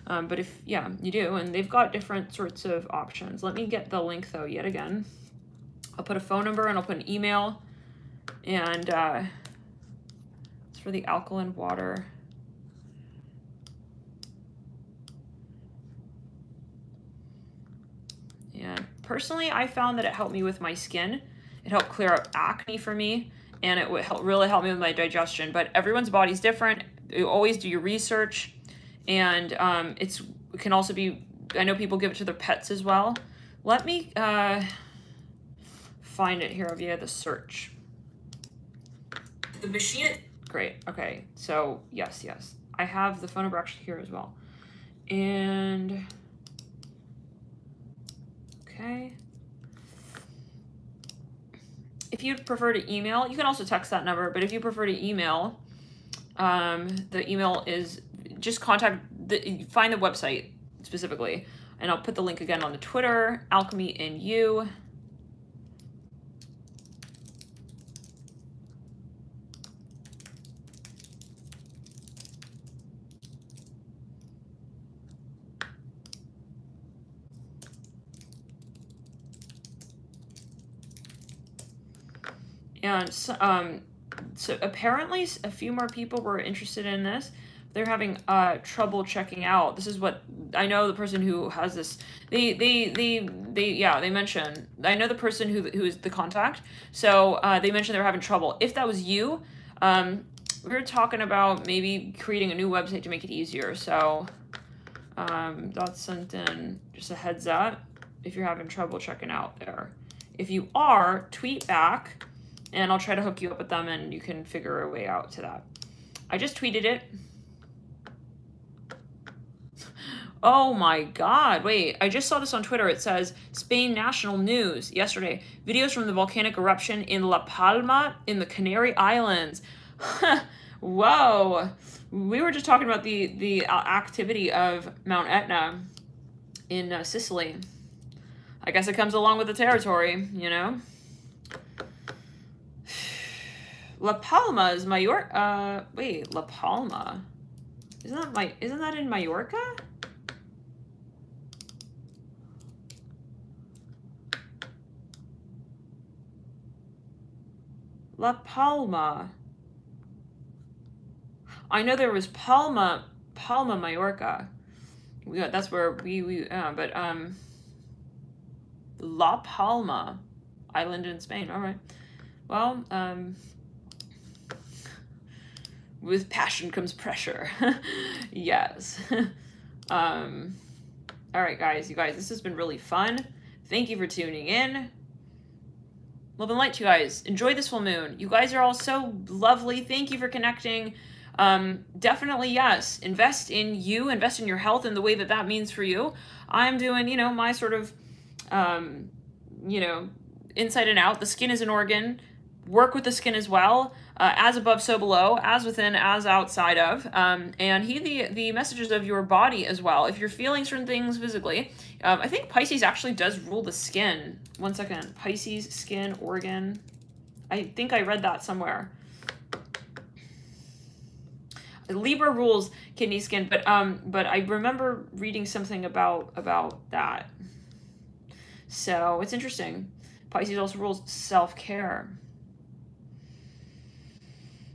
But if, yeah, you do, and they've got different sorts of options. Let me get the link though yet again. I'll put a phone number and I'll put an email, and it's for the alkaline water. And personally, I found that it helped me with my skin. It helped clear up acne for me, and it would really help me with my digestion. But everyone's body's different. You always do your research, and it can also be, I know people give it to their pets as well. Let me find it here via the search. The machine. Great. Okay. So yes. I have the phone number actually here as well. And okay. If you'd prefer to email, you can also text that number, but if you prefer to email, the email is just find the website specifically, and I'll put the link again on the Twitter, Alchemy and You. And so apparently a few more people were interested in this. They're having trouble checking out. This is what I know. The person who has this, they mentioned. I know the person who is the contact. So they mentioned they were having trouble. If that was you, we were talking about maybe creating a new website to make it easier. So that's something. Just a heads up if you're having trouble checking out there. If you are, tweet back, and I'll try to hook you up with them, and you can figure a way out to that. I just tweeted it. Oh my God, wait, I just saw this on Twitter. It says, Spain national news yesterday. Videos from the volcanic eruption in La Palma in the Canary Islands. Whoa. We were just talking about the activity of Mount Etna in Sicily. I guess it comes along with the territory, you know? La Palma is Majorca. Wait, La Palma. Isn't that in Mallorca? La Palma. I know there was Palma, Mallorca. That's where but La Palma island in Spain. All right. Well, with passion comes pressure. Yes. All right, guys. You guys, this has been really fun. Thank you for tuning in. Love and light to you guys. Enjoy this full moon. You guys are all so lovely. Thank you for connecting. Definitely, yes. Invest in you. Invest in your health in the way that means for you. I'm doing, you know, my sort of, you know, inside and out. The skin is an organ. work with the skin as well. As above, so below, as within, as outside of, and heed the messages of your body as well. If you're feeling certain things physically, I think Pisces actually does rule the skin. One second, Pisces, skin, organ. I think I read that somewhere. Libra rules kidney, skin, but I remember reading something about that. So it's interesting. Pisces also rules self-care.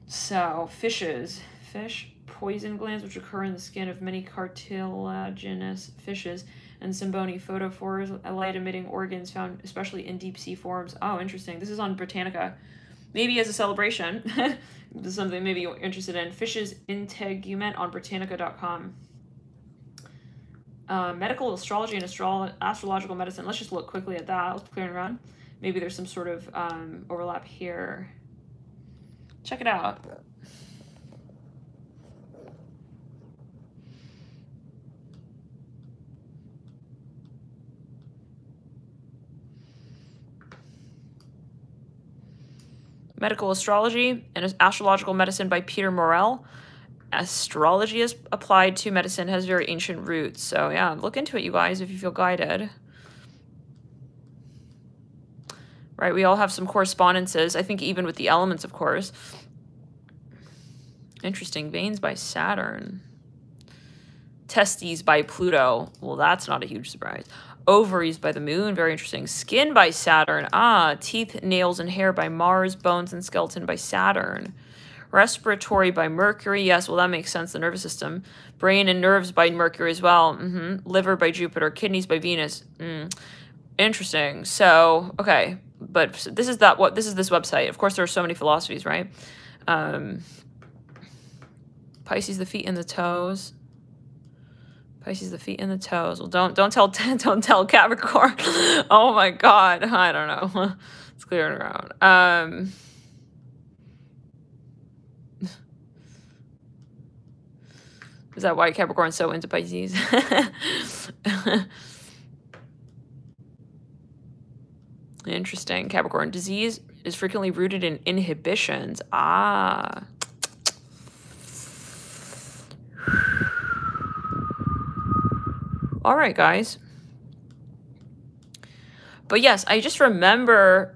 So fish, poison glands which occur in the skin of many cartilaginous fishes, and Simboni, photophores, light-emitting organs found especially in deep-sea forms. Oh, interesting. This is on Britannica. Maybe as a celebration. This is something maybe you're interested in. Fish's integument on Britannica.com. Medical astrology and astrological medicine. Let's just look quickly at that. Let's clear and run. Maybe there's some sort of overlap here. Check it out. Medical astrology and astrological medicine by Peter Morel. Astrology is applied to medicine, has very ancient roots. So yeah, look into it, you guys, if you feel guided. Right, we all have some correspondences. I think even with the elements, of course. Interesting. Veins by Saturn. Testes by Pluto. Well, that's not a huge surprise. Ovaries by the moon. Very interesting. Skin by Saturn. Ah, teeth, nails, and hair by Mars. Bones and skeleton by Saturn. Respiratory by Mercury. Yes, well, that makes sense. The nervous system. Brain and nerves by Mercury as well. Liver by Jupiter. Kidneys by Venus. Interesting. So, okay. But this is this website. Of course, there are so many philosophies, right? Pisces, the feet and the toes. Pisces, the feet and the toes. Well, don't tell Capricorn. Oh my God, I don't know. It's clearing around. Is that why Capricorn's so into Pisces? Interesting. Capricorn. Disease is frequently rooted in inhibitions. Ah. All right, guys. But yes, I just remember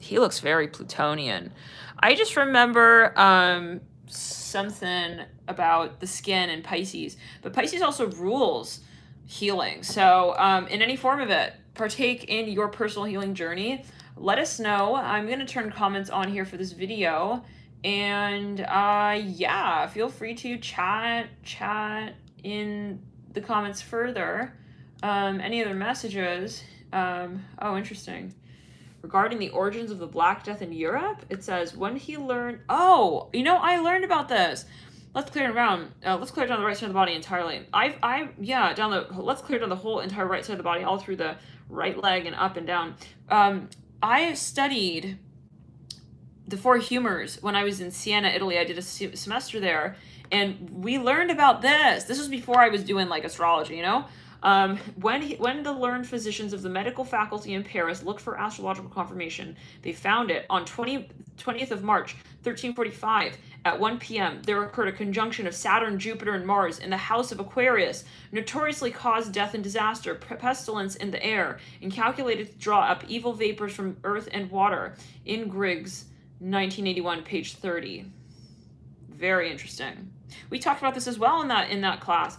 he looks very Plutonian. I just remember something about the skin and Pisces. But Pisces also rules healing. So in any form of it, partake in your personal healing journey. Let us know. I'm going to turn comments on here for this video. And yeah, feel free to chat in the comments further. Any other messages? Oh, interesting. Regarding the origins of the Black Death in Europe, it says when he learned. Oh, you know, I learned about this. Let's clear it around. Let's clear down the right side of the body entirely. Let's clear down the whole entire right side of the body, all through the right leg and up and down. I studied the four humors when I was in Siena, Italy. I did a semester there, and we learned about this. This was before I was doing like astrology, you know. When the learned physicians of the medical faculty in Paris looked for astrological confirmation, they found it on 20th of March, 1345 at 1 p.m. There occurred a conjunction of Saturn, Jupiter, and Mars in the house of Aquarius, notoriously caused death and disaster, pestilence in the air, and calculated to draw up evil vapors from earth and water. In Griggs, 1981, page 30. Very interesting. We talked about this as well in that class.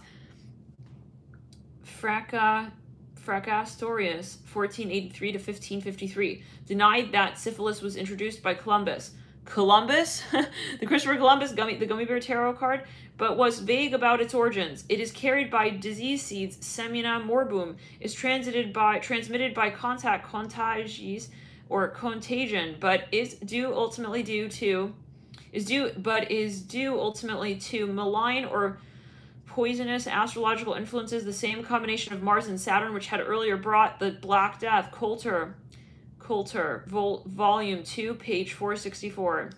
Fracastorius, 1483 to 1553, denied that syphilis was introduced by Columbus. The Christopher Columbus the gummy bear tarot card, but was vague about its origins. It is carried by disease seeds, semina morbum, is transmitted by contact, contagies, or contagion, but is due ultimately to malign or poisonous astrological influences. The same combination of Mars and Saturn, which had earlier brought the Black Death. Coulter, volume 2, page 464.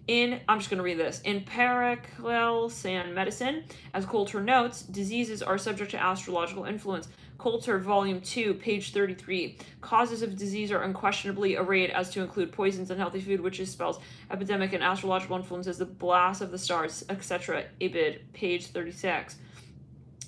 I'm just going to read this. In Parallel Medicine, as Coulter notes, diseases are subject to astrological influence. Coulter, Volume 2, page 33. Causes of disease are unquestionably arrayed as to include poisons, unhealthy food, witches, spells, epidemic, and astrological influences, the blast of the stars, etc. Ibid, page 36.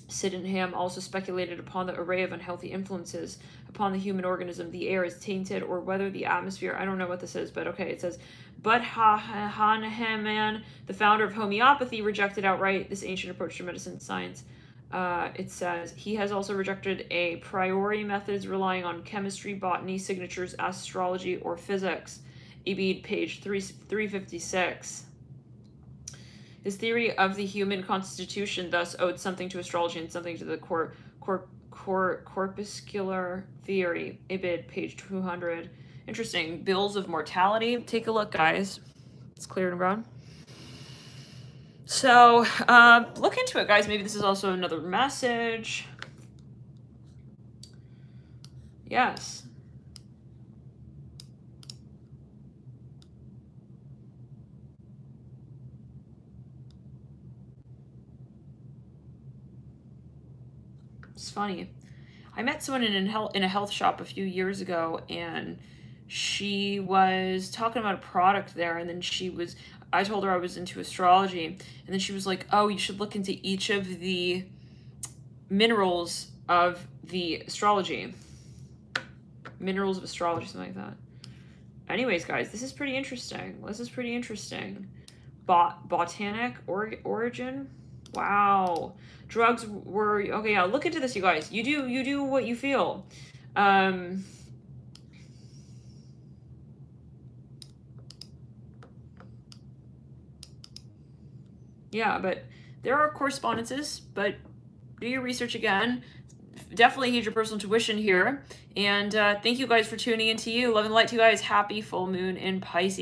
Sydenham also speculated upon the array of unhealthy influences upon the human organism. The air is tainted, or whether the atmosphere, I don't know what this is, but okay, it says, but Hahnemann, the founder of homeopathy, rejected outright this ancient approach to medicine and science. It says, he has also rejected a priori methods relying on chemistry, botany, signatures, astrology, or physics. Ibid, page 356. His theory of the human constitution thus owed something to astrology and something to the corpuscular theory. Ibid, page 200. Interesting. Bills of mortality. Take a look, guys. It's clear and brown. So, look into it, guys. Maybe this is also another message. Yes. It's funny. I met someone in a health shop a few years ago, and she was talking about a product there, and then I told her I was into astrology, and then she was like, oh, you should look into each of the minerals of the astrology. Minerals of astrology, something like that. Anyways, guys, this is pretty interesting. Botanic origin. Wow. Drugs were, okay, yeah, look into this, you guys. You do what you feel. Yeah, but there are correspondences, but do your research again. Definitely use your personal intuition here. And thank you guys for tuning in to you. Love and light to you guys. Happy full moon in Pisces.